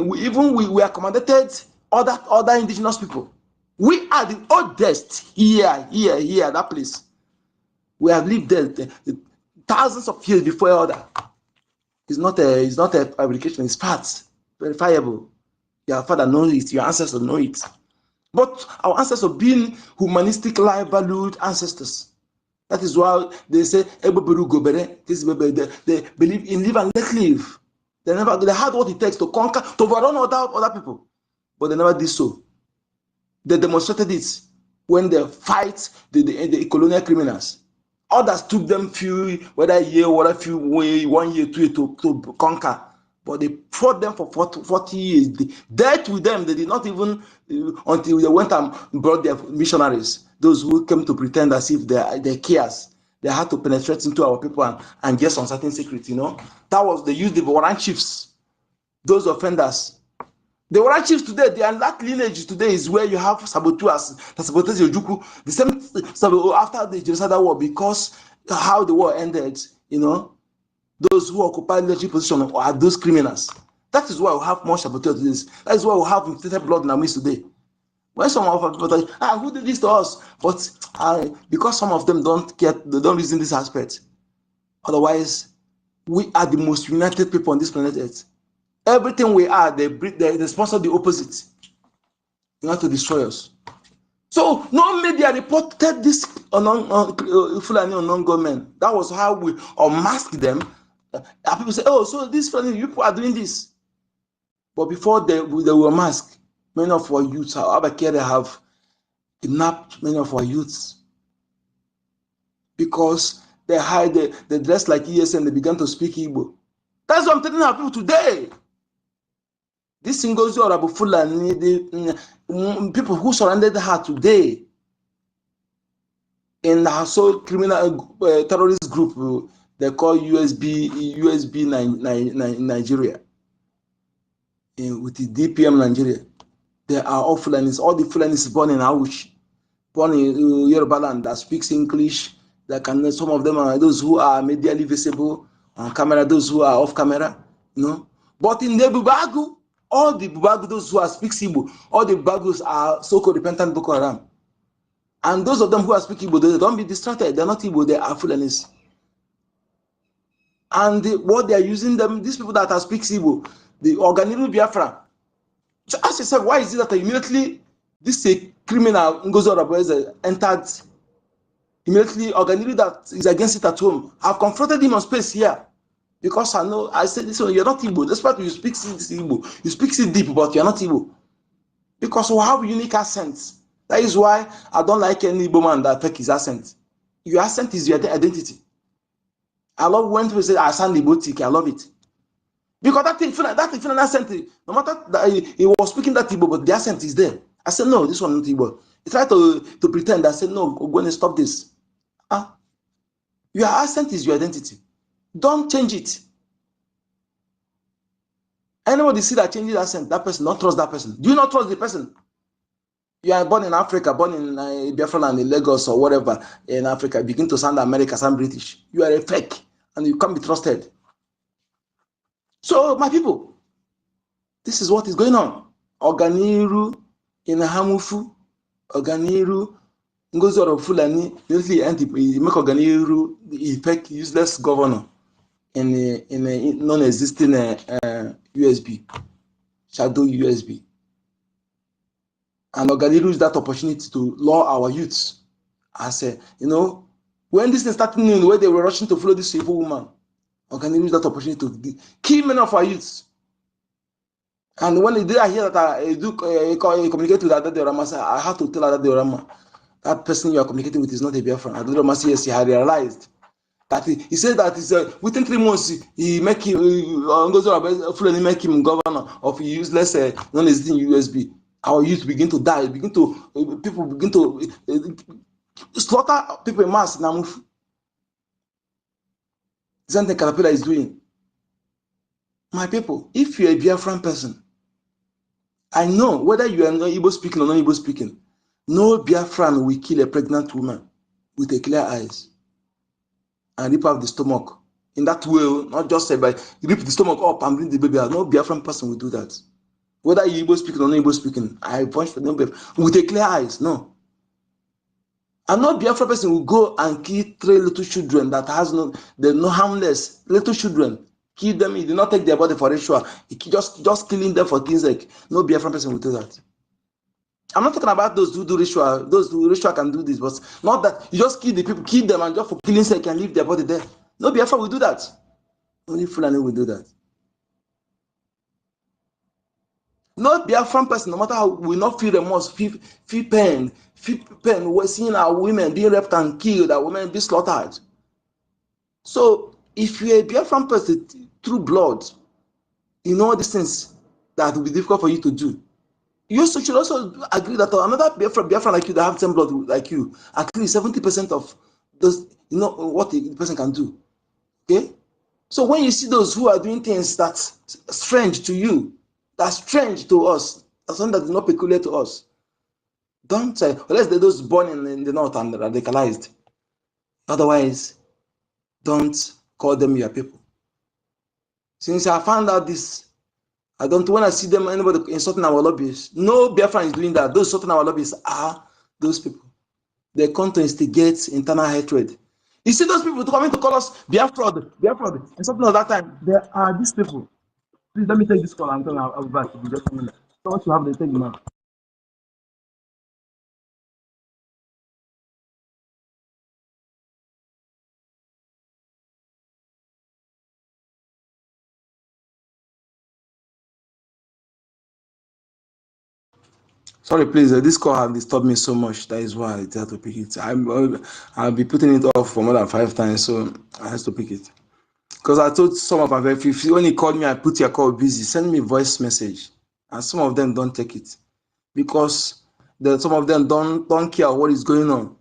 S4: accommodated other indigenous people. We are the oldest here, that place. We have lived there thousands of years before other. It's not a fabrication, it's facts, verifiable. Your father knows it, your ancestors know it. But our ancestors being humanistic, life valued ancestors. That is why they say they believe in live and let live. They had what it takes to conquer, to overrun other people. But they never did so. They demonstrated it when they fight the colonial criminals. Others took them whether a year or 1 year, 2 years to conquer. But they fought them for 40 years. They dealt with them. They did not even, until they went and brought their missionaries, those who came to pretend as if they cares. They had to penetrate into our people and get some certain secret, you know. They used the warrant chiefs, those offenders. The warrant chiefs today, that lineage today is where you have saboteurs, the saboteurs Yojuku, the same after the Genocidal War, because how the war ended, you know, those who occupy leadership position are those criminals. That is why we have more saboteurs. That is why we have infected blood in our midst today. When some of our people say, who did this to us? But because some of them don't reason this aspect. Otherwise, we are the most united people on this planet Earth. Everything we are, they sponsor the opposite. You have to destroy us. So no media reported this Fulani unknown government. That was how we unmasked them. People say, oh, so these Fulani people are doing this. But before they were masked, many of our youths, they have kidnapped many of our youths because they dress like ES and they began to speak Igbo. That's what I'm telling our people today. This NGOZI or Abu Fulani, the people who surrounded her today in the so criminal terrorist group they call USB Nigeria, with the DPM Nigeria. They are all Fulanis. All the Fulanis born in Ausch, born in Yoruba land that speaks English. Some of them are those who are medially visible on camera, those who are off camera, you know. But in the Bubagu, all the Bubagu, those who are speak Igbo, all the Bubagus are so-called repentant Boko Haram. And those of them who are speaking Igbo, they don't be distracted. They're not Igbo, they are Fulanis. And what they are using them, these people that are speak Igbo, the Organiru Biafra. So ask yourself, why is it that immediately this criminal NGOZI Oraboeze entered, immediately Organiru that is against it at home, I've confronted him on space here. Because I said, listen, you're not Igbo. Despite you speak Igbo, you speak deep, but you're not Igbo. because we have unique accents. That is why I don't like any Igbo man that fake his accent. Your accent is your identity. I love when people say I sound Igbotic. I love it. Because that thing, accent, no matter that he was speaking that Igbo, but the accent is there. I said, no, this one not Igbo. He tried to pretend. I said, no, go and stop this. Your accent is your identity. Don't change it. Anybody see that changes accent, that person, don't trust that person. Do you not trust the person? You are born in Africa, born in Biafra and in Lagos or whatever in Africa, begin to sound American, sound British. You are a fake and you can't be trusted. So, my people, this is what is going on. Oganiru in Hamufu, Oganiru, Ngozi of Fulani, usually make Oganiru the effect useless governor in a non-existing USB, shadow USB. And Oganiru used that opportunity to lure our youths. I said, when this thing started in the way they were rushing to follow this evil woman, Oganiru used that opportunity to kill many of our youths. And when they hear that I communicate with Adade Orama, I have to tell Adade Orama, that person you are communicating with is not a Biafran. Adade Orama says, yes, he had realized that he said that within 3 months he make him make him governor of a useless non-existing USB. Our youth begin to die, people begin to slaughter people in mass. Now, something Caterpillar is doing. My people, if you're a Biafran person, I know whether you are Igbo speaking or non Igbo speaking, no Biafran will kill a pregnant woman with a clear eyes and rip out the stomach. In that way, not just say by rip the stomach up and bring the baby out. No Biafran person will do that. Whether you Igbo speaking or non Igbo speaking, I punch for them with a clear eyes. No. And no Biafran person will go and kill 3 little children that has they're no harmless little children. Kill them, he did not take their body for ritual. He just killing them for king's sake. No Biafran person will do that. I'm not talking about those who do ritual. Those who do ritual can do this, but not that you just kill the people, kill them, and just for killing sake and leave their body there. No Biafran will do that. Only Fulani will do that. No Biafran person, no matter how, will not feel remorse, feel pain, we're seeing our women being raped and killed, our women being slaughtered. So if you're a Biafran person through blood, you know these things that will be difficult for you to do. You should also agree that another Biafran like you that have 10 blood like you, at least 70% of those, what the person can do. Okay? So when you see those who are doing things that's strange to you, that's strange to us, that's something that is not peculiar to us, don't say, unless they're those born in the north and radicalized. Otherwise, don't call them your people. Since I found out this, I don't want to see them, anybody insulting our lobbies. No Biafran is doing that. Those insulting our lobbies are those people. They come to instigate internal hatred. You see those people coming to call us Biafra, and something like that time. There are these people. Please let me take this call. I'm going to be back. Just a minute. So what you have, they take you now. Sorry, please. This call has disturbed me so much. That is why I had to pick it. I'll be putting it off for more than 5 times, so I have to pick it. Because I told some of my friends, when you call me, I put your call busy. Send me a voice message, and some of them don't take it because some of them don't care what is going on.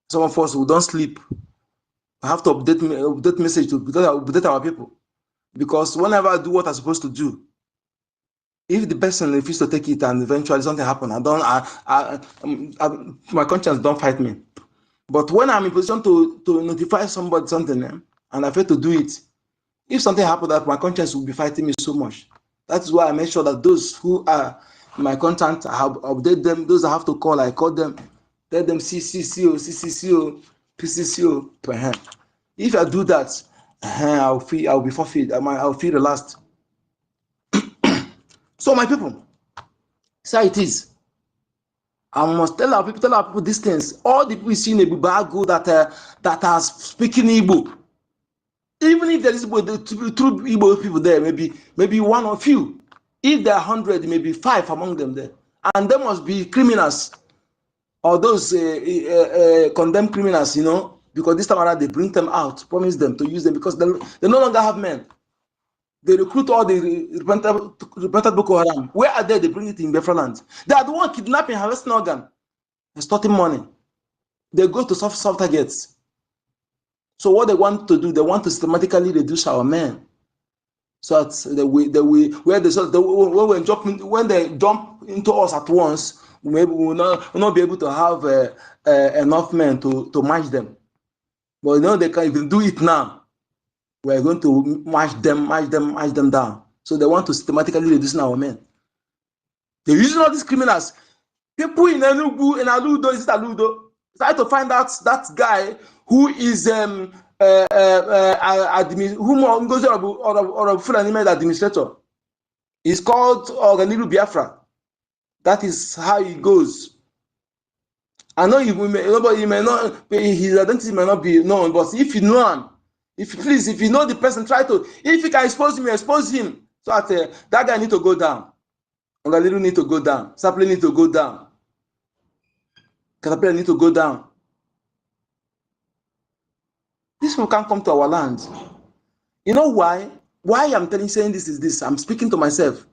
S4: Some of us who don't sleep have to update message to update our people, because whenever I do what I'm supposed to do, if the person refuses to take it and eventually something happens, my conscience don't fight me. But when I'm in position to notify somebody something and I fail to do it, if something happens, that my conscience will be fighting me so much. That's why I make sure that those who are in my contact, I have update them. Those I have to call, I call them, tell them CCCO, CCCO, PCCO per hand. If I do that, I'll be forfeit. I'll feel relaxed. So my people, so it is. I must tell our people these things. All the people we see in Ebibago that are speaking Igbo, even if there is true Igbo people there, maybe one or few. If there are 100, maybe 5 among them there. and there must be criminals or those condemned criminals, you know, because this time around they bring them out, promise them to use them because they no longer have men. They recruit all the repentant Boko Haram. Where are they? They bring it in Biafra land. They are the one kidnapping, harvesting organ, extorting money. They go to soft targets. So what they want to do, they want to systematically reduce our men. So that when they jump into us at once, maybe we will not be able to have enough men to match them. But you know they can even do it now. We are going to match them down. So they want to systematically reduce our men. They're using all these criminals. People in Enugu, in Aludo, is it Aludo? Try to find out that guy who is who goes or a full animal administrator. He's called Biafra. That is how it goes. I know you may not, his identity may not be known, but if you know him, if you know the person, try to, if you can expose him, expose him. So that guy need to go down. Ongalilu need to go down. Sapling need to go down. Caterpillar need to go down. These people can't come to our land. You know why? Why I'm saying this is this. I'm speaking to myself.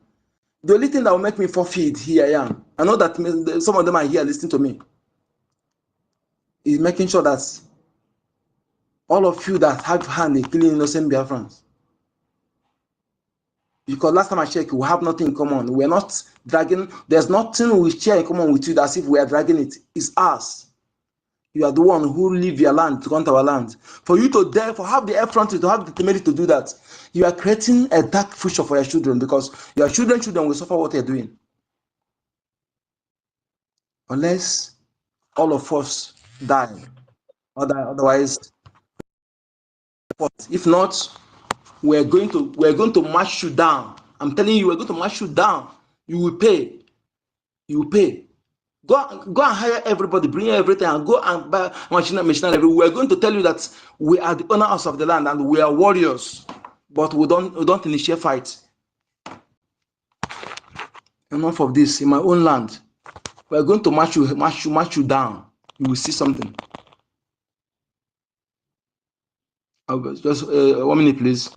S4: The only thing that will make me forfeit, here I am. I know that some of them are here listening to me. Is making sure that all of you that have hand in killing innocent Biafrans. Because last time I checked, we have nothing in common. We're not dragging, there's nothing we share in common with you as if we are dragging it. It's us. You are the one who leave your land to come to our land. For you to therefore have the effrontery, to have the temerity to do that, you are creating a dark future for your children because your children will suffer what you're doing. Unless all of us die. Otherwise, if not, we're going to march you down. I'm telling you, we're going to march you down. You will pay. You will pay. Go and hire everybody, bring everything, and go and buy machinery. We're going to tell you that we are the owners of the land and we are warriors, but we don't initiate fights. Enough of this. In my own land, we're going to march you down. You will see something. Just 1 minute, please.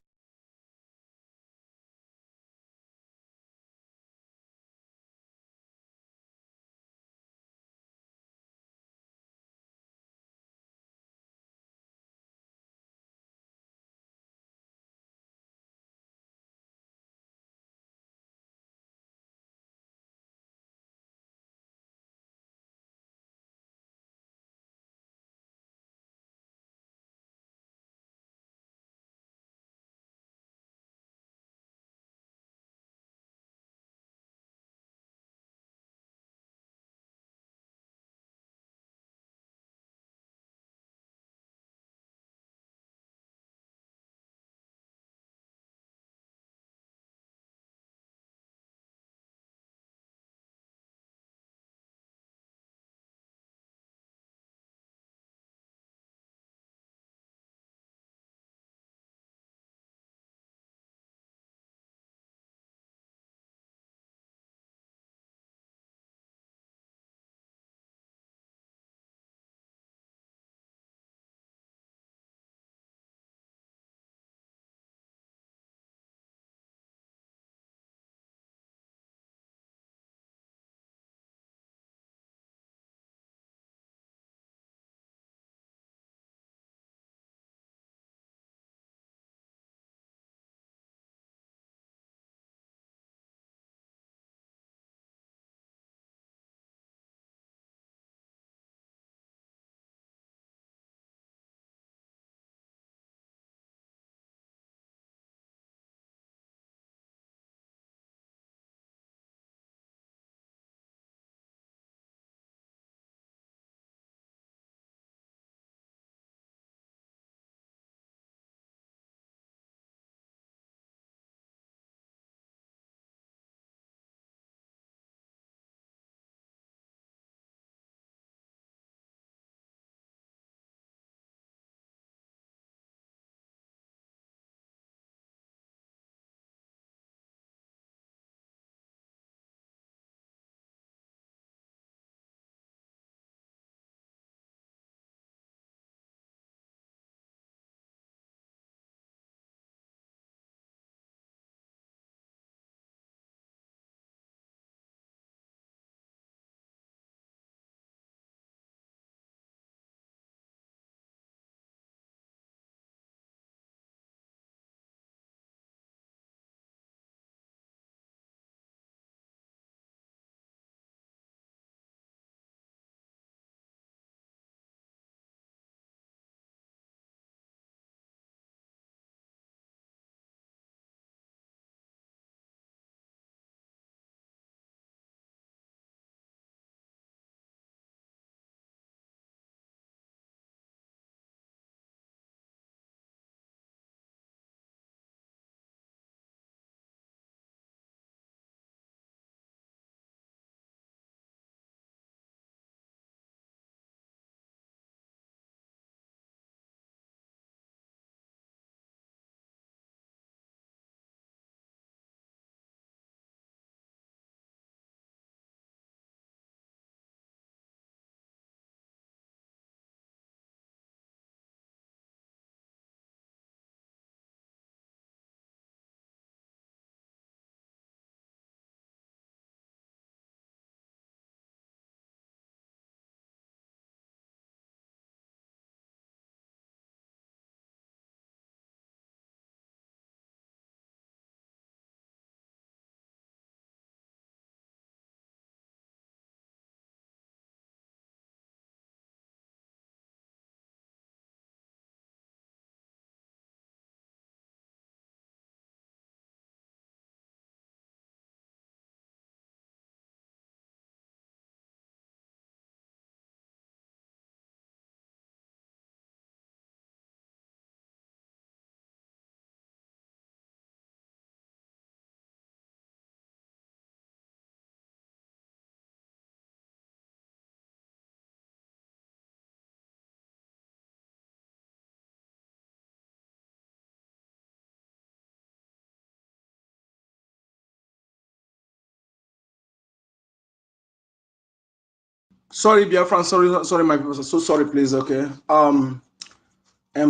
S4: Sorry, Biafran. Sorry, my people. So sorry, please. Okay. I'm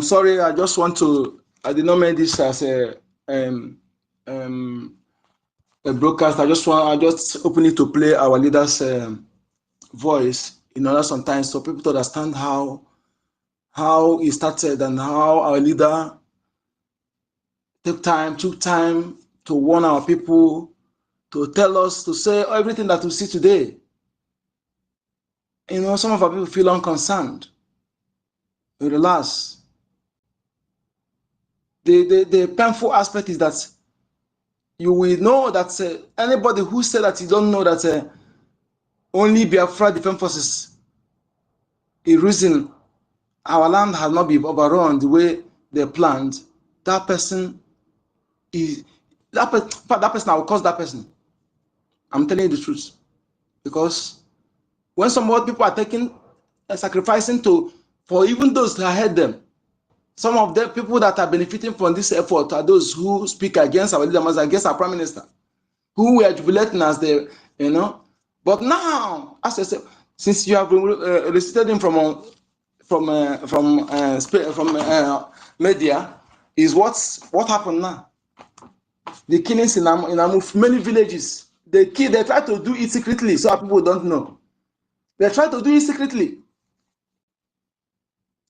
S4: sorry. I just want to. I did not make this as a broadcast. I just open it to play our leader's voice in order sometimes for people to understand how it started and how our leader took time to warn our people, to tell us, to say everything that we see today. You know, some of our people feel unconcerned. We relax. The painful aspect is that you will know that anybody who said that you don't know that only Biafra Defense Forces, a reason our land has not been overrun the way they planned, that person is that person. I will curse that person. I'm telling you the truth, because when some more people are taking sacrificing for even those who heard them, some of the people that are benefiting from this effort are those who speak against our leaders, against our prime minister, who were jubilating as they, you know. But now, as I said, since you have recited him from media, is what happened now? The killings in many villages. They try to do it secretly, so people don't know. They try to do it secretly.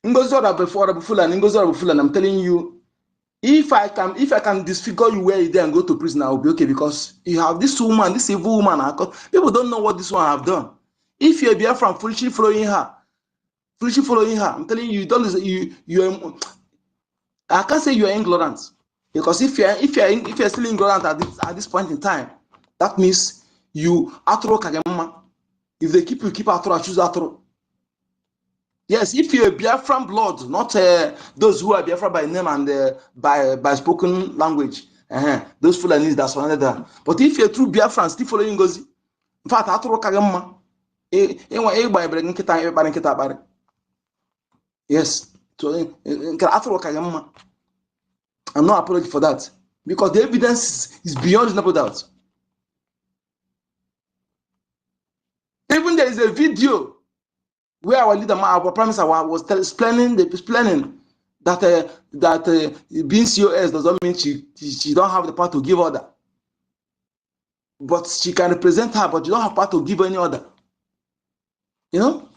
S4: NGOZI and I'm telling you, if I can disfigure you where you there and go to prison, I will be okay, because you have this woman, this evil woman. People don't know what this one have done. If you're Biafran foolishly following her, I'm telling you, I can't say you are ignorant, because if you're still ignorant at this point in time, that means you atro kagemma. If they keep atro, choose atro. Yes, if you're a Biafran blood, not those who are Biafra by name and by spoken language, those Fulanis, that's another. But if you're true Biafran, still following NGOZI, in fact, atro kagemma. Yes, so I'm not apology for that, because the evidence is beyond reasonable doubt. Even there is a video where our leader, our prime minister, was explaining that being COS doesn't mean she don't have the power to give order, but she can represent her, but you don't have power to give any order. You know,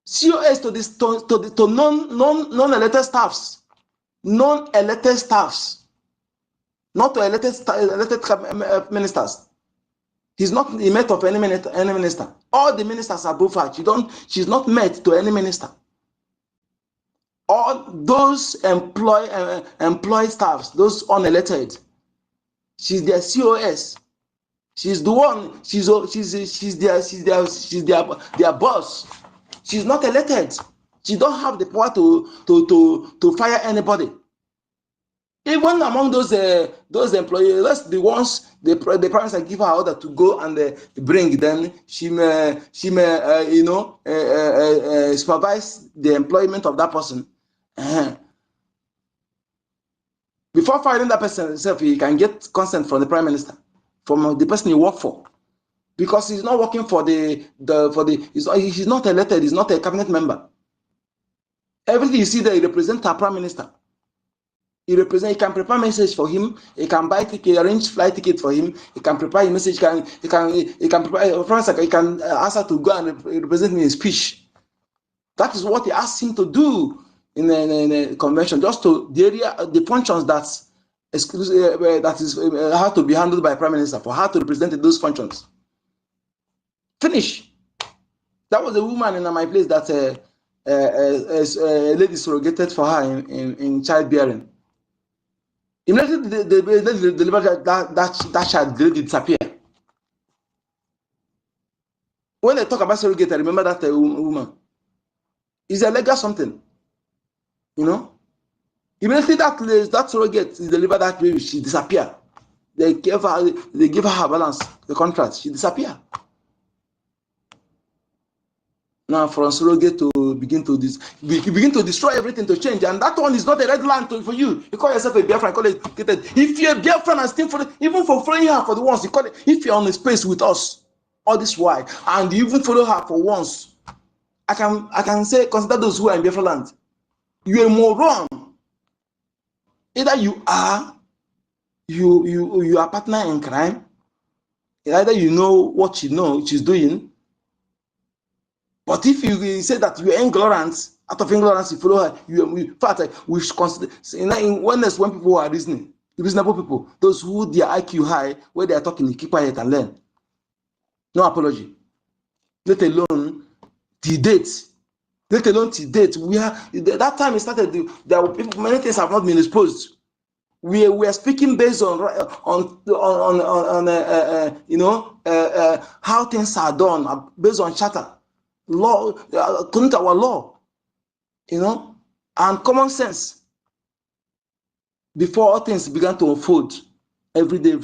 S4: COS to non-elected staffs, not to elected ministers. He's not the mate of any minister. All the ministers are above her. She's not mate to any minister. All those employed staffs, those unelected, she's their COS. She's the one. She's their boss. She's not elected. She don't have the power to fire anybody. Even among those employees, that's the ones the prime minister give her order to go and bring. Then she may supervise the employment of that person. Before firing that person himself, he can get consent from the prime minister, from the person he work for, because he's not working for he's not elected. He's not a cabinet member. Everything you see there, he represents our prime minister. He can prepare message for him. He can buy ticket, arrange flight ticket for him. He can prepare a message. He can prepare. He can ask her to go and represent me in speech. That is what he asked him to do in a convention, just to the functions that have to be handled by prime minister, for her to represent those functions. Finish. That was a woman in my place that a lady surrogated for her in childbearing. Immediately, that child did disappear. When they talk about surrogate, I remember that woman. It's a legal something, you know. Immediately that surrogate is delivered that baby, she disappeared. They give her her balance, the contract, she disappeared. Now, from surrogate to begin to destroy everything, to change, and that one is not a red line for you. You call yourself a Biafran, call it educated. If you're a Biafran and still even for following her for the ones you call it, if you're on a space with us, all this while, and you even follow her for once, I can say consider those who are in Biafra land. You're a moron. Either you are a partner in crime, either you know what she's doing. But if you say that you're ignorant, out of ignorance you follow her, in fact, we should consider when people are reasonable people, those who their IQ high, where they are talking, you keep quiet and learn. No apology. Let alone the date. Let alone the date. That time it started. Many things have not been exposed. We are speaking based on how things are done, based on charter, law, according to our law, and common sense. Before all things began to unfold, every day.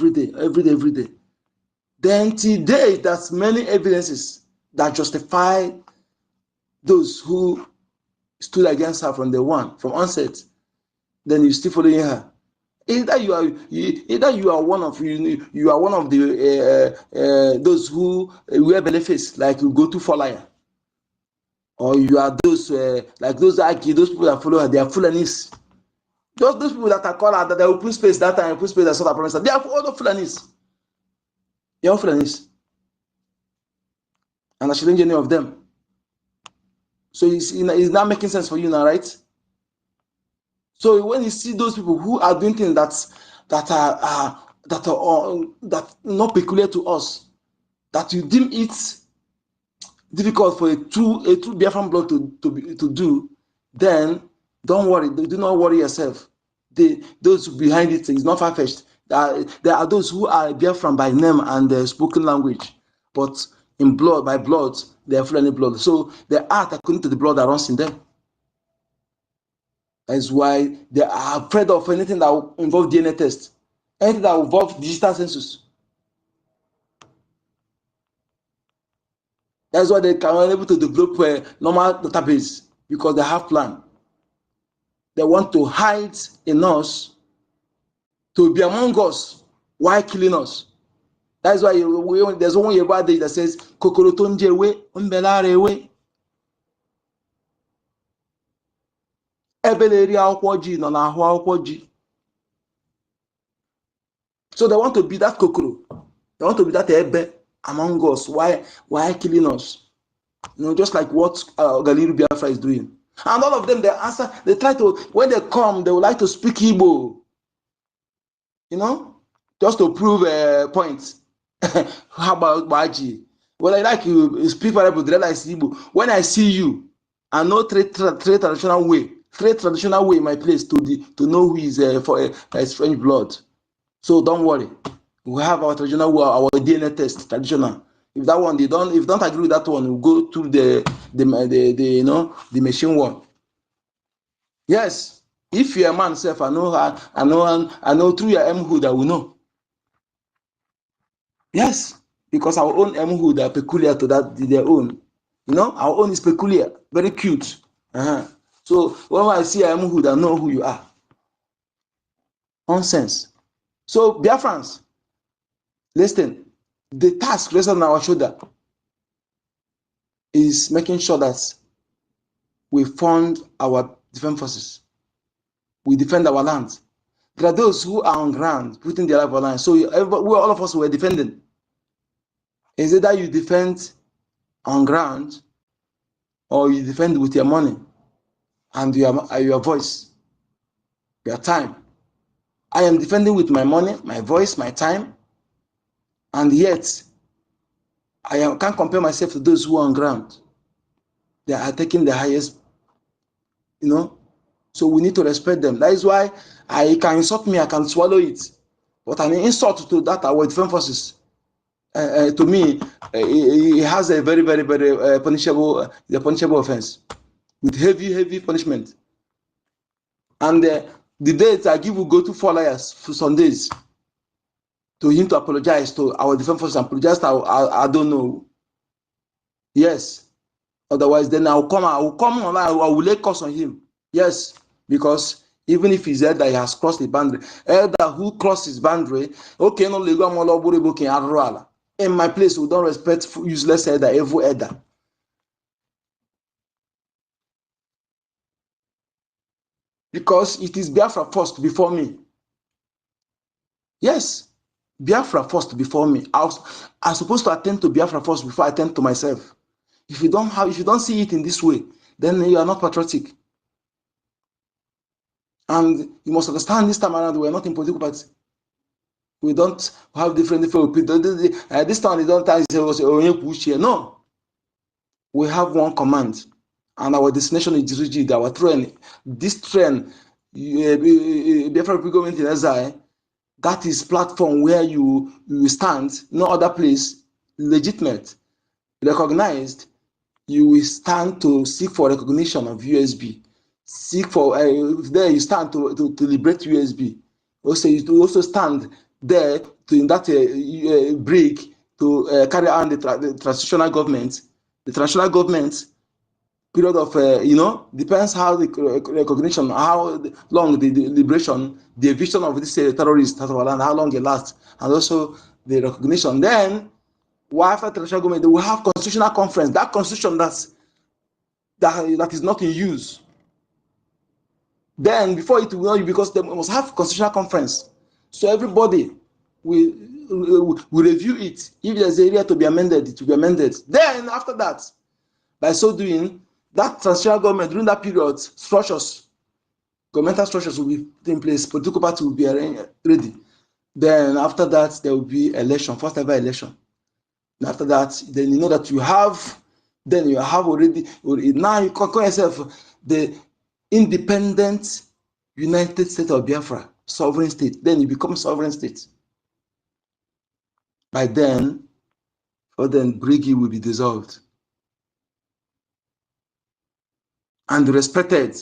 S4: Then today, there's many evidences that justify those who stood against her from onset. Then you still following her. Either you are one of the those who wear benefits, like you go to Folaya, or you are those like those people that follow her. They are Fulanis. Those people that are called out that they will put space that time, put space that sort of promise. They are all the Fulanis. They are Fulanis, and I shouldn't any of them. So it's not making sense for you now, right? So when you see those people who are doing things that are not peculiar to us, that you deem it difficult for a true Biafran blood to do, then don't worry. Do not worry yourself. Those behind it is not far-fetched. There are those who are Biafran by name and spoken language, but in blood, by blood, they are Fulani blood. So they act according to the blood that runs in them. That's why they are afraid of anything that will involve DNA test, anything that will involve digital census. That's why they can be able to develop a normal database, because they have plan. They want to hide in us, to be among us while killing us. That's why there's one Yoruba that says, "Kokoro tonjewe, umbelarewe." Ebeleri akwụkwọ ji nọ n'ahụ akwụkwọ ji. So they want to be that kokoro. They want to be that ebe among us. Why killing us? Just like what Galiru Biafra is doing. And all of them, they try to, when they come, they would like to speak Igbo. Just to prove a point. How about BRGIE? Well, I like you speak variable, they like Igbo. When I see you, I know trade traditional way in my place to know who is for a strange blood. So don't worry. We have our traditional way, our DNA test, traditional. If that one if don't agree with that one, we'll go through the machine one. Yes. If you're a man self, I know through your M-hood that we know. Yes, because our own M-hood are peculiar to their own. Our own is peculiar, very cute. So when I see a M-hood, I know who you are. Nonsense. So Biafrans, listen, the task resting on our shoulder is making sure that we fund our defense forces. We defend our land. There are those who are on ground putting their life on line. So all of us were defending. Is it that you defend on ground, or you defend with your money and your voice, your time? I am defending with my money, my voice, my time, and yet can't compare myself to those who are on ground. They are taking the highest, So we need to respect them. That is why I can insult me, I can swallow it. But an insult to that our defense forces, to me, it has a very, very, very punishable offense with heavy punishment. And the dates I give will go to 4 layers for some days to him to apologize to our defense forces and apologize to I don't know. Yes. Otherwise, then I will come on, I will lay curse on him. Yes, because even if he said that he has crossed the boundary, elder who crossed his boundary, okay, no legal molo buribo can arroala. in my place who don't respect useless elder, evil elder. Because it is Biafra first before me. Yes, Biafra first before me. I'm supposed to attend to Biafra first before I attend to myself. If you don't see it in this way, then you are not patriotic. And you must understand this time around, we are not in political party. We don't have different opinions. This time they don't say, oh, no. We have one command, and our destination is rigid. Our train, this train, Biafra government in exile, that is platform where you stand, no other place, legitimate, recognized. You will stand to seek for recognition of USB. Seek for there you stand to liberate USB. Also, you also stand there to in that break to carry on the transitional government. The transitional government period of depends how the recognition, how long the liberation, the eviction of this terrorist out of our land, how long it lasts, and also the recognition. Then, after transitional government, they will have constitutional conference. That constitution that is not in use. Then, before it will not, because they must have constitutional conference, so everybody will review it. If there's an area to be amended, it will be amended. Then, after that, by so doing, that transitional government during that period, structures, governmental structures will be put in place, political party will be ready. Then after that, there will be election, first ever election. And after that, then you know that you have already, now you call yourself the independent United States of Biafra, sovereign state. Then you become sovereign state. By then, BRGIE will be dissolved. And respected,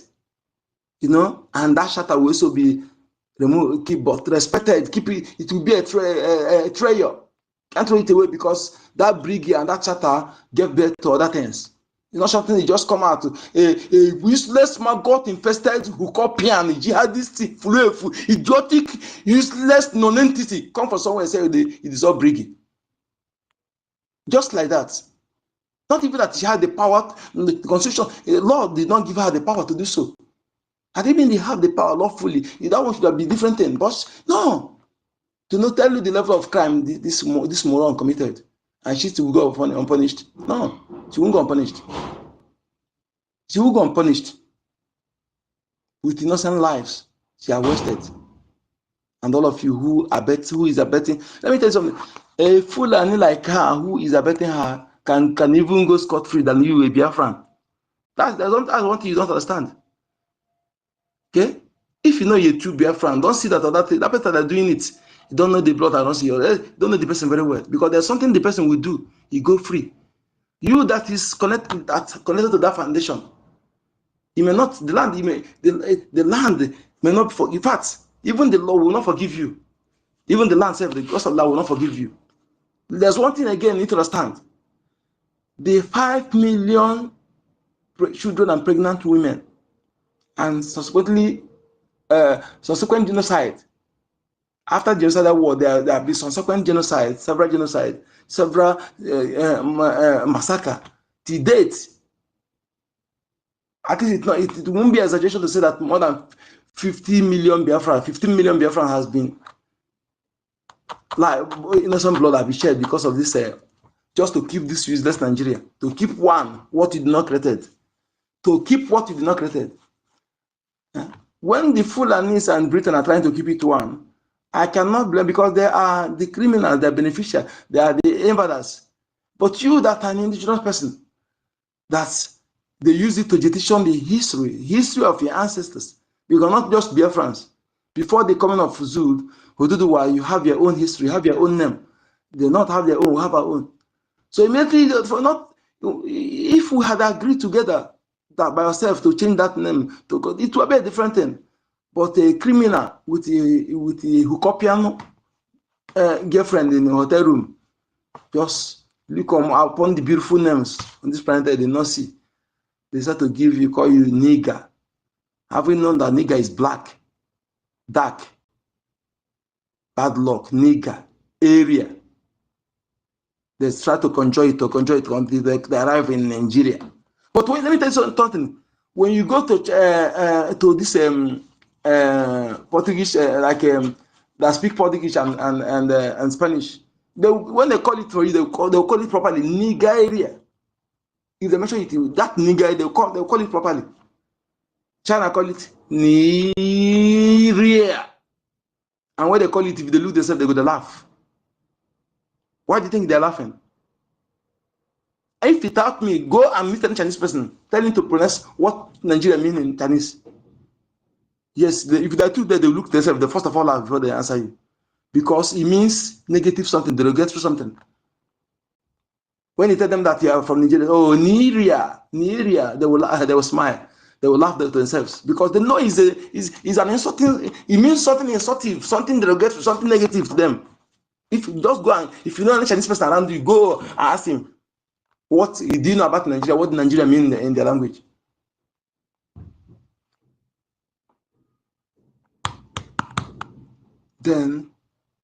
S4: and that charter will also be removed, but respected, keep it. It will be a treasure. Can't throw it away because that BRGIE and that charter gave birth to other things. It's not something that just come out. A useless man got infested who call pian, jihadist, idiotic, useless non-entity come from somewhere and say it is all BRGIE. Just like that. Not even that she had the power, the constitution, the law did not give her the power to do so. And even they have the power lawfully, that one should have been different thing. But no, to not tell you the level of crime this moron committed, and she still will go unpunished. No, she won't go unpunished. She will go unpunished. With innocent lives, she has wasted. And all of you who is abetting, let me tell you something. A Fulani like her who is abetting her can even go scot-free than you, a Biafran. That's what you don't understand. Okay? If you know you're true Biafran, don't see that that person that are doing it, you don't know the blood, I don't see, you don't know the person very well. Because there's something the person will do, you go free. You that is connected to that foundation, you may not, the land may not, in fact, even the law will not forgive you. Even the land itself, the God of law will not forgive you. There's one thing again you need to understand. The 5 million children and pregnant women, and subsequent genocide. After the genocidal war, there have been subsequent genocide, several genocide, several massacre. To date, at least it won't be an exaggeration to say that more than 15 million Biafran has been, like, innocent blood have been shed because of this, just to keep this useless Nigeria, to keep what you did not created, to keep what you did not created. When the Fulanis and Britain are trying to keep it one, I cannot blame, because they are the criminals, they are beneficiaries, they are the invaders. But you that are an indigenous person, that they use it to jettison the history of your ancestors. You are not just Biafrans. Before the coming of Zul, Hududuwa, you have your own history, you have your own name. They not have their own, we have our own. So immediately, if we had agreed together that by yourself to change that name, it would be a different thing. But a criminal with a hookupian girlfriend in a hotel room, just look upon the beautiful names on this planet they did not see. They start to call you nigger. Having known that nigger is black, dark, bad luck, nigger, area. They try to control it until they arrive in Nigeria. But wait, let me tell you something. When you go to this Portuguese, that speak Portuguese and Spanish, when they call it for you, they'll call it properly Nigeria. If they mention it, that Nigeria, they'll call it properly. China call it Nigeria. And when they call it, if they look themselves, they go to laugh. Why do you think they're laughing? If you taught me, go and meet a Chinese person, tell him to pronounce what Nigeria means in Chinese. Yes, if they're true, they will look themselves, they first of all laugh before they answer you. Because it means negative something, they will get through something. When you tell them that you are from Nigeria, oh, Nigeria, they will smile. They will laugh to themselves because they know is an insulting, it means something insultive, something that will get something negative to them. If you just go and, if you know any Chinese person around you, go and ask him, what do you know about Nigeria? What Nigeria mean in their language? Then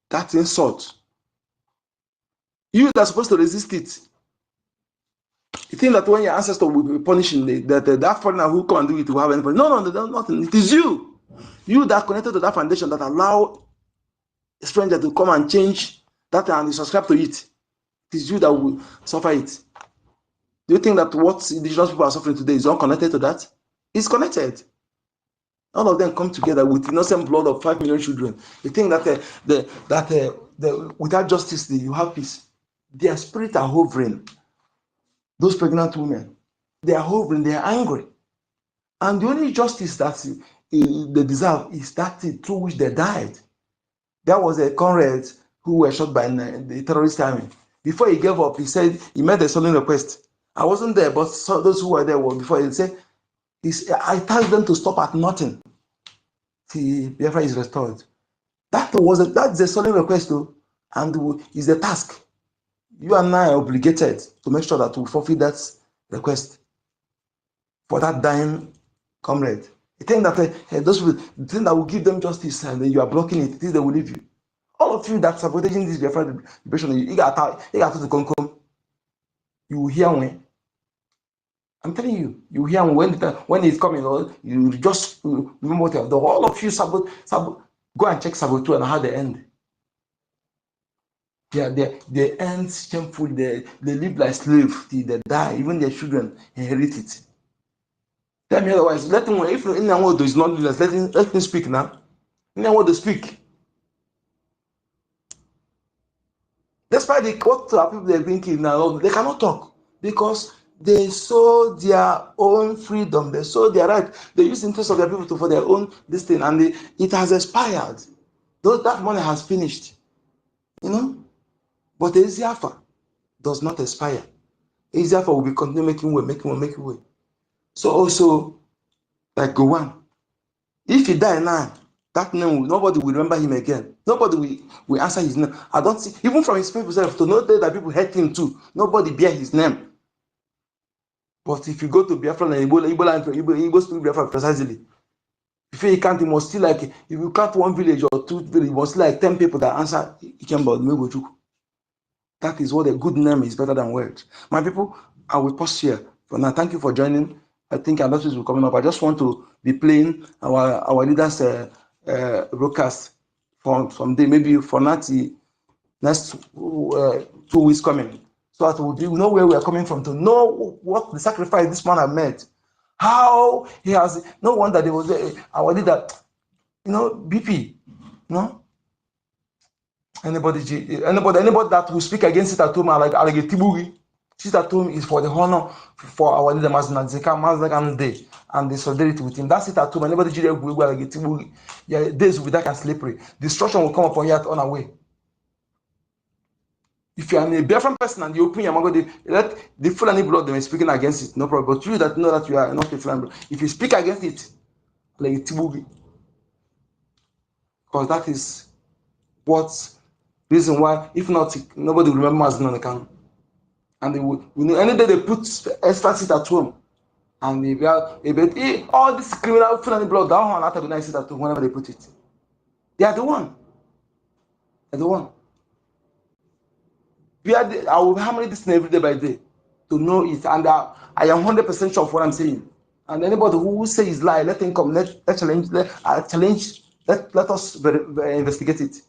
S4: that's insult. You that are supposed to resist it. You think that when your ancestors will be punishing that foreigner who come and do it will have any punishment? No, nothing. It is you. You that connected to that foundation that allow a stranger to come and change that and subscribe to it. It is you that will suffer it. Do you think that what indigenous people are suffering today is unconnected to that? It's connected. All of them come together with innocent blood of 5 million children. You think that without justice you have peace. Their spirits are hovering. Those pregnant women, they are hovering, they are angry. And the only justice that they deserve is that through which they died. There was a comrade who was shot by the terrorist army. Before he gave up, he said, he made a solemn request. I wasn't there, but those who were there were before. He said, I told them to stop at nothing till Biafra is restored. That's a solemn request, though, and is a task. You and I are obligated to make sure that we fulfill that request for that dying comrade. You think that those people, the thing that will give them justice and then you are blocking it, they will leave you. All of you that sabotaging this Biafra liberation, you got to come. You will hear when. I'm telling you, you hear when it's coming, you just remember what you have done. All of you go and check saboteur and how they end. Yeah, they end shameful. They live like slaves till they die. Even their children inherit it. Tell me otherwise. Let him. If Nyanwodo is not leaders, let him speak now. Nyanwodo speak. Despite what people they're thinking now, they cannot talk because they sold their own freedom. They sold their right. They use the interest of their people for their own this thing, and it has expired. That money has finished. You know. But Eziafa does not expire. Eziafa will be continue making way. So also, like Gowan, if he die now, that name nobody will remember him again. Nobody will answer his name. I don't see, even from his people self, to know that people hate him too. Nobody bear his name. But if you go to Biafra and Igbo speak Biafra precisely, if you can't, you must still like, if you count one village or two villages, you must still like 10 people that answer Ikemba Megochukwu. That is what a good name is, better than words. My people, I will pause here for now. Thank you for joining. I think our message will coming up. I just want to be playing our leaders' broadcast from the maybe for next 2 weeks coming, so that we know where we are coming from, to know what the sacrifice this man has made, how he has. No wonder there was our leader, BP, Anybody that will speak against it at home, like Tiburi, sit at home is for the honor for our leader Mazdakan Day and the solidarity with him. That's it at home. Anybody will like Tiburi. Yeah, days will be dark and slippery. Destruction will come upon you on our way. If you are a Biafran person and you open your mouth, let the Fulani blood them speaking against it, no problem. But you that know that you are not a Fulani blood, if you speak against it, like Tiburi, because that is what. Reason why, if not, nobody will remember Mazdakan. And they will, any day they put extra seat at home, and all this criminal Fulani blood, that one after the night sit at home whenever they put it. They are the one. They're the one. I will hammer this thing every day by day to know it, and I am 100% sure of what I'm saying. And anybody who says lie, let him come. Let challenge. Let us investigate it.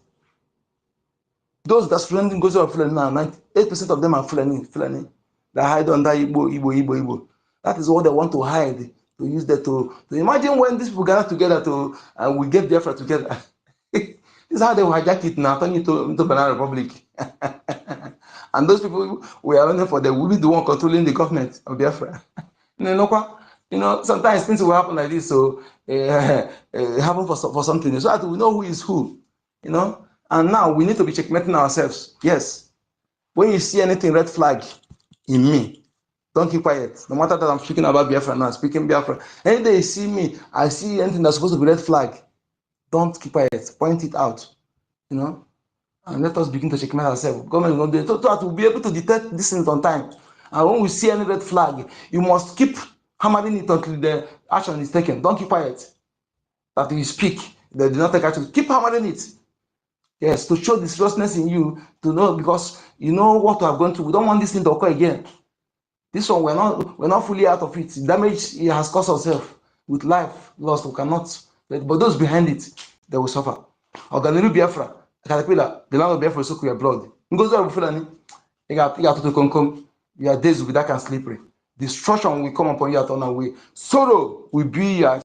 S4: Those that's Fulani NGOZI are Fulani now. 98% of them are Fulani. They hide under Igbo. That is what they want to hide. To use that to imagine when these people gather together and we get Biafra together. This is how they will hijack it now, turn it into Banana Republic. And those people we are running for, they will be the one controlling the government of Biafra. Sometimes things will happen like this, so happen for something, so that we know who is who, And now we need to be checkmating ourselves. Yes, when you see anything red flag in me, don't keep quiet. No matter that I'm speaking about Biafra now, speaking Biafra. Any day you see me, I see anything that's supposed to be red flag, don't keep quiet. Point it out, and let us begin to checkmate ourselves. Government will not do it, so that we'll be able to detect these things on time. And when we see any red flag, you must keep hammering it until the action is taken. Don't keep quiet. That you speak, they do not take action. Keep hammering it. Yes, to show the seriousness in you, to know, because you know what we have gone through. We don't want this thing to occur again. This one, we're not fully out of it. The damage it has caused ourselves with life lost, we cannot. But those behind it, they will suffer. Organiru Biafra, Caterpillar, the land of Biafra will soak your blood. NGOZI Fulani, you got to come. Your days will be dark and slippery. Destruction will come upon you at all way. Sorrow will be your